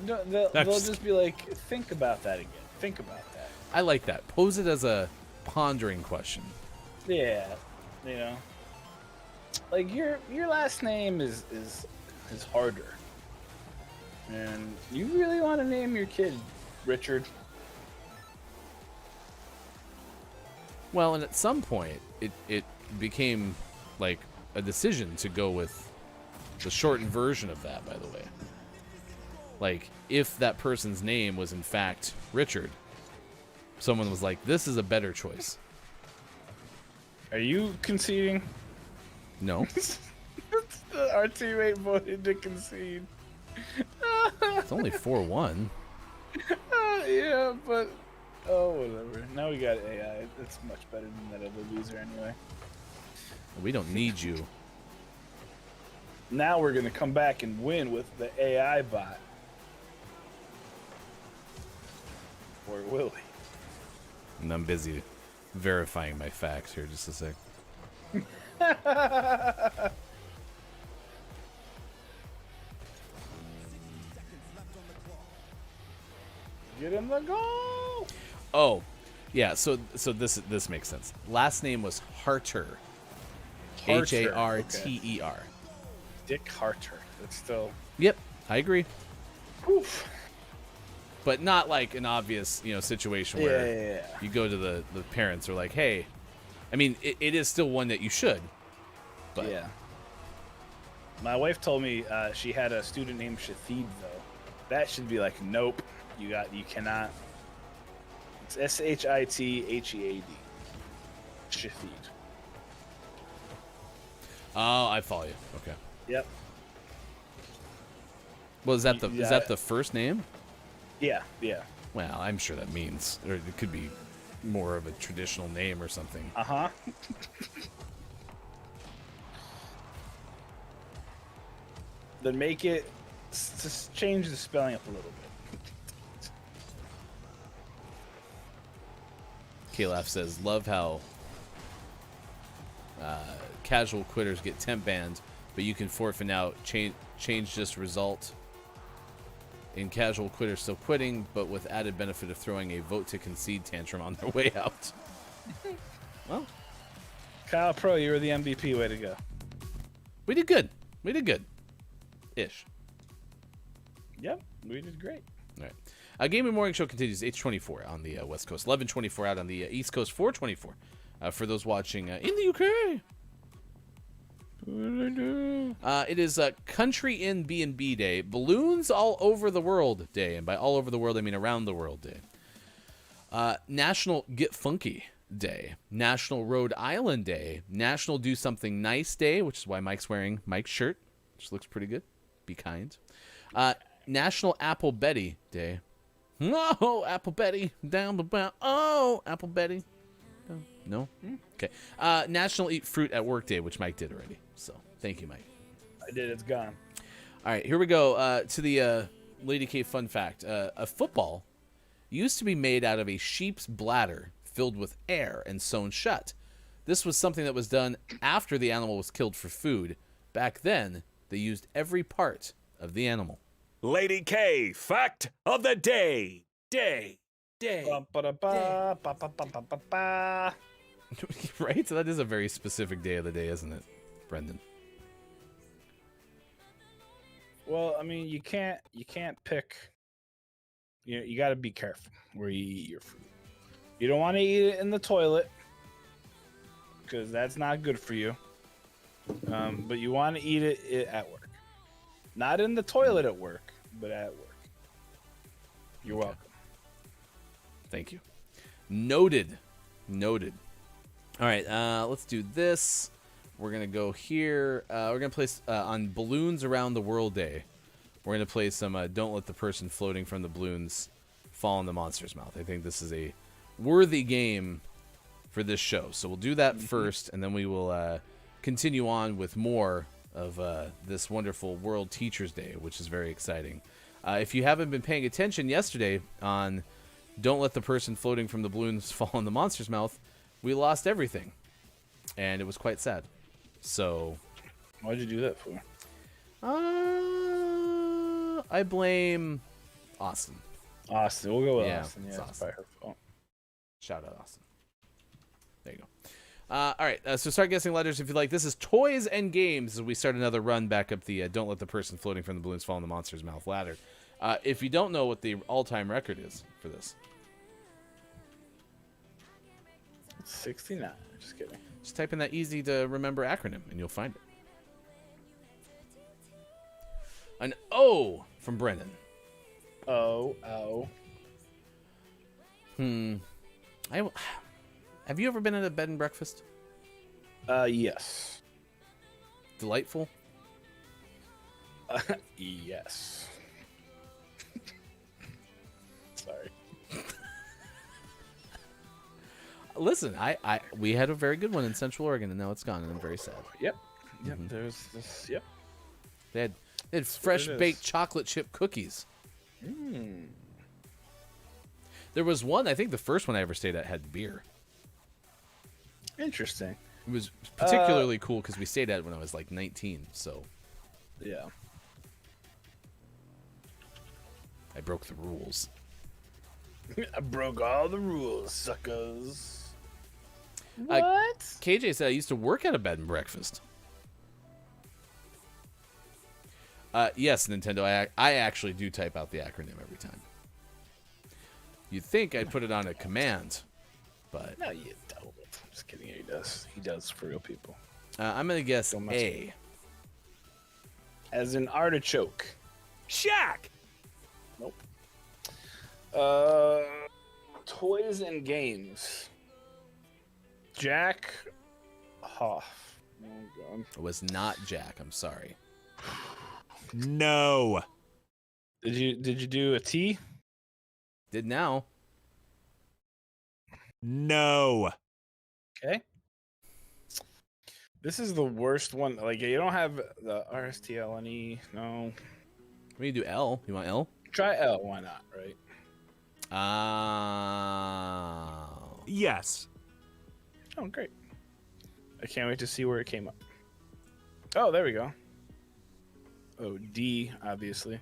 No, they'll just be like, think about that again. Think about that. I like that. Pose it as a pondering question. Yeah, you know, like your last name is harder, and you really want to name your kid Richard? Well, and at some point, it became like a decision to go with the shortened version of that, by the way. Like, if that person's name was in fact Richard, someone was like, this is a better choice. Are you conceding? No. Our teammate voted to concede. It's only 4-1. Yeah, but whatever. Now we got AI. It's much better than that other loser anyway. We don't need you. Now we're gonna come back and win with the AI bot. Or will we? And I'm busy verifying my facts here just a sec. Get him the goal! Oh, yeah. So this makes sense. Last name was Harter. Harter. Dick Harter. That's still. Yep, I agree. Oof. But not like an obvious, situation where you go to the parents are like, hey, I mean, it is still one that you should. But Yeah. My wife told me she had a student named Shahid though. That should be like, nope. You cannot. It's Shithed. Shahid. Oh, I follow you. Okay. Yep. Well, is that the Yeah. is that the first name? Yeah. Yeah. Well, I'm sure that means, or it could be more of a traditional name or something. Uh huh. Then make it. Just change the spelling up a little bit. Kalaf says, love how casual quitters get temp banned, but you can forfeit out. Change this result in casual quitters still quitting, but with added benefit of throwing a vote to concede tantrum on their way out. Well, Kyle Pro, you were the MVP. Way to go. we did good. We did good. Ish. Yep, we did great. All right. Gaming Morning Show continues 8:24 on the West Coast, 11:24 out on the East Coast, 4:24 for those watching in the UK. It is Country in B&B Day, Balloons All Over the World Day, and by all over the world I mean around the world day. National Get Funky Day, National Rhode Island Day, National Do Something Nice Day, which is why Mike's wearing Mike's shirt, which looks pretty good. Be kind. National Apple Betty Day. Oh, Apple Betty down the bound. Oh, Apple Betty. No? Okay. National Eat Fruit at Work Day, which Mike did already. So, thank you, Mike. I did. It's gone. All right, here we go to the Lady K fun fact. A football used to be made out of a sheep's bladder filled with air and sewn shut. This was something that was done after the animal was killed for food. Back then, they used every part of the animal. Lady K, fact of the day. Day. Ba-ba-da-ba, ba-ba-ba-ba-ba. Right? So that is a very specific day of the day, isn't it, Brendan? Well, I mean, you can't pick. You got to be careful where you eat your food. You don't want to eat it in the toilet because that's not good for you. But you want to eat it at work, not in the toilet at work, but at work. You're welcome. Thank you. Noted. All right, let's do this. We're going to go here. We're going to play on Balloons Around the World Day. We're going to play some Don't Let the Person Floating from the Balloons Fall in the Monster's Mouth. I think this is a worthy game for this show. So we'll do that first, and then we will continue on with more of this wonderful World Teachers Day, which is very exciting. If you haven't been paying attention yesterday on Don't Let the Person Floating from the Balloons Fall in the Monster's Mouth, we lost everything, and it was quite sad. So, Why'd you do that for? I blame Austin. Austin. We'll go with Yeah, Austin. it's Yeah, it's Austin. by her fault. Shout out, Austin. There you go. All right, so start guessing letters if you like. This is Toys and Games as we start another run back up the Don't Let the Person Floating from the Balloons Fall in the Monster's Mouth ladder. If you don't know what the all-time record is for this, 69. Just kidding. just type in that easy-to-remember acronym, and you'll find it. An O from Brennan. Oh. Have you ever been at a bed and breakfast? Yes. Delightful. Yes. Sorry. Listen, we had a very good one in Central Oregon, and now it's gone, and I'm very sad. Yep. There's this. Yep. They had fresh it is. baked chocolate chip cookies. There was one, I think the first one I ever stayed at had beer. Interesting. It was particularly cool because we stayed at it when I was like 19, so Yeah. I broke the rules. I broke all the rules, suckers. What? KJ said I used to work at a bed and breakfast. Yes, Nintendo. I actually do type out the acronym every time. You'd think I'd put it on a command, but No, you don't. I'm just kidding. He does. He does for real people. I'm gonna guess Don't mess with A. me. As in artichoke. Shaq! Nope. Toys and games. Jack Hoff. Oh god. It was not Jack. I'm sorry. No. Did you do a T? Did now. No. Okay. This is the worst one. Like you don't have the RSTLNE. No. What do you do? L? You want L? Try L. Why not? Right. Yes. Oh, great. I can't wait to see where it came up. Oh, there we go. Oh, D, obviously.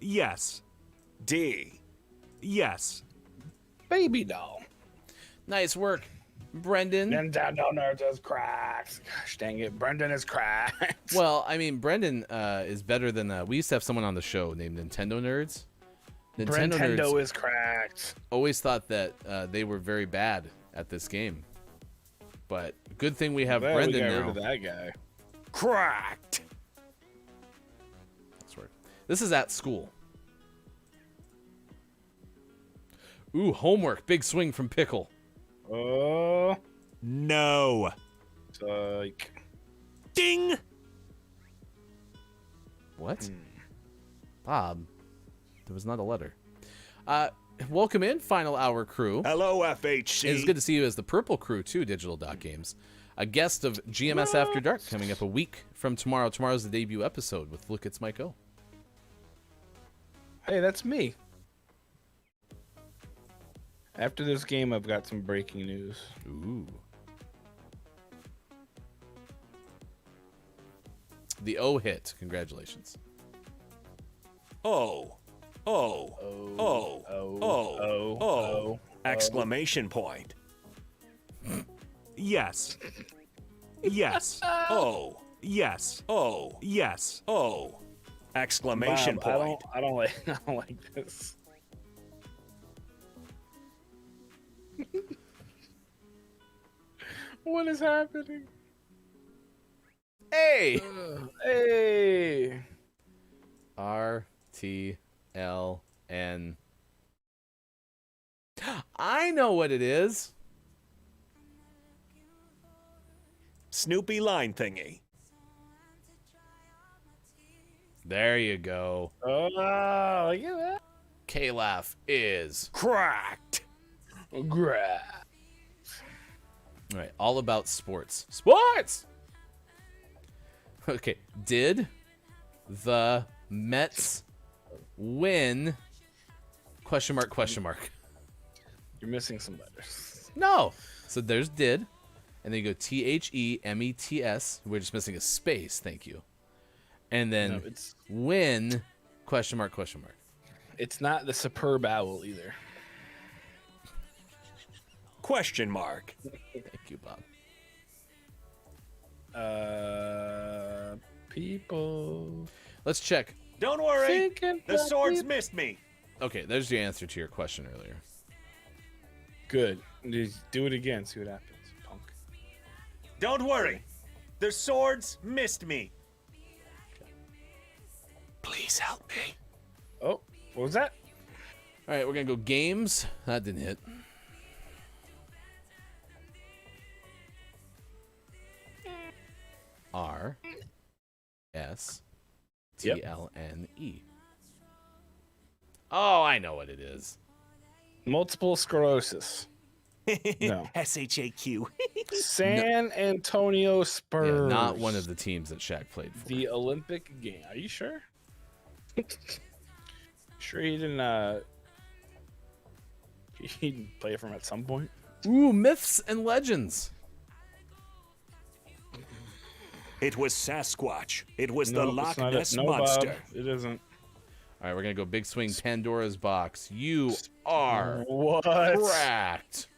Yes. D. Yes. Baby doll. Nice work, Brendan. Nintendo nerds is cracked. Gosh dang it, Brendan is cracked. Well, I mean, Brendan is better than... we used to have someone on the show named Nintendo Nerds. Nintendo Nerds is cracked. always thought that they were very bad at this game. But good thing we have Well, Brendan we got now. rid of that guy. Cracked. That's right. This is at school. Ooh, homework. Big swing from Pickle. Oh, No. like Ding. What? Bob, there was not a letter. Welcome in, Final Hour crew. Hello, FHC. It's good to see you as the Purple Crew, too, Digital.Games. A guest of GMS After Dark coming up a week from tomorrow. Tomorrow's the debut episode with Look, It's Mike O. Hey, that's me. After this game, I've got some breaking news. Ooh. The O hit. Congratulations. Oh. Oh. Oh. Oh. Oh. Exclamation point. Yes. Yes. Oh. Yes. Oh. Yes. Oh. Exclamation Bob, point. I don't like this. What is happening? Hey! Hey! RTLN. I know what it is. Snoopy line thingy. There you go. Oh, look at that. K-Laugh is Cracked. Grab. all right. All about sports. Sports. Okay. Did the Mets win? Question mark. Question mark. You're missing some letters. No. So there's did, and then you go THEMETS. We're just missing a space. Thank you. And then No, it's win? Question mark. Question mark. it's not the superb owl either. Question mark. Thank you, Bob. People. Let's check. Don't worry. Thinking The about swords people. missed me. Okay, there's the answer to your question earlier. Good. Just do it again. See what happens, punk. Don't worry. The swords missed me. Please help me. Oh, what was that? All right, we're gonna go games. That didn't hit. RSTLNE. Oh, I know what it is. Multiple sclerosis. No. SHAQ. San Antonio Spurs. Yeah, not one of the teams that Shaq played for. The Olympic game. Are you sure? Sure he didn't he didn't play for him at some point? Ooh, myths and legends. It was Sasquatch. It was the Nope, Loch it's not Ness it. No, Monster. Bob, it isn't. All right, we're gonna go big swing Pandora's box. You are What? correct.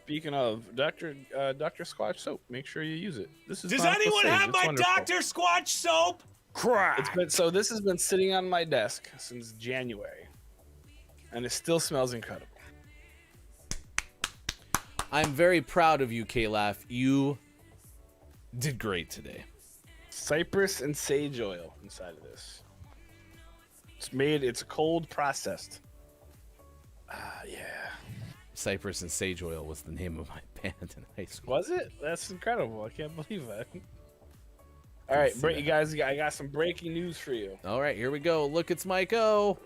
Speaking of Dr. Squatch soap, make sure you use it. This is Does not anyone supposed to have save. my It's wonderful. Dr. Squatch soap? Crack. This has been sitting on my desk since January, and it still smells incredible. I'm very proud of you, Kalaf. You did great today. Cypress and sage oil inside of this. It's cold processed. Yeah. Cypress and Sage Oil was the name of my band in high school. Was it? That's incredible. I can't believe that. All right, you guys, I got some breaking news for you. All right, here we go. Look, it's Mike O.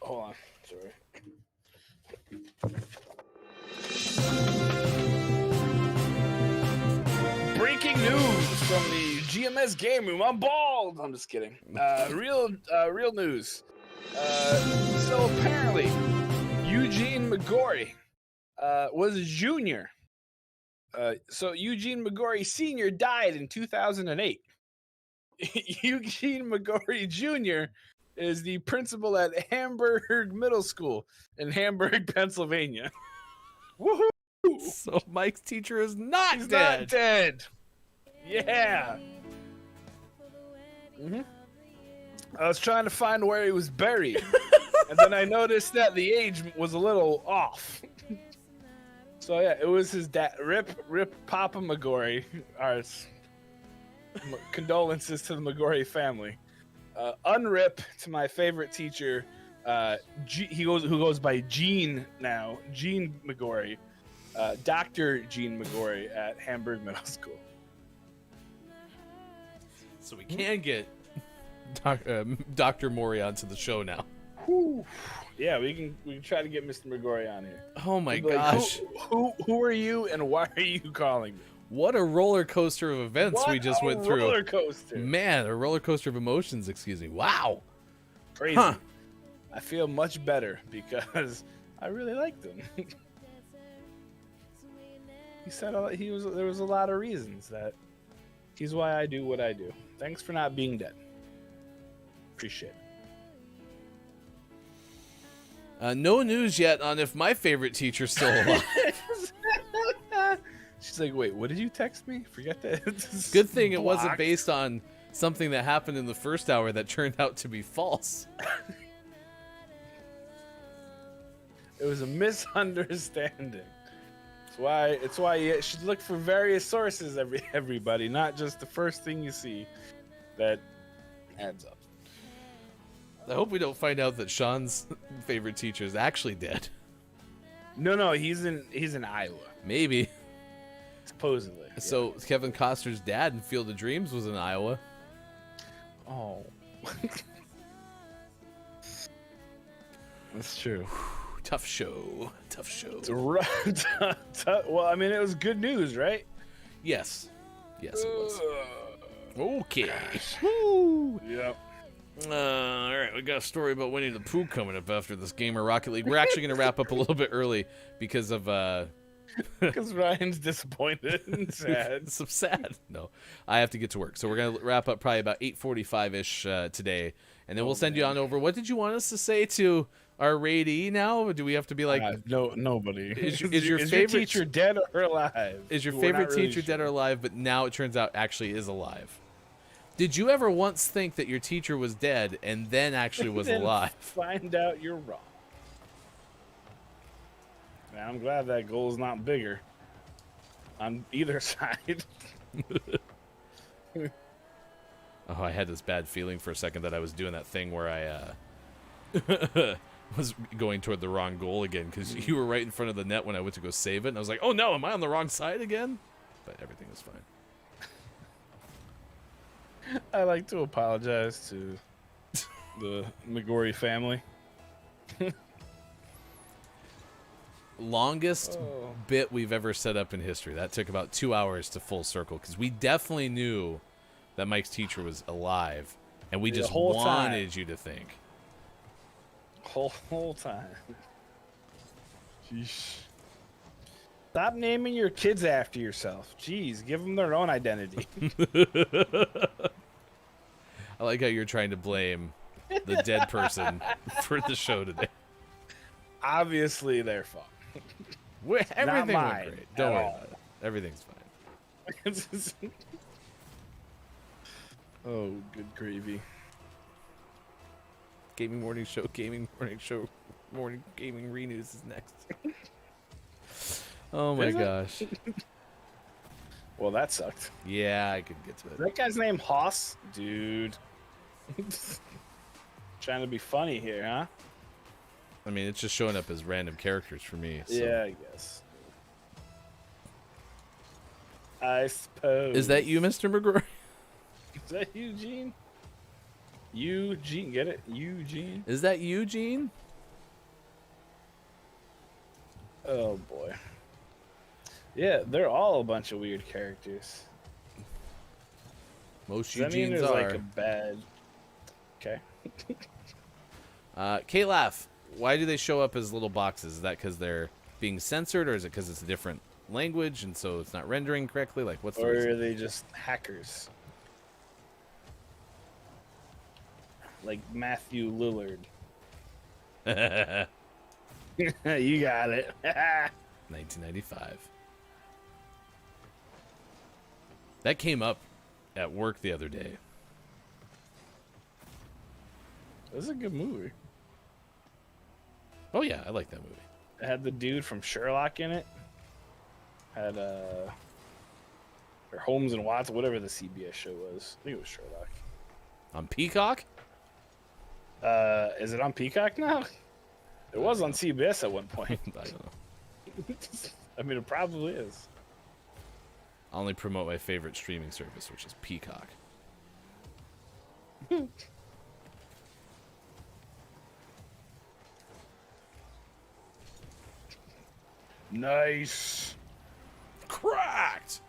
Hold on. Sorry. Breaking news from the GMS game room. I'm bald. I'm just kidding. Real news. So apparently, Eugene McGorry was a junior. So Eugene McGorry Sr. died in 2008. Eugene McGorry Jr. is the principal at Hamburg Middle School in Hamburg, Pennsylvania. Woohoo! So Mike's teacher is not He's dead. not dead. Yeah. I was trying to find where he was buried, and then I noticed that the age was a little off. So yeah, it was his dad. Rip Papa McGorry. Our condolences to the McGorry family. Unrip to my favorite teacher. Who goes by Gene now. Gene McGorry. Dr. Gene McGorry at Hamburg Middle School. So we can get Dr. Maury onto the show now. Whew. Yeah, we can try to get Mr. McGorry on here. Oh my We'd be like, gosh. who are you and why are you calling me? What a roller coaster of events we just went through. Roller coaster. Man, a roller coaster of emotions, excuse me. Wow. Crazy. Huh. I feel much better because I really liked him. He said there was a lot of reasons that he's why I do what I do. Thanks for not being dead. Appreciate it. No news yet on if my favorite teacher's still alive. She's like, wait, what did you text me? Forget that. Good thing it wasn't Blocked. based on something that happened in the first hour that turned out to be false. It was a misunderstanding. It's why you should look for various sources, everybody, not just the first thing you see that adds up. I hope we don't find out that Sean's favorite teacher is actually dead. No, he's in Iowa, Maybe. supposedly. So Kevin Costner's dad in Field of Dreams was in Iowa. Oh. That's true. Tough show. Tough show. It's well, I mean, it was good news, right? Yes. Yes, it was. Okay. Yep. All right, we got a story about Winnie the Pooh coming up after this game of Rocket League. We're actually going to wrap up a little bit early because of Because Ryan's disappointed and sad. some sad. No, I have to get to work, so we're going to wrap up probably about 8:45ish today, and then we'll send you on over. What did you want us to say to our raidee now? Do we have to be like, no, nobody. Is your favorite teacher dead or alive? is your We're favorite not really teacher sure. dead or alive? But now it turns out actually is alive. Did you ever once think that your teacher was dead and then actually was Then alive? Find out you're wrong. Man, I'm glad that goal's not bigger. on either side. Oh, I had this bad feeling for a second that I was doing that thing where I was going toward the wrong goal again because you were right in front of the net when I went to go save it, and I was like, "Oh no, am I on the wrong side again?" But everything was fine. I like to apologize to the McGorry family. Longest bit we've ever set up in history. That took about 2 hours to full circle because we definitely knew that Mike's teacher was alive, and we The just whole wanted time. you to think. Whole time. Sheesh. Stop naming your kids after yourself. Jeez, give them their own identity. I like how you're trying to blame the dead person for the show today. Obviously, their fault. Everything mine went great. Don't at worry all. about it. Everything's fine. Oh, good gravy. Gaming morning show, morning gaming renews is next. Oh my Is it? gosh. Well, that sucked. Yeah, I could get to Is it. that guy's name Hoss? Dude. Trying to be funny here, huh? I mean, it's just showing up as random characters for me. So. Yeah, I guess. I suppose. Is that you, Mr. McGrory? Is that Eugene? Eugene, get it? Eugene? Is that Eugene? Oh, boy. Yeah, they're all a bunch of weird characters. Most Does that mean Eugenes there's are. like a bad... Okay. K-Laugh, why do they show up as little boxes? Is that because they're being censored, or is it because it's a different language and so it's not rendering correctly? Like, what's the Or reason? are they just hackers? Like Matthew Lillard. You got it. 1995. That came up at work the other day. This is a good movie. Oh yeah, I like that movie. It had the dude from Sherlock in it. Had or Holmes and Watson, whatever the CBS show was. I think it was Sherlock. On Peacock? Is it on Peacock now? It was on CBS at one point. I don't know. I mean, it probably is. I only promote my favorite streaming service, which is Peacock. Nice. Cracked!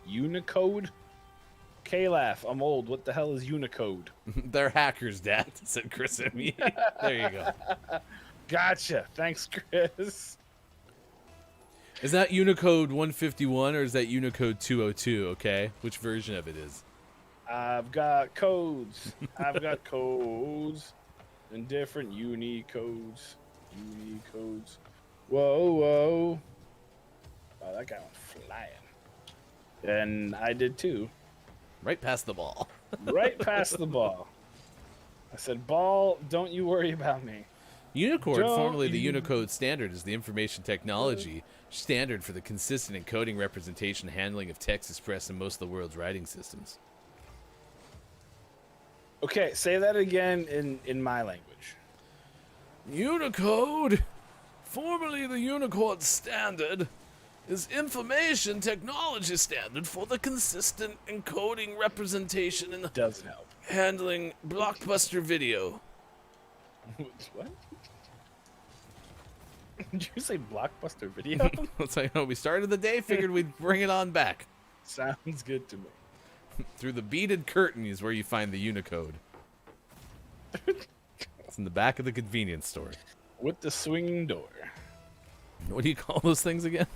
Unicode? K-Laugh, I'm old. What the hell is Unicode? They're hackers, Dad, said Chris and me. There you go. Gotcha. Thanks, Chris. Is that Unicode 151 or is that Unicode 202, okay? Which version of it is? I've got codes. I've got codes. And different Unicodes. Unicodes. Whoa, whoa. Oh, that guy went flying. And I did too. Right past the ball. Right past the ball. I said, ball, don't you worry about me. Unicode, Don't formerly the you- Unicode standard, is the information technology standard for the consistent encoding, representation, handling of text expressed in most of the world's writing systems. Okay, say that again in my language. Unicode, formerly the Unicode standard, is information technology standard for the consistent encoding, representation, and Doesn't help. handling blockbuster video. What? Did you say Blockbuster Video? That's how you know we started the day, figured we'd bring it on back. Sounds good to me. Through the beaded curtain is where you find the Unicode. It's in the back of the convenience store. With the swinging door. What do you call those things again?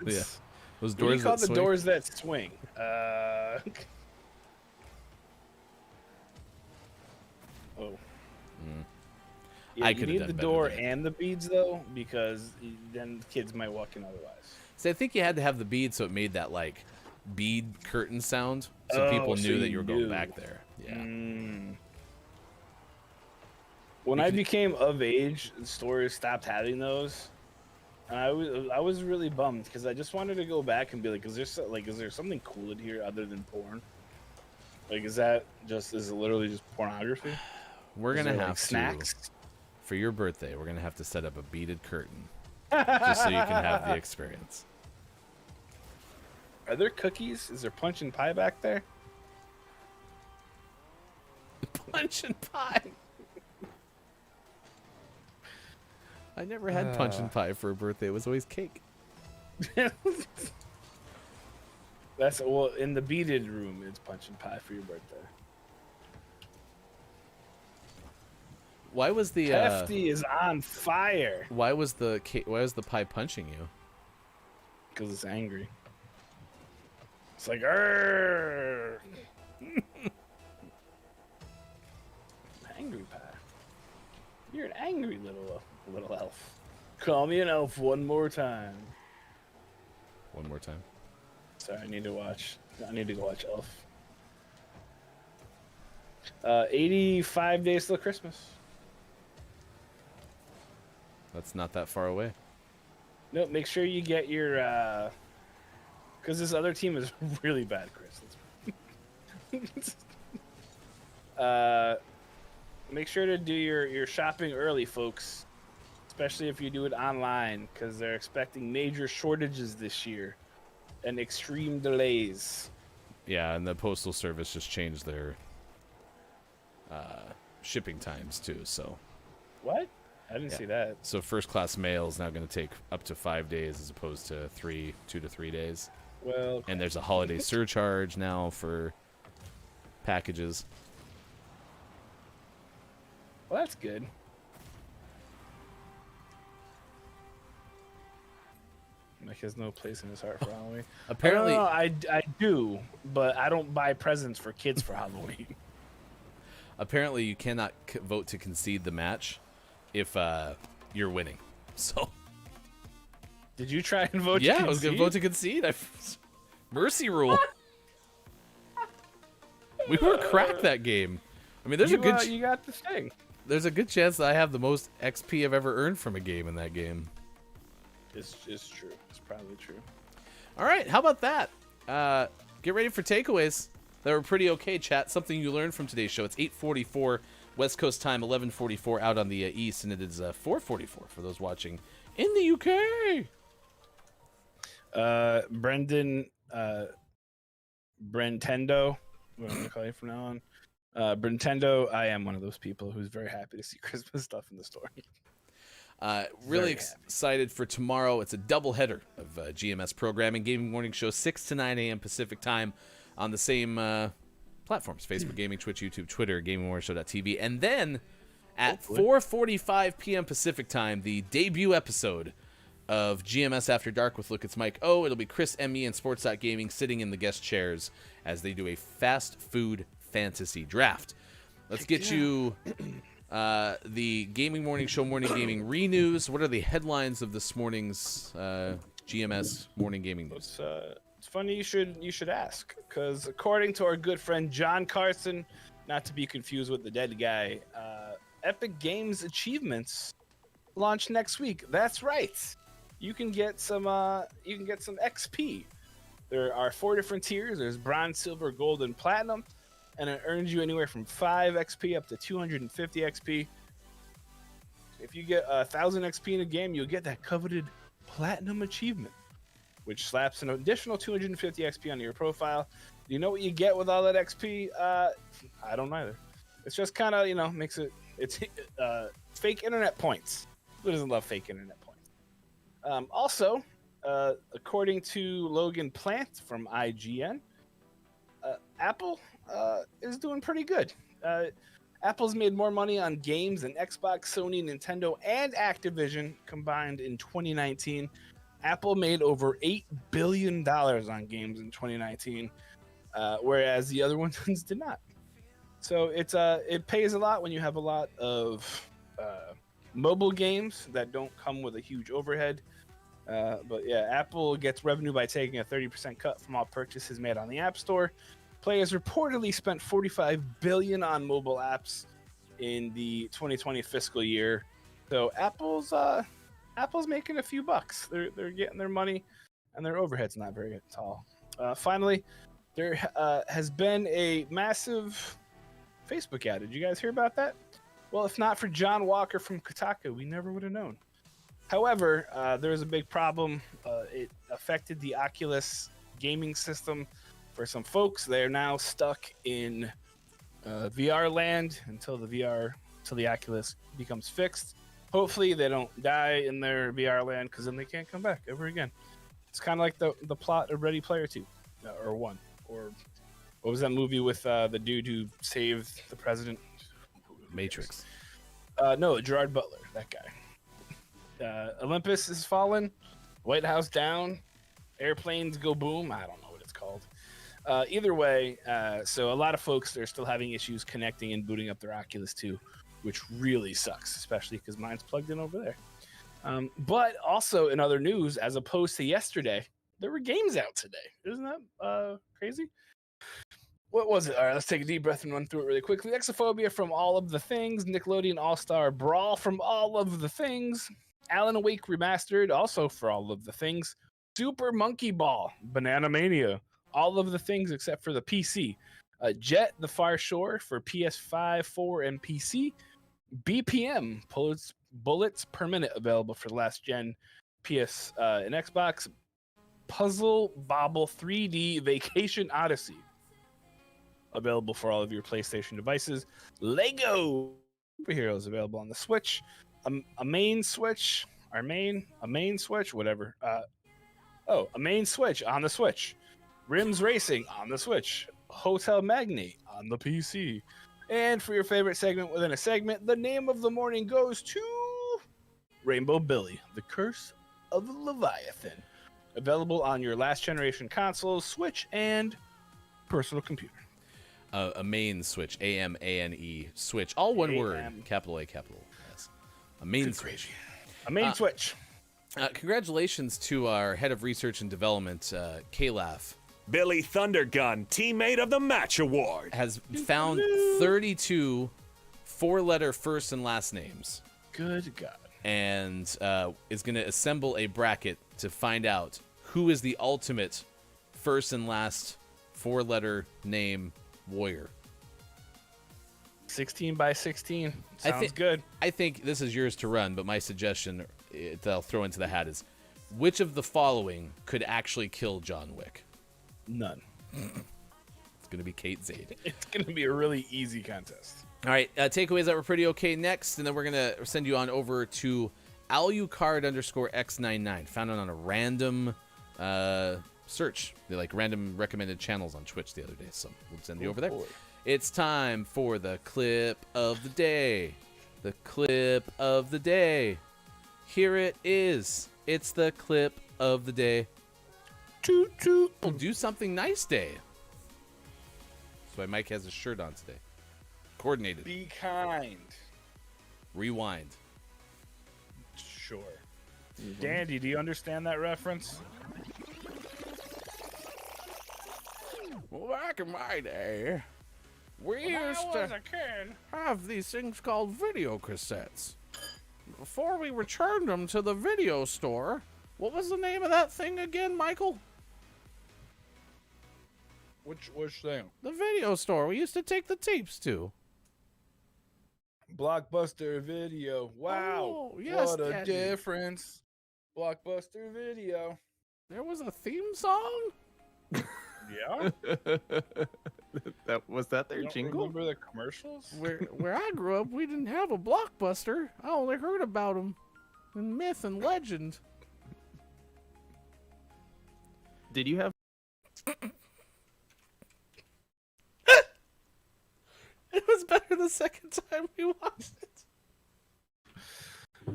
Yeah, those What do you doors call that the swing? doors that swing? Oh. Yeah, I you could've need done the better door there. and the beads though, because then kids might walk in otherwise. See, I think you had to have the bead so it made that like bead curtain sound, so Oh, people so knew that you you were going knew. back there. Yeah. When You I could- became of age, stores stopped having those. I was really bummed because I just wanted to go back and be like, is there something cool in here other than porn? Like, is it literally just pornography? We're Is gonna there, have snacks. to, for your birthday, we're gonna have to set up a beaded curtain, just so you can have the experience. Are there cookies? Is there punch and pie back there? Punch and pie. I never had punch and pie for a birthday. It was always cake. In the beaded room, it's punch and pie for your birthday. Why was the Hefty is on fire Why was the pie punching you? because it's angry. It's like, "Arrgh." Angry pie. You're an angry little elf. Call me an elf one more time. One more time. Sorry, I need to go watch Elf. 85 days till Christmas. That's not that far away. Nope, make sure you get your because this other team is really bad, Chris. Make sure to do your shopping early, folks. Especially if you do it online, because they're expecting major shortages this year and extreme delays. Yeah, and the postal service just changed their shipping times too. So What? I didn't see that. So first class mail is now going to take up to 5 days as opposed to 2 to 3 days. Well, And there's a holiday surcharge now for packages. well, that's good. Mike has no place in his heart for Halloween. Apparently, I do, but I don't buy presents for kids for Halloween. apparently you cannot vote to concede the match if you're winning. So Did you try and vote? yeah, to I was going to concede? vote to concede. Mercy rule. We were cracked that game. I mean, there's a good You got the thing. there's a good chance that I have the most XP I've ever earned from a game in that game. It's true. It's probably true. All right, how about that? Get ready for takeaways. That were pretty okay, chat. Something you learned from today's show. It's 8:44 West Coast time, 11:44 out on the east, and it is 4:44 for those watching in the UK. Brendan, Brentendo, what I'm gonna call you from now on. Brentendo, I am one of those people who's very happy to see Christmas stuff in the store. Really Very happy. excited for tomorrow. It's a doubleheader of GMS programming, gaming morning show, 6 to 9 a.m. Pacific time on the same platforms: Facebook Gaming, Twitch, YouTube, Twitter, GamingMorningShow.tv, and then at 4:45 p.m. Pacific time, the debut episode of GMS After Dark with Look It's Mike. Oh, it'll be Chris, ME, and Sports.Gaming sitting in the guest chairs as they do a fast food fantasy draft. Let's get you the Gaming Morning Show Morning Gaming Renews. What are the headlines of this morning's GMS Morning Gaming News? It's funny you should ask, because according to our good friend John Carson, not to be confused with the dead guy, Epic Games achievements launch next week. That's right. You can get some XP. There are 4 different tiers. There's bronze, silver, gold, and platinum, and it earns you anywhere from 5 XP up to 250 XP. If you get 1,000 XP in a game, you'll get that coveted platinum achievement, which slaps an additional 250 XP onto your profile. Do you know what you get with all that XP? I don't either. It's just kind of, makes it's fake internet points. Who doesn't love fake internet points? Also, according to Logan Plant from IGN, Apple is doing pretty good. Apple's made more money on games than Xbox, Sony, Nintendo, and Activision combined in 2019. Apple made over $8 billion on games in 2019, whereas the other ones did not. So it pays a lot when you have a lot of mobile games that don't come with a huge overhead. But yeah, Apple gets revenue by taking a 30% cut from all purchases made on the App Store. Players reportedly spent $45 billion on mobile apps in the 2020 fiscal year. So Apple's Apple's making a few bucks. They're getting their money, and their overhead's not very tall. Finally, there has been a massive Facebook ad. Did you guys hear about that? Well, if not for John Walker from Kotaku, we never would have known. However, there was a big problem. It affected the Oculus gaming system for some folks. They're now stuck in VR land until the Oculus becomes fixed. Hopefully, they don't die in their VR land, because then they can't come back ever again. It's kind of like the plot of Ready Player 2, or 1, or what was that movie with the dude who saved the president? Matrix. No, Gerard Butler, that guy. Olympus is fallen, White House down, airplanes go boom. I don't know what it's called. Either way, so a lot of folks are still having issues connecting and booting up their Oculus 2, which really sucks, especially because mine's plugged in over there. But also in other news, as opposed to yesterday, there were games out today. Isn't that crazy? What was it? All right, let's take a deep breath and run through it really quickly. Exophobia from All of the Things, Nickelodeon All-Star Brawl from All of the Things, Alan Wake Remastered, also for All of the Things, Super Monkey Ball, Banana Mania, All of the Things except for the PC, Jet the Far Shore for PS5, 4, and PC, BPM, Bullets Per Minute, available for last gen PS and Xbox, Puzzle Bobble 3D Vacation Odyssey, available for all of your PlayStation devices. Lego Superheroes, available on the Switch. A main Switch, a main Switch, whatever. A main Switch on the Switch. Rims Racing on the Switch. Hotel Magnate on the PC. And for your favorite segment within a segment, the name of the morning goes to Rainbow Billy, The Curse of the Leviathan. Available on your last generation consoles, Switch, and personal computer. A main Switch, AMANE Switch, all one word, capital A, capital S. A main Switch. A main Switch. Congratulations to our head of research and development, Kalaf. Billy Thundergun, Teammate of the Match Award. Has found 32 four-letter first and last names. Good God. And is going to assemble a bracket to find out who is the ultimate first and last four-letter name warrior. 16 by 16. Sounds good. I think this is yours to run, but my suggestion that I'll throw into the hat is, which of the following could actually kill John Wick? None. It's going to be Kate Zade. It's going to be a really easy contest. All right, takeaways that were pretty okay next, and then we're going to send you on over to Alucard_X99. Found it on a random search. They like random recommended channels on Twitch the other day, so we'll send you over there. Boy. It's time for the clip of the day. The clip of the day. Here it is. It's the clip of the day. Toot toot. We'll do something nice day. That's why Mike has his shirt on today. Coordinated. Be kind. Rewind. Sure. Dandy, do you understand that reference? Well, back in my day, we used to have these things called video cassettes. Before we returned them to the video store, what was the name of that thing again, Michael? Which thing? The video store we used to take the tapes to. Blockbuster Video. Wow. Oh, yes, what a Daddy. difference. Blockbuster Video. There was a theme song? Yeah? Was that their You don't jingle? remember the commercials? Where I grew up, we didn't have a Blockbuster. I only heard about them in myth and legend. Did you have? It was better the second time we watched it.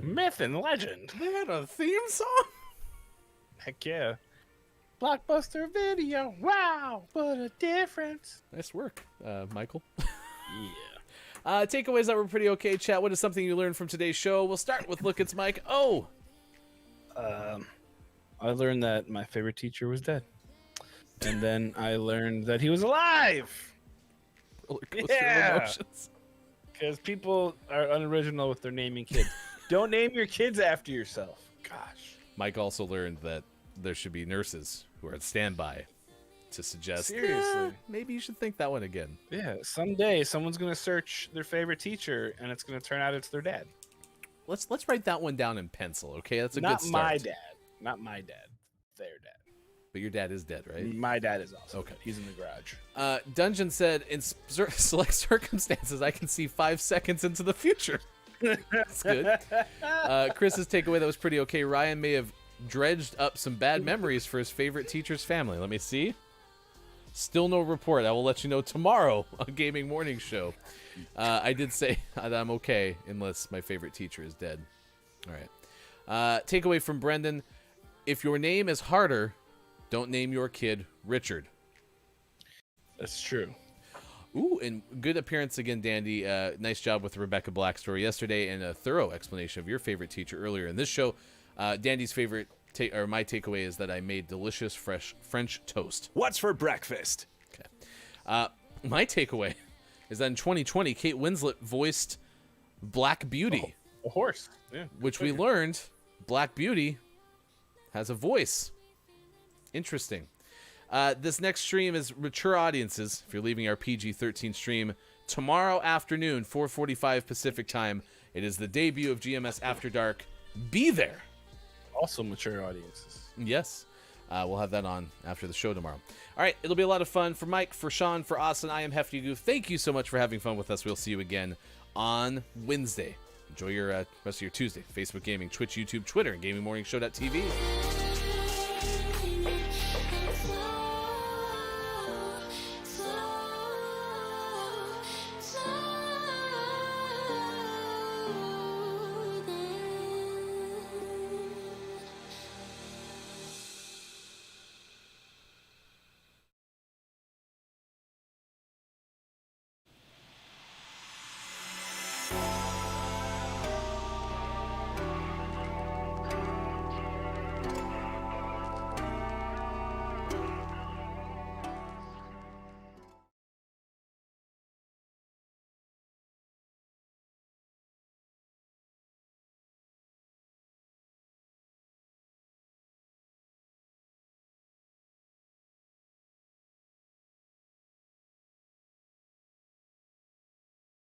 Myth and legend. They had a theme song? Heck yeah. Blockbuster Video. Wow. What a difference. Nice work, Michael. Yeah. Takeaways that were pretty okay, chat. What is something you learned from today's show? We'll start with Look, It's Mike. Oh! I learned that my favorite teacher was dead. And then I learned that he was alive. Roller coaster of Yeah. emotions. Because people are unoriginal with their naming kids. Don't name your kids after yourself. Gosh. Mike also learned that there should be nurses who are at standby to suggest, Seriously. maybe you should think that one again. Yeah, someday someone's gonna search their favorite teacher, and it's gonna turn out it's their dad. Let's write that one down in pencil, okay? That's a Not good start. my dad. Not my dad. Their dad. But your dad is dead, right? My dad is also Okay. dead. He's in the garage. Dungeon said, in select circumstances, I can see 5 seconds into the future. That's good. Chris's takeaway, that was pretty okay. Ryan may have dredged up some bad memories for his favorite teacher's family. Let me see. Still no report. I will let you know tomorrow on Gaming Morning Show. I did say that I'm okay unless my favorite teacher is dead. All right. Takeaway from Brendan. If your name is harder, don't name your kid Richard. That's true. Ooh, and good appearance again, Dandy. Nice job with the Rebecca Black story yesterday and a thorough explanation of your favorite teacher earlier in this show. Dandy's favorite, my takeaway is that I made delicious, fresh French toast. What's for breakfast? Okay. My takeaway is that in 2020, Kate Winslet voiced Black Beauty, A horse. Yeah. which we learned Black Beauty has a voice. Interesting. This next stream is mature audiences. If you're leaving our PG-13 stream tomorrow afternoon, 4:45 Pacific time, it is the debut of GMS After Dark. Be there. Also mature audiences. Yes. We'll have that on after the show tomorrow. All right. It'll be a lot of fun. For Mike, for Sean, for Austin, I am Hefty Goof. Thank you so much for having fun with us. We'll see you again on Wednesday. Enjoy your rest of your Tuesday. Facebook Gaming, Twitch, YouTube, Twitter, and GamingMorningShow.tv.